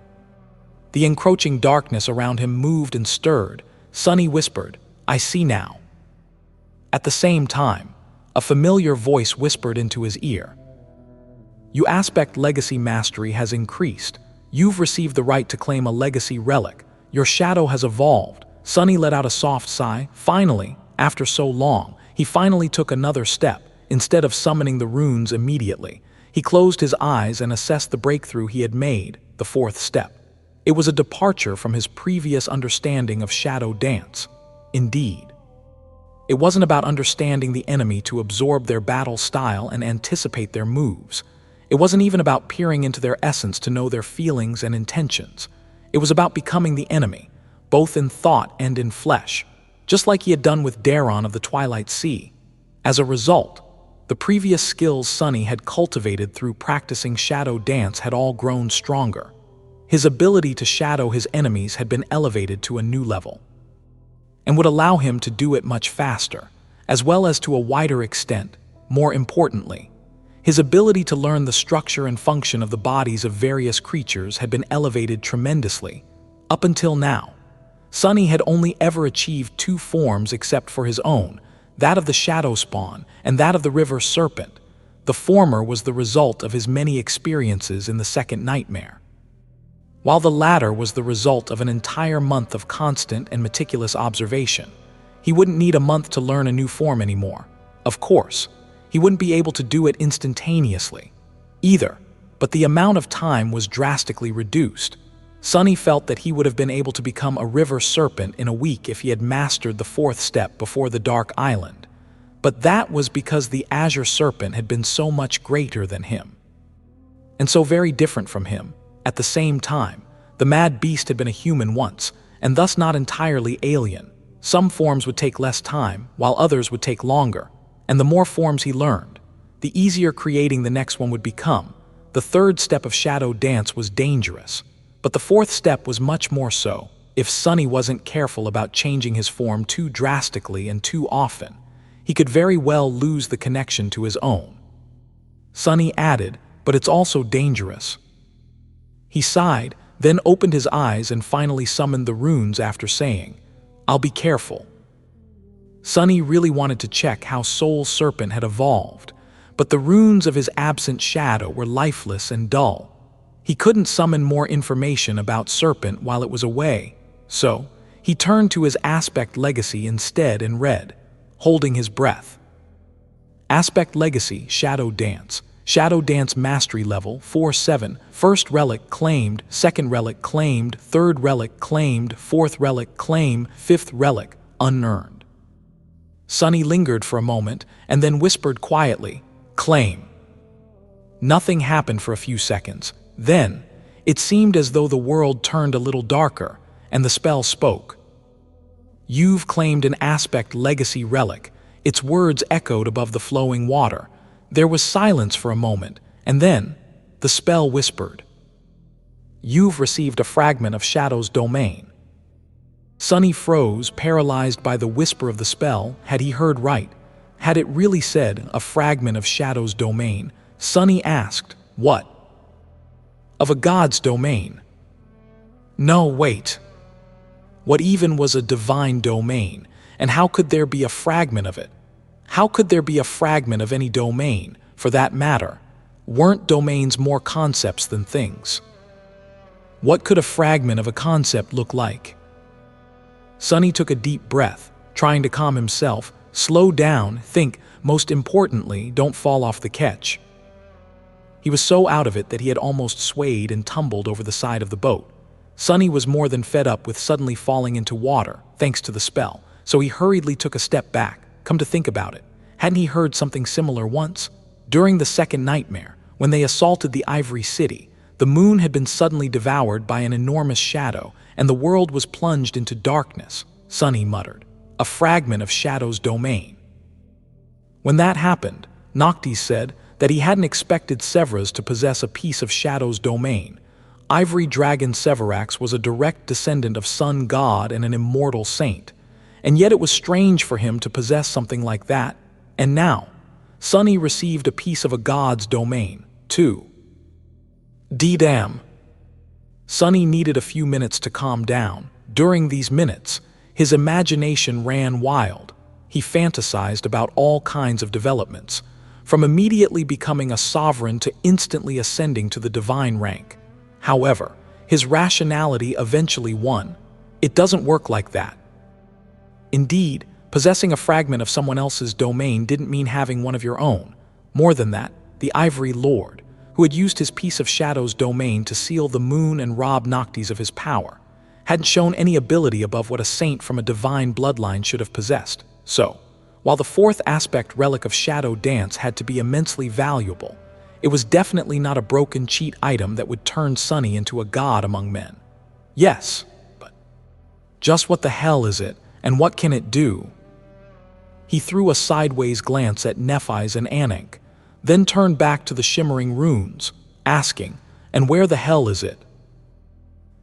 The encroaching darkness around him moved and stirred. Sunny whispered, "I see now." At the same time, a familiar voice whispered into his ear, "Your aspect legacy mastery has increased. You've received the right to claim a legacy relic. Your shadow has evolved." Sunny let out a soft sigh. Finally, after so long, he finally took another step. Instead of summoning the runes immediately, he closed his eyes and assessed the breakthrough he had made, the fourth step. It was a departure from his previous understanding of shadow dance. Indeed, it wasn't about understanding the enemy to absorb their battle style and anticipate their moves. It wasn't even about peering into their essence to know their feelings and intentions. It was about becoming the enemy, both in thought and in flesh, just like he had done with Daron of the Twilight Sea. As a result, the previous skills Sunny had cultivated through practicing shadow dance had all grown stronger. His ability to shadow his enemies had been elevated to a new level, and would allow him to do it much faster, as well as to a wider extent. More importantly, his ability to learn the structure and function of the bodies of various creatures had been elevated tremendously. Up until now, Sunny had only ever achieved two forms except for his own, that of the Shadow Spawn and that of the River Serpent. The former was the result of his many experiences in the second nightmare, while the latter was the result of an entire month of constant and meticulous observation. He wouldn't need a month to learn a new form anymore. Of course, he wouldn't be able to do it instantaneously either, but the amount of time was drastically reduced. Sunny felt that he would have been able to become a River Serpent in a week if he had mastered the fourth step before the Dark Island. But that was because the Azure Serpent had been so much greater than him, and so very different from him. At the same time, the Mad Beast had been a human once, and thus not entirely alien. Some forms would take less time, while others would take longer, and the more forms he learned, the easier creating the next one would become. The third step of shadow dance was dangerous, but the fourth step was much more so. If Sunny wasn't careful about changing his form too drastically and too often, he could very well lose the connection to his own. Sunny added, "But it's also dangerous." He sighed, then opened his eyes and finally summoned the runes after saying, "I'll be careful." Sunny really wanted to check how Soul Serpent had evolved, but the runes of his absent shadow were lifeless and dull. He couldn't summon more information about Serpent while it was away, so he turned to his aspect legacy instead and read, holding his breath. Aspect legacy, shadow dance. Shadow dance mastery level 4-7. First relic claimed, second relic claimed, third relic claimed, fourth relic claim, fifth relic unearned. Sunny lingered for a moment and then whispered quietly, "Claim." Nothing happened for a few seconds. Then, it seemed as though the world turned a little darker, and the spell spoke. "You've claimed an aspect legacy relic." Its words echoed above the flowing water. There was silence for a moment, and then the spell whispered, "You've received a fragment of Shadow's domain." Sunny froze, paralyzed by the whisper of the spell. Had he heard right? Had it really said, "a fragment of Shadow's domain"? Sunny asked, "What? Of a god's domain?" No, wait. What even was a divine domain, and how could there be a fragment of it? How could there be a fragment of any domain, for that matter? Weren't domains more concepts than things? What could a fragment of a concept look like? Sunny took a deep breath, trying to calm himself. Slow down, think, most importantly, don't fall off the catch. He was so out of it that he had almost swayed and tumbled over the side of the boat. Sunny was more than fed up with suddenly falling into water, thanks to the spell, so he hurriedly took a step back. Come to think about it, hadn't he heard something similar once? During the second nightmare, when they assaulted the Ivory City, the moon had been suddenly devoured by an enormous shadow, and the world was plunged into darkness. Sunny muttered, "A fragment of Shadow's domain." When that happened, Noctis said, that he hadn't expected Severas to possess a piece of Shadow's domain. Ivory Dragon Severax was a direct descendant of Sun God and an immortal saint, and yet it was strange for him to possess something like that. And now, Sunny received a piece of a god's domain, too. D-damn. Sunny needed a few minutes to calm down. During these minutes, his imagination ran wild. He fantasized about all kinds of developments, from immediately becoming a sovereign to instantly ascending to the divine rank. However, his rationality eventually won. It doesn't work like that. Indeed, possessing a fragment of someone else's domain didn't mean having one of your own. More than that, the Ivory Lord, who had used his piece of Shadow's domain to seal the moon and rob Noctis of his power, hadn't shown any ability above what a saint from a divine bloodline should have possessed. So, while the fourth aspect relic of Shadow Dance had to be immensely valuable, it was definitely not a broken cheat item that would turn Sunny into a god among men. Yes, but just what the hell is it, and what can it do? He threw a sideways glance at Nephis and Ananke, then turned back to the shimmering runes, asking, "And where the hell is it?"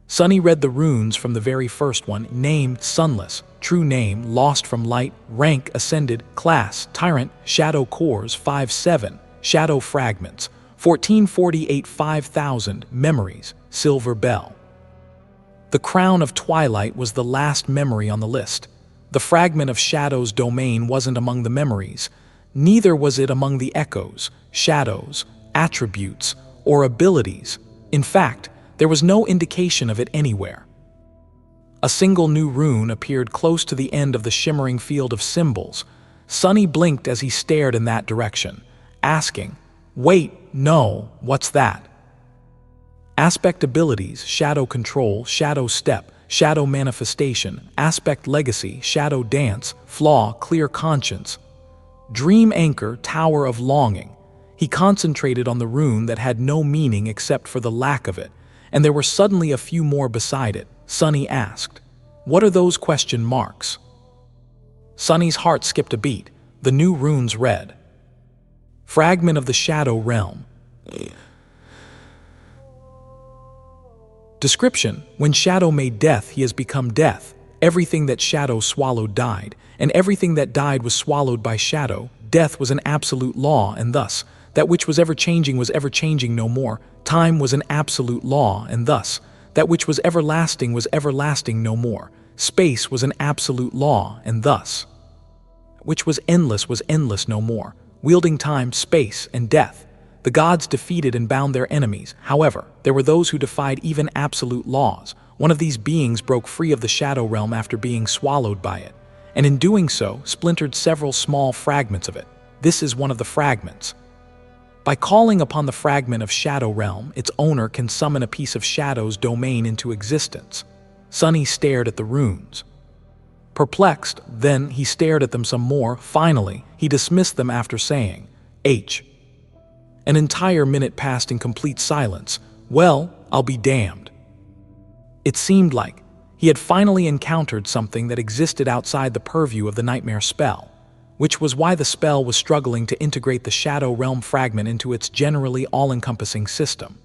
Sunny read the runes from the very first one: name, Sunless; true name, Lost from Light; rank, Ascended; class, Tyrant; shadow cores, 5-7; shadow fragments, 1448; 5000; memories, Silver Bell. The Crown of Twilight was the last memory on the list. The fragment of Shadow's domain wasn't among the memories. Neither was it among the echoes, shadows, attributes, or abilities. In fact, there was no indication of it anywhere. A single new rune appeared close to the end of the shimmering field of symbols. Sunny blinked as he stared in that direction, asking, "Wait, no, what's that?" Aspect abilities: Shadow Control, Shadow Step, Shadow Manifestation, Aspect Legacy, Shadow Dance, Flaw, Clear Conscience. Dream Anchor, Tower of Longing. He concentrated on the rune that had no meaning except for the lack of it, and there were suddenly a few more beside it. Sunny asked, "What are those question marks?" Sunny's heart skipped a beat. The new runes read, "Fragment of the Shadow Realm." Description: when Shadow made death, he has become death. Everything that Shadow swallowed died, and everything that died was swallowed by Shadow. Death was an absolute law, and thus, that which was ever changing no more. Time was an absolute law, and thus, that which was everlasting no more. Space was an absolute law, and thus, which was endless no more. Wielding time, space, and death, the gods defeated and bound their enemies. However, there were those who defied even absolute laws. One of these beings broke free of the Shadow Realm after being swallowed by it, and in doing so, splintered several small fragments of it. This is one of the fragments. By calling upon the fragment of Shadow Realm, its owner can summon a piece of Shadow's domain into existence. Sunny stared at the runes. Perplexed, then he stared at them some more. Finally, he dismissed them after saying, "H." An entire minute passed in complete silence. Well, I'll be damned. It seemed like he had finally encountered something that existed outside the purview of the nightmare spell, which was why the spell was struggling to integrate the Shadow Realm fragment into its generally all-encompassing system.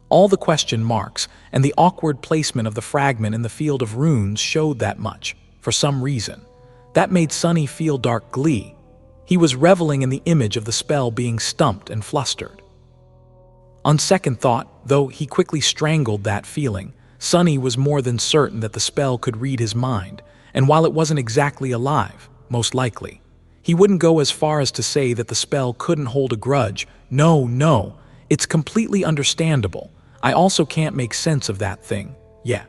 All the question marks and the awkward placement of the fragment in the field of runes showed that much. For some reason, that made Sunny feel dark glee. He was reveling in the image of the spell being stumped and flustered. On second thought, though he quickly strangled that feeling, Sunny was more than certain that the spell could read his mind, and while it wasn't exactly alive, most likely, he wouldn't go as far as to say that the spell couldn't hold a grudge. No, it's completely understandable. I also can't make sense of that thing. Yeah.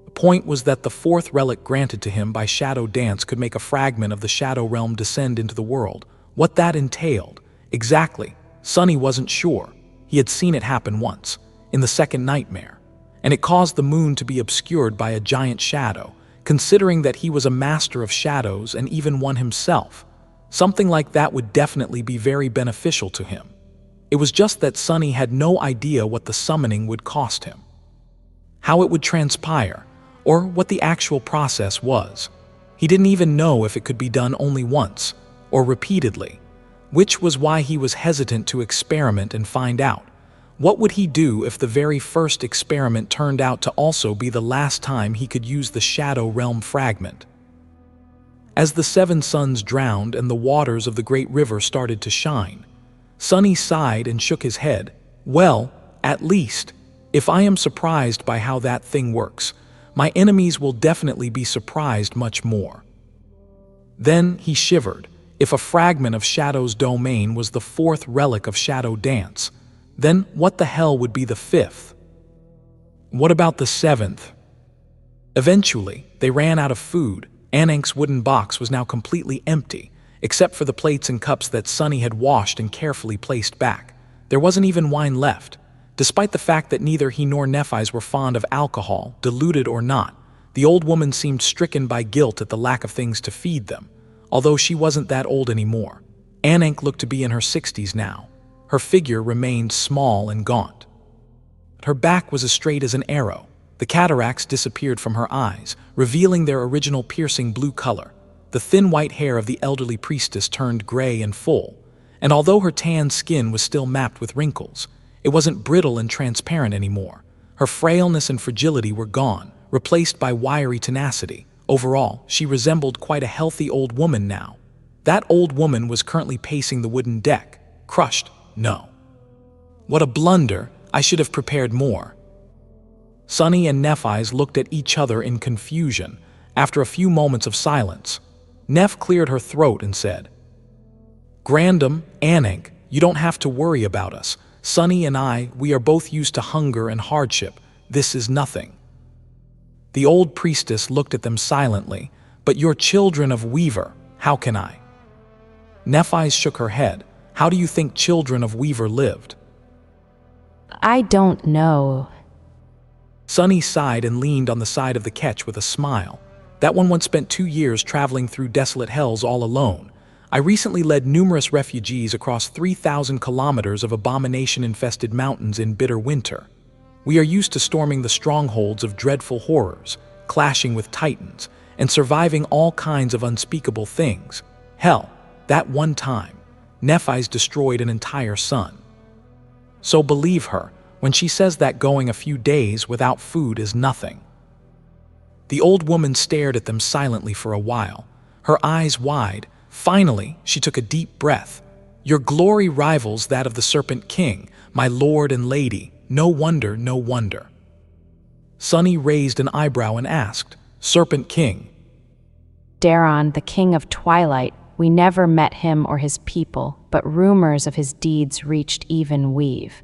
The point was that the fourth relic granted to him by Shadow Dance could make a fragment of the Shadow Realm descend into the world. What that entailed, exactly, Sunny wasn't sure. He had seen it happen once, in the second nightmare, and it caused the moon to be obscured by a giant shadow. Considering that he was a master of shadows and even one himself, something like that would definitely be very beneficial to him. It was just that Sunny had no idea what the summoning would cost him, how it would transpire, or what the actual process was. He didn't even know if it could be done only once, or repeatedly. which was why he was hesitant to experiment and find out. What would he do if the very first experiment turned out to also be the last time he could use the Shadow Realm fragment? As the seven suns drowned and the waters of the great river started to shine, Sunny sighed and shook his head. Well, at least, if I am surprised by how that thing works, my enemies will definitely be surprised much more. Then he shivered. If a fragment of Shadow's domain was the fourth relic of Shadow Dance, then what the hell would be the fifth? What about the seventh? Eventually, they ran out of food. Ananke's wooden box was now completely empty, except for the plates and cups that Sunny had washed and carefully placed back. There wasn't even wine left. Despite the fact that neither he nor Nephis were fond of alcohol, diluted or not, the old woman seemed stricken by guilt at the lack of things to feed them, although she wasn't that old anymore. Ananke looked to be in her 60s now. Her figure remained small and gaunt. Her back was as straight as an arrow. The cataracts disappeared from her eyes, revealing their original piercing blue color. The thin white hair of the elderly priestess turned gray and full, and although her tanned skin was still mapped with wrinkles, it wasn't brittle and transparent anymore. Her frailness and fragility were gone, replaced by wiry tenacity. Overall, she resembled quite a healthy old woman now. That old woman was currently pacing the wooden deck, crushed. No. What a blunder! I should have prepared more. Sunny and Nephis looked at each other in confusion. After a few moments of silence, Neph cleared her throat and said, "Grandam, Ananke, you don't have to worry about us. Sunny and I, we are both used to hunger and hardship. This is nothing." The old priestess looked at them silently. "But you're children of Weaver. How can I?" Nephis shook her head. "How do you think children of Weaver lived?" I don't know. Sunny sighed and leaned on the side of the ketch with a smile. "That one once spent 2 years traveling through desolate hells all alone. I recently led numerous refugees across 3,000 kilometers of abomination-infested mountains in bitter winter. We are used to storming the strongholds of dreadful horrors, clashing with titans, and surviving all kinds of unspeakable things. Hell, that one time, Nephis destroyed an entire sun. So believe her when she says that going a few days without food is nothing." The old woman stared at them silently for a while, her eyes wide. Finally, she took a deep breath. "Your glory rivals that of the Serpent King, my lord and lady. No wonder, no wonder." Sunny raised an eyebrow and asked, "Serpent King?" Daron, the king of Twilight, we never met him or his people, but rumors of his deeds reached even Weave.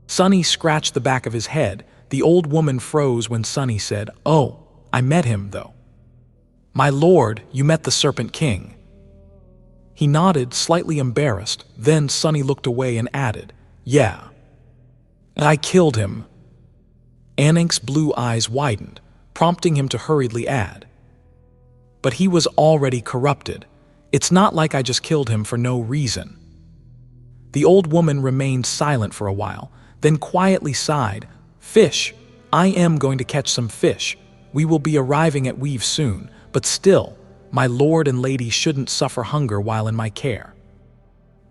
Sunny scratched the back of his head. The old woman froze when Sunny said, "Oh, I met him, though." "My lord, you met the Serpent King." He nodded, slightly embarrassed. Then Sunny looked away and added, "Yeah. I killed him." Ananke's blue eyes widened, prompting him to hurriedly add, "But he was already corrupted. It's not like I just killed him for no reason." The old woman remained silent for a while, then quietly sighed. "Fish. I am going to catch some fish. We will be arriving at Weave soon, but still, my lord and lady shouldn't suffer hunger while in my care."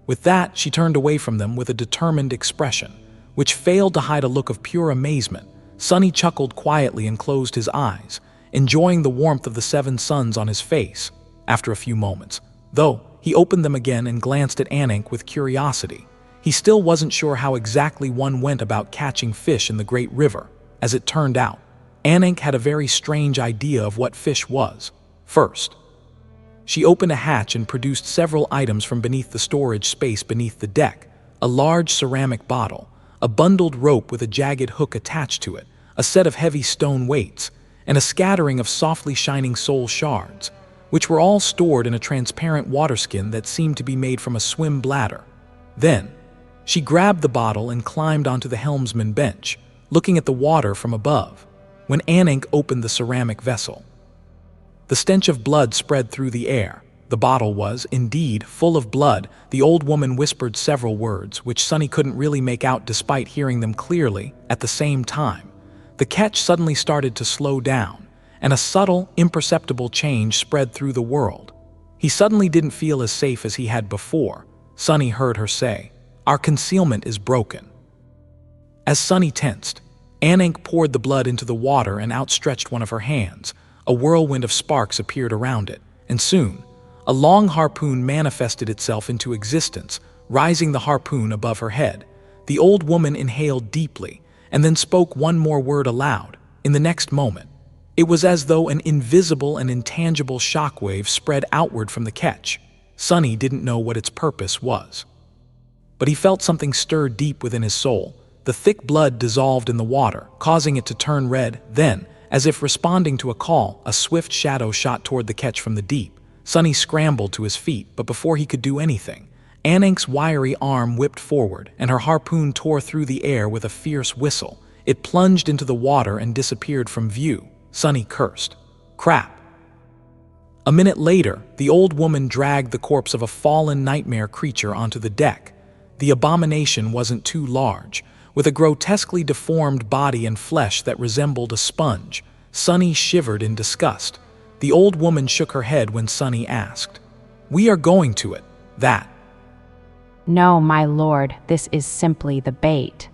With that, she turned away from them with a determined expression, which failed to hide a look of pure amazement. Sunny chuckled quietly and closed his eyes, enjoying the warmth of the seven suns on his face. After a few moments, though, he opened them again and glanced at Ananke with curiosity. He still wasn't sure how exactly one went about catching fish in the great river. As it turned out, Ananke had a very strange idea of what fish was. First, she opened a hatch and produced several items from beneath the storage space beneath the deck: a large ceramic bottle, a bundled rope with a jagged hook attached to it, a set of heavy stone weights, and a scattering of softly shining soul shards, which were all stored in a transparent water skin that seemed to be made from a swim bladder. Then, she grabbed the bottle and climbed onto the helmsman bench, looking at the water from above. When Ananke opened the ceramic vessel, the stench of blood spread through the air. The bottle was, indeed, full of blood. The old woman whispered several words, which Sunny couldn't really make out despite hearing them clearly. At the same time, the catch suddenly started to slow down, and a subtle, imperceptible change spread through the world. He suddenly didn't feel as safe as he had before. Sunny heard her say, "Our concealment is broken." As Sunny tensed, Ananke poured the blood into the water and outstretched one of her hands. A whirlwind of sparks appeared around it, and soon, a long harpoon manifested itself into existence, rising the harpoon above her head. The old woman inhaled deeply, and then spoke one more word aloud. In the next moment, it was as though an invisible and intangible shockwave spread outward from the ketch. Sunny didn't know what its purpose was, but he felt something stir deep within his soul. The thick blood dissolved in the water, causing it to turn red. Then, as if responding to a call, a swift shadow shot toward the ketch from the deep. Sunny scrambled to his feet, but before he could do anything, Ananke's wiry arm whipped forward, and her harpoon tore through the air with a fierce whistle. It plunged into the water and disappeared from view. Sunny cursed. Crap. A minute later, the old woman dragged the corpse of a fallen nightmare creature onto the deck. The abomination wasn't too large, with a grotesquely deformed body and flesh that resembled a sponge. Sunny shivered in disgust. The old woman shook her head when Sunny asked, "We are going to it, that." "No, my lord, this is simply the bait."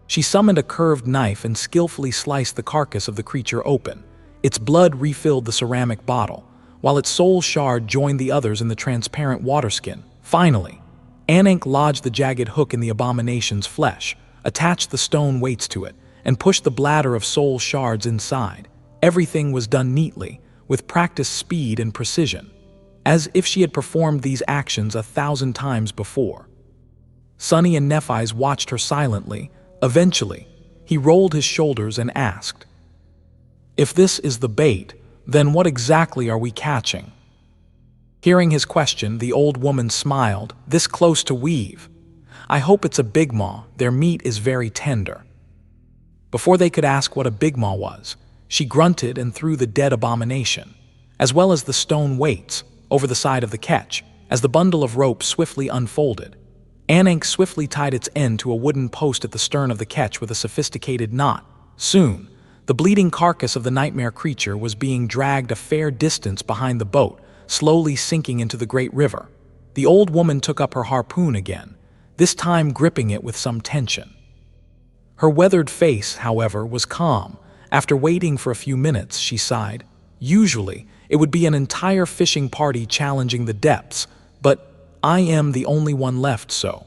She summoned a curved knife and skillfully sliced the carcass of the creature open. Its blood refilled the ceramic bottle, while its soul shard joined the others in the transparent water skin. Finally, Ananke lodged the jagged hook in the abomination's flesh, attached the stone weights to it, and pushed the bladder of soul shards inside. Everything was done neatly, with practiced speed and precision, as if she had performed these actions 1,000 times before. Sunny and Nephis watched her silently. Eventually, he rolled his shoulders and asked, "If this is the bait, then what exactly are we catching?" Hearing his question, the old woman smiled. "This close to weave. I hope it's a big maw. Their meat is very tender." Before they could ask what a big maw was, she grunted and threw the dead abomination, as well as the stone weights, over the side of the ketch. As the bundle of rope swiftly unfolded, Ananke swiftly tied its end to a wooden post at the stern of the ketch with a sophisticated knot. Soon, the bleeding carcass of the nightmare creature was being dragged a fair distance behind the boat, slowly sinking into the great river. The old woman took up her harpoon again, this time gripping it with some tension. Her weathered face, however, was calm. After waiting for a few minutes, she sighed. Usually, it would be an entire fishing party challenging the depths, but I am the only one left, so.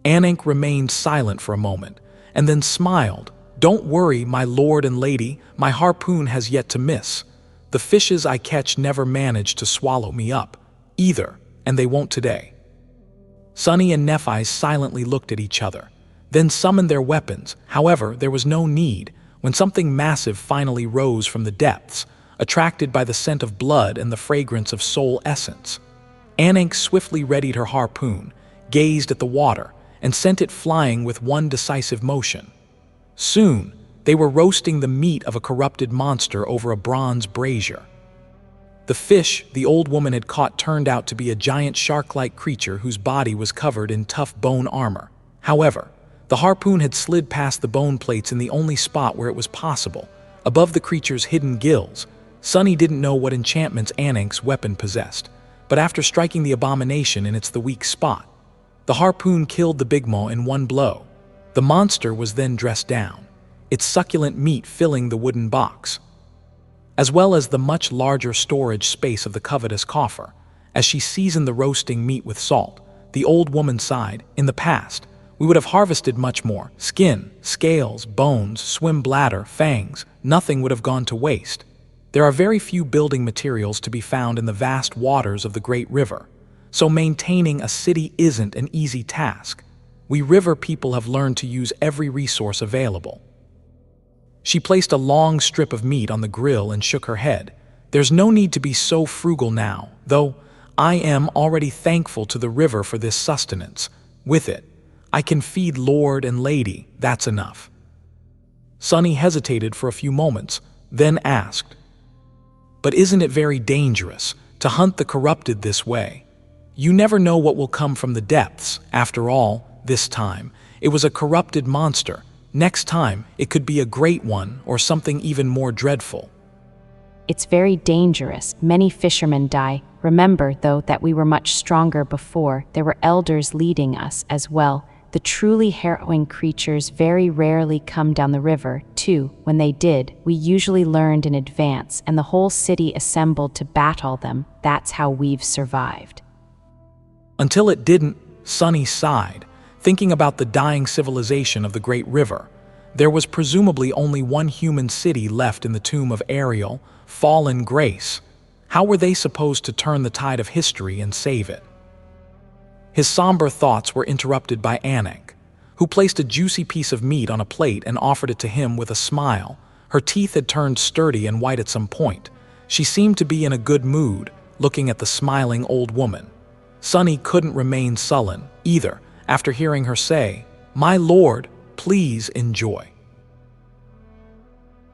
Ananke remained silent for a moment, and then smiled. "Don't worry, my lord and lady, my harpoon has yet to miss. The fishes I catch never manage to swallow me up, either, and they won't today." Sunny and Nephis silently looked at each other, then summoned their weapons. However, there was no need, when something massive finally rose from the depths, attracted by the scent of blood and the fragrance of soul essence. Ananke swiftly readied her harpoon, gazed at the water, and sent it flying with one decisive motion. Soon, they were roasting the meat of a corrupted monster over a bronze brazier. The fish the old woman had caught turned out to be a giant shark-like creature whose body was covered in tough bone armor. However, the harpoon had slid past the bone plates in the only spot where it was possible, above the creature's hidden gills. Sunny didn't know what enchantments Ananke's weapon possessed, but after striking the abomination in its weak spot, the harpoon killed the big maw in one blow. The monster was then dressed down, its succulent meat filling the wooden box, as well as the much larger storage space of the covetous coffer. As she seasoned the roasting meat with salt, the old woman sighed. "In the past, we would have harvested much more. Skin, scales, bones, swim bladder, fangs, nothing would have gone to waste. There are very few building materials to be found in the vast waters of the great river, so maintaining a city isn't an easy task. We river people have learned to use every resource available." She placed a long strip of meat on the grill and shook her head. "There's no need to be so frugal now, though I am already thankful to the river for this sustenance. With it, I can feed lord and lady, that's enough." Sunny hesitated for a few moments, then asked, "But isn't it very dangerous to hunt the corrupted this way? You never know what will come from the depths. After all, this time, it was a corrupted monster. Next time, it could be a great one or something even more dreadful." It's very dangerous. Many fishermen die. Remember, though, that we were much stronger before. There were elders leading us as well. The truly harrowing creatures very rarely come down the river, too. When they did, we usually learned in advance, and the whole city assembled to battle them. That's how we've survived. Until it didn't, Sunny sighed, thinking about the dying civilization of the Great River. There was presumably only one human city left in the tomb of Ariel, fallen Grace. How were they supposed to turn the tide of history and save it? His somber thoughts were interrupted by Ananke, who placed a juicy piece of meat on a plate and offered it to him with a smile. Her teeth had turned sturdy and white at some point. She seemed to be in a good mood, looking at the smiling old woman. Sunny couldn't remain sullen, either, after hearing her say, "My lord, please enjoy."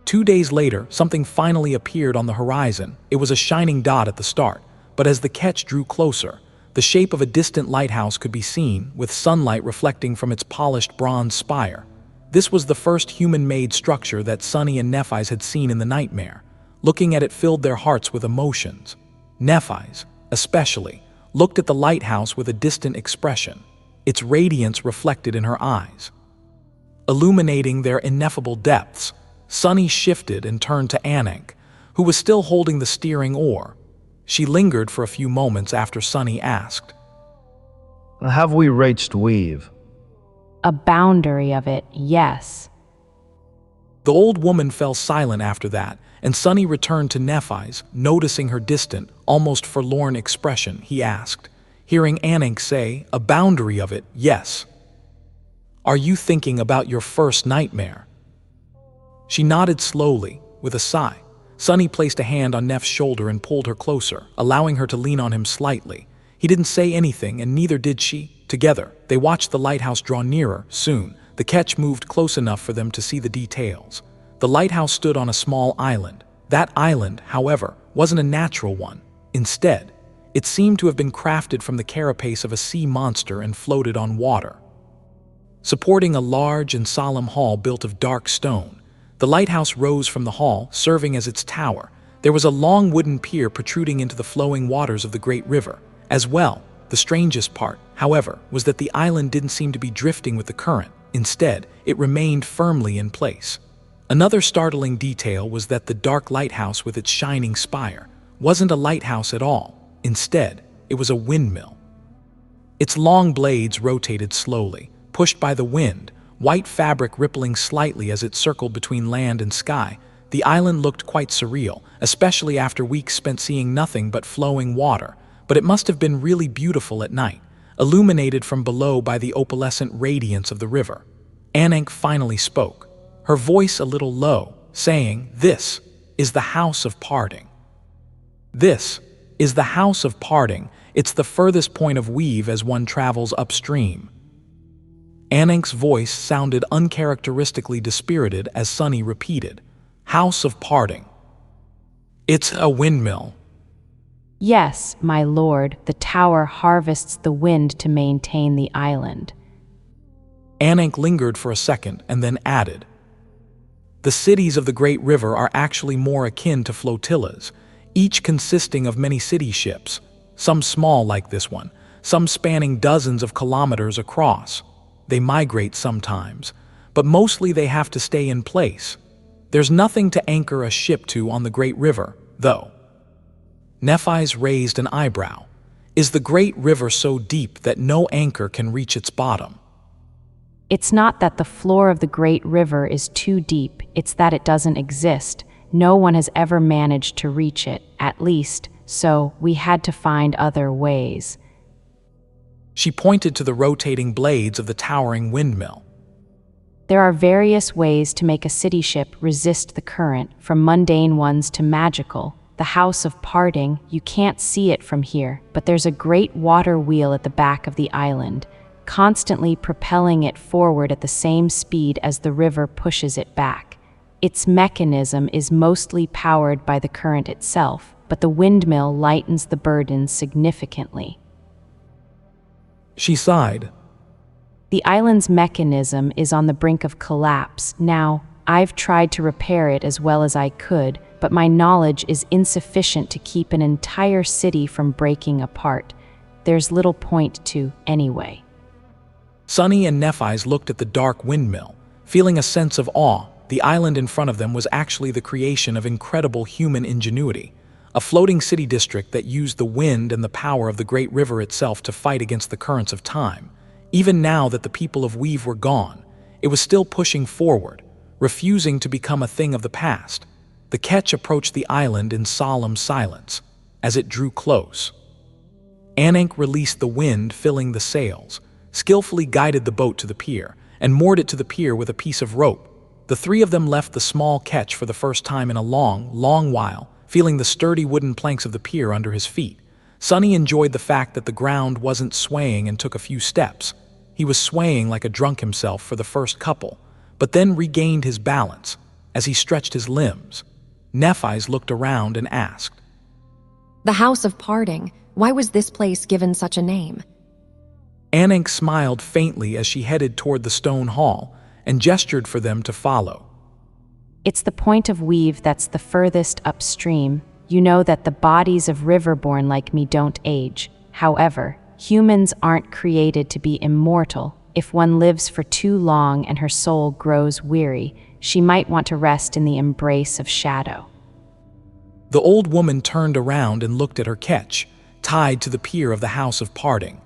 2 days later, something finally appeared on the horizon. It was a shining dot at the start, but as the ketch drew closer, the shape of a distant lighthouse could be seen, with sunlight reflecting from its polished bronze spire. This was the first human-made structure that Sunny and Nephis had seen in the nightmare. Looking at it filled their hearts with emotions. Nephis, especially, looked at the lighthouse with a distant expression, its radiance reflected in her eyes, illuminating their ineffable depths. Sunny shifted and turned to Ananke, who was still holding the steering oar. She lingered for a few moments after Sunny asked, Have we reached Weave? A boundary of it, yes. The old woman fell silent after that, and Sunny returned to Nephis, noticing her distant, almost forlorn expression. He asked, hearing Ananke say, "A boundary of it, yes. Are you thinking about your first nightmare?" She nodded slowly, with a sigh. Sunny placed a hand on Neff's shoulder and pulled her closer, allowing her to lean on him slightly. He didn't say anything, and neither did she. Together, they watched the lighthouse draw nearer. Soon, the ketch moved close enough for them to see the details. The lighthouse stood on a small island. That island, however, wasn't a natural one. Instead, it seemed to have been crafted from the carapace of a sea monster and floated on water. Supporting a large and solemn hall built of dark stone, the lighthouse rose from the hall, serving as its tower. There was a long wooden pier protruding into the flowing waters of the great river. As well, the strangest part, however, was that the island didn't seem to be drifting with the current. Instead, it remained firmly in place. Another startling detail was that the dark lighthouse with its shining spire wasn't a lighthouse at all. Instead, it was a windmill. Its long blades rotated slowly, pushed by the wind, white fabric rippling slightly as it circled between land and sky. The island looked quite surreal, especially after weeks spent seeing nothing but flowing water, but it must have been really beautiful at night, illuminated from below by the opalescent radiance of the river. Ananke finally spoke, her voice a little low, saying, "This is the house of parting. This is the house of parting. It's the furthest point of Weave as one travels upstream." Ananke's voice sounded uncharacteristically dispirited as Sunny repeated, "House of parting. It's a windmill." Yes, my lord, the tower harvests the wind to maintain the island. Ananke lingered for a second and then added, "The cities of the Great River are actually more akin to flotillas, each consisting of many city ships, some small like this one, some spanning dozens of kilometers across. They migrate sometimes, but mostly they have to stay in place. There's nothing to anchor a ship to on the Great River, though." Nephis raised an eyebrow. "Is the Great River so deep that no anchor can reach its bottom?" It's not that the floor of the Great River is too deep, it's that it doesn't exist. No one has ever managed to reach it, at least, so we had to find other ways. She pointed to the rotating blades of the towering windmill. There are various ways to make a city ship resist the current, from mundane ones to magical. The House of Parting, you can't see it from here, but there's a great water wheel at the back of the island, constantly propelling it forward at the same speed as the river pushes it back. Its mechanism is mostly powered by the current itself, but the windmill lightens the burden significantly. She sighed. The island's mechanism is on the brink of collapse. Now, I've tried to repair it as well as I could, but but my knowledge is insufficient to keep an entire city from breaking apart. There's little point to, anyway. Sunny and Nephis looked at the dark windmill, feeling a sense of awe. The island in front of them was actually the creation of incredible human ingenuity, a floating city district that used the wind and the power of the great river itself to fight against the currents of time. Even now that the people of Weave were gone, it was still pushing forward, refusing to become a thing of the past. The ketch approached the island in solemn silence. As it drew close, Ananke released the wind, filling the sails, skillfully guided the boat to the pier, and moored it to the pier with a piece of rope. The three of them left the small ketch for the first time in a long, long while, feeling the sturdy wooden planks of the pier under his feet. Sunny enjoyed the fact that the ground wasn't swaying and took a few steps. He was swaying like a drunk himself for the first couple, but then regained his balance as he stretched his limbs. Nephis looked around and asked, The House of Parting, why was this place given such a name? Ananke smiled faintly as she headed toward the stone hall and gestured for them to follow. It's the point of Weave that's the furthest upstream. You know that the bodies of Riverborn like me don't age. However, humans aren't created to be immortal. If one lives for too long and her soul grows weary, she might want to rest in the embrace of shadow. The old woman turned around and looked at her ketch, tied to the pier of the House of Parting.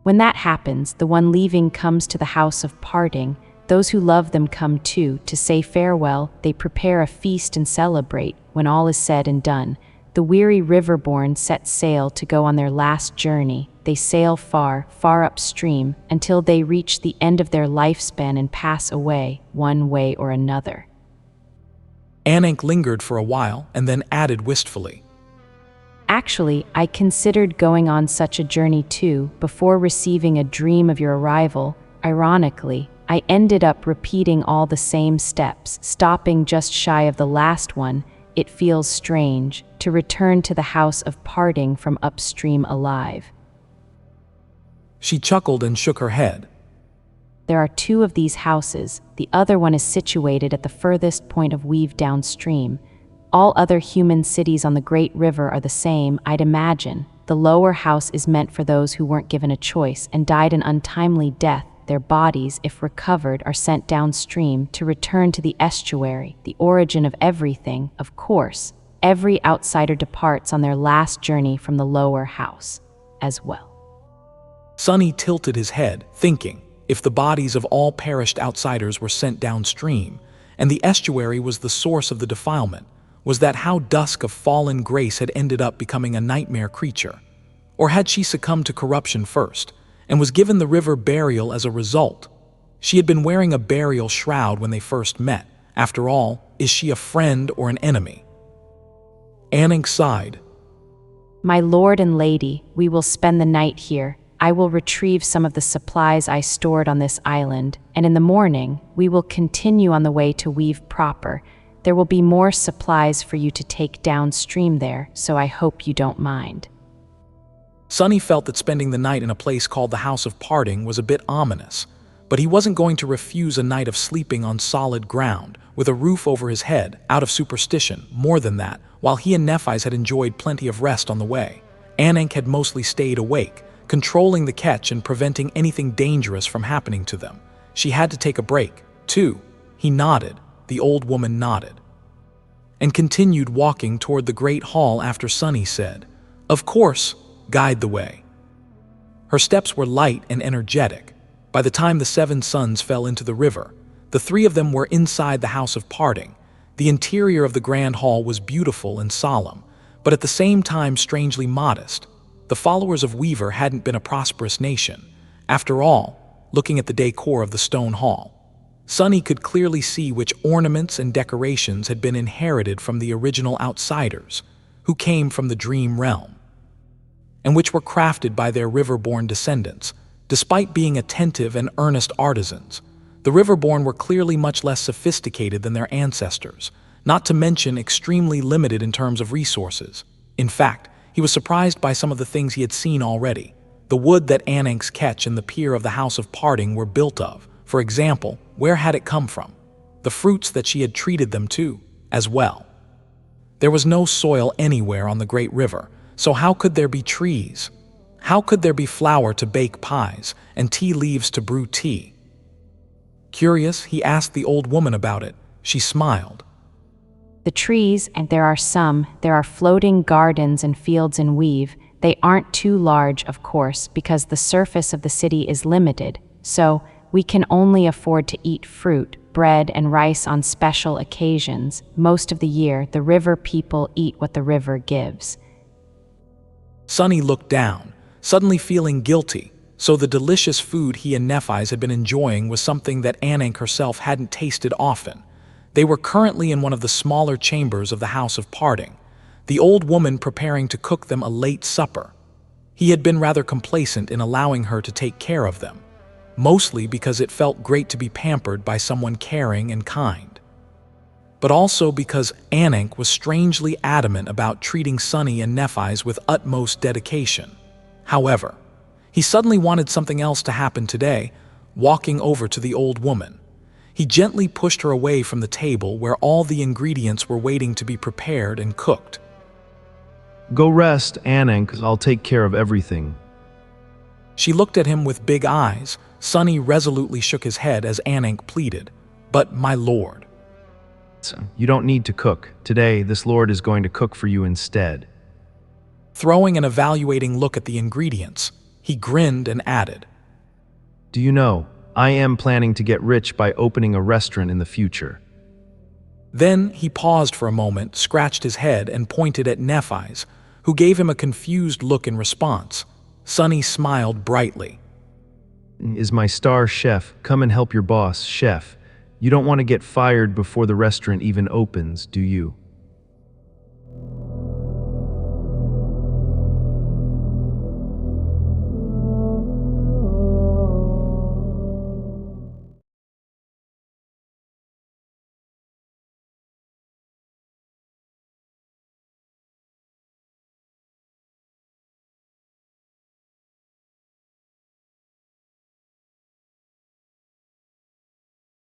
When that happens, the one leaving comes to the House of Parting. Those who love them come too. To say farewell, they prepare a feast and celebrate. When all is said and done, the weary Riverborn set sail to go on their last journey. They sail far, far upstream, until they reach the end of their lifespan and pass away, one way or another. Ananke lingered for a while and then added wistfully, Actually, I considered going on such a journey too, before receiving a dream of your arrival. Ironically, I ended up repeating all the same steps, stopping just shy of the last one. It feels strange to return to the House of Parting from upstream alive. She chuckled and shook her head. There are two of these houses. The other one is situated at the furthest point of Weave downstream. All other human cities on the Great River are the same, I'd imagine. The lower house is meant for those who weren't given a choice and died an untimely death. Their bodies, if recovered, are sent downstream to return to the estuary, the origin of everything. Of course, every outsider departs on their last journey from the lower house as well. Sunny tilted his head, thinking, if the bodies of all perished outsiders were sent downstream, and the estuary was the source of the defilement, was that how Dusk of fallen grace had ended up becoming a nightmare creature? Or had she succumbed to corruption first, and was given the river burial as a result? She had been wearing a burial shroud when they first met. After all, is she a friend or an enemy? Ananke sighed. My lord and lady, we will spend the night here. I will retrieve some of the supplies I stored on this island, and in the morning, we will continue on the way to Weave proper. There will be more supplies for you to take downstream there, so I hope you don't mind. Sunny felt that spending the night in a place called the House of Parting was a bit ominous, but he wasn't going to refuse a night of sleeping on solid ground, with a roof over his head, out of superstition. More than that, while he and Nephis had enjoyed plenty of rest on the way, Ananke had mostly stayed awake, controlling the ketch and preventing anything dangerous from happening to them. She had to take a break, too. He nodded. The old woman nodded, and continued walking toward the great hall after Sunny said, Of course, guide the way. Her steps were light and energetic. By the time the 7 suns fell into the river, the 3 of them were inside the House of Parting. The interior of the grand hall was beautiful and solemn, but at the same time strangely modest. The followers of Weaver hadn't been a prosperous nation. After all, looking at the decor of the stone hall, Sunny could clearly see which ornaments and decorations had been inherited from the original outsiders, who came from the dream realm, and which were crafted by their Riverborn descendants. Despite being attentive and earnest artisans, the Riverborn were clearly much less sophisticated than their ancestors, not to mention extremely limited in terms of resources. In fact, he was surprised by some of the things he had seen already. The wood that Ananke's ketch and the pier of the House of Parting were built of, for example, where had it come from? The fruits that she had treated them to, as well. There was no soil anywhere on the great river, so how could there be trees? How could there be flour to bake pies and tea leaves to brew tea? Curious, he asked the old woman about it. She smiled. The trees, and there are floating gardens and fields in Weave. They aren't too large, of course, because the surface of the city is limited, so we can only afford to eat fruit, bread, and rice on special occasions. Most of the year, the river people eat what the river gives. Sunny looked down, suddenly feeling guilty, so the delicious food he and Nephis had been enjoying was something that Ananke herself hadn't tasted often. They were currently in one of the smaller chambers of the House of Parting, the old woman preparing to cook them a late supper. He had been rather complacent in allowing her to take care of them, mostly because it felt great to be pampered by someone caring and kind, but also because Ananke was strangely adamant about treating Sunny and Nephis with utmost dedication. However, he suddenly wanted something else to happen today, walking over to the old woman. He gently pushed her away from the table where all the ingredients were waiting to be prepared and cooked. Go rest, Ananke, I'll take care of everything. She looked at him with big eyes. Sunny resolutely shook his head as Ananke pleaded. But, my lord. You don't need to cook. Today, this lord is going to cook for you instead. Throwing an evaluating look at the ingredients, he grinned and added, Do you know, I am planning to get rich by opening a restaurant in the future. Then he paused for a moment, scratched his head, and pointed at Nephis, who gave him a confused look in response. Sunny smiled brightly. Is my star chef. Come and help your boss, chef. You don't want to get fired before the restaurant even opens, do you?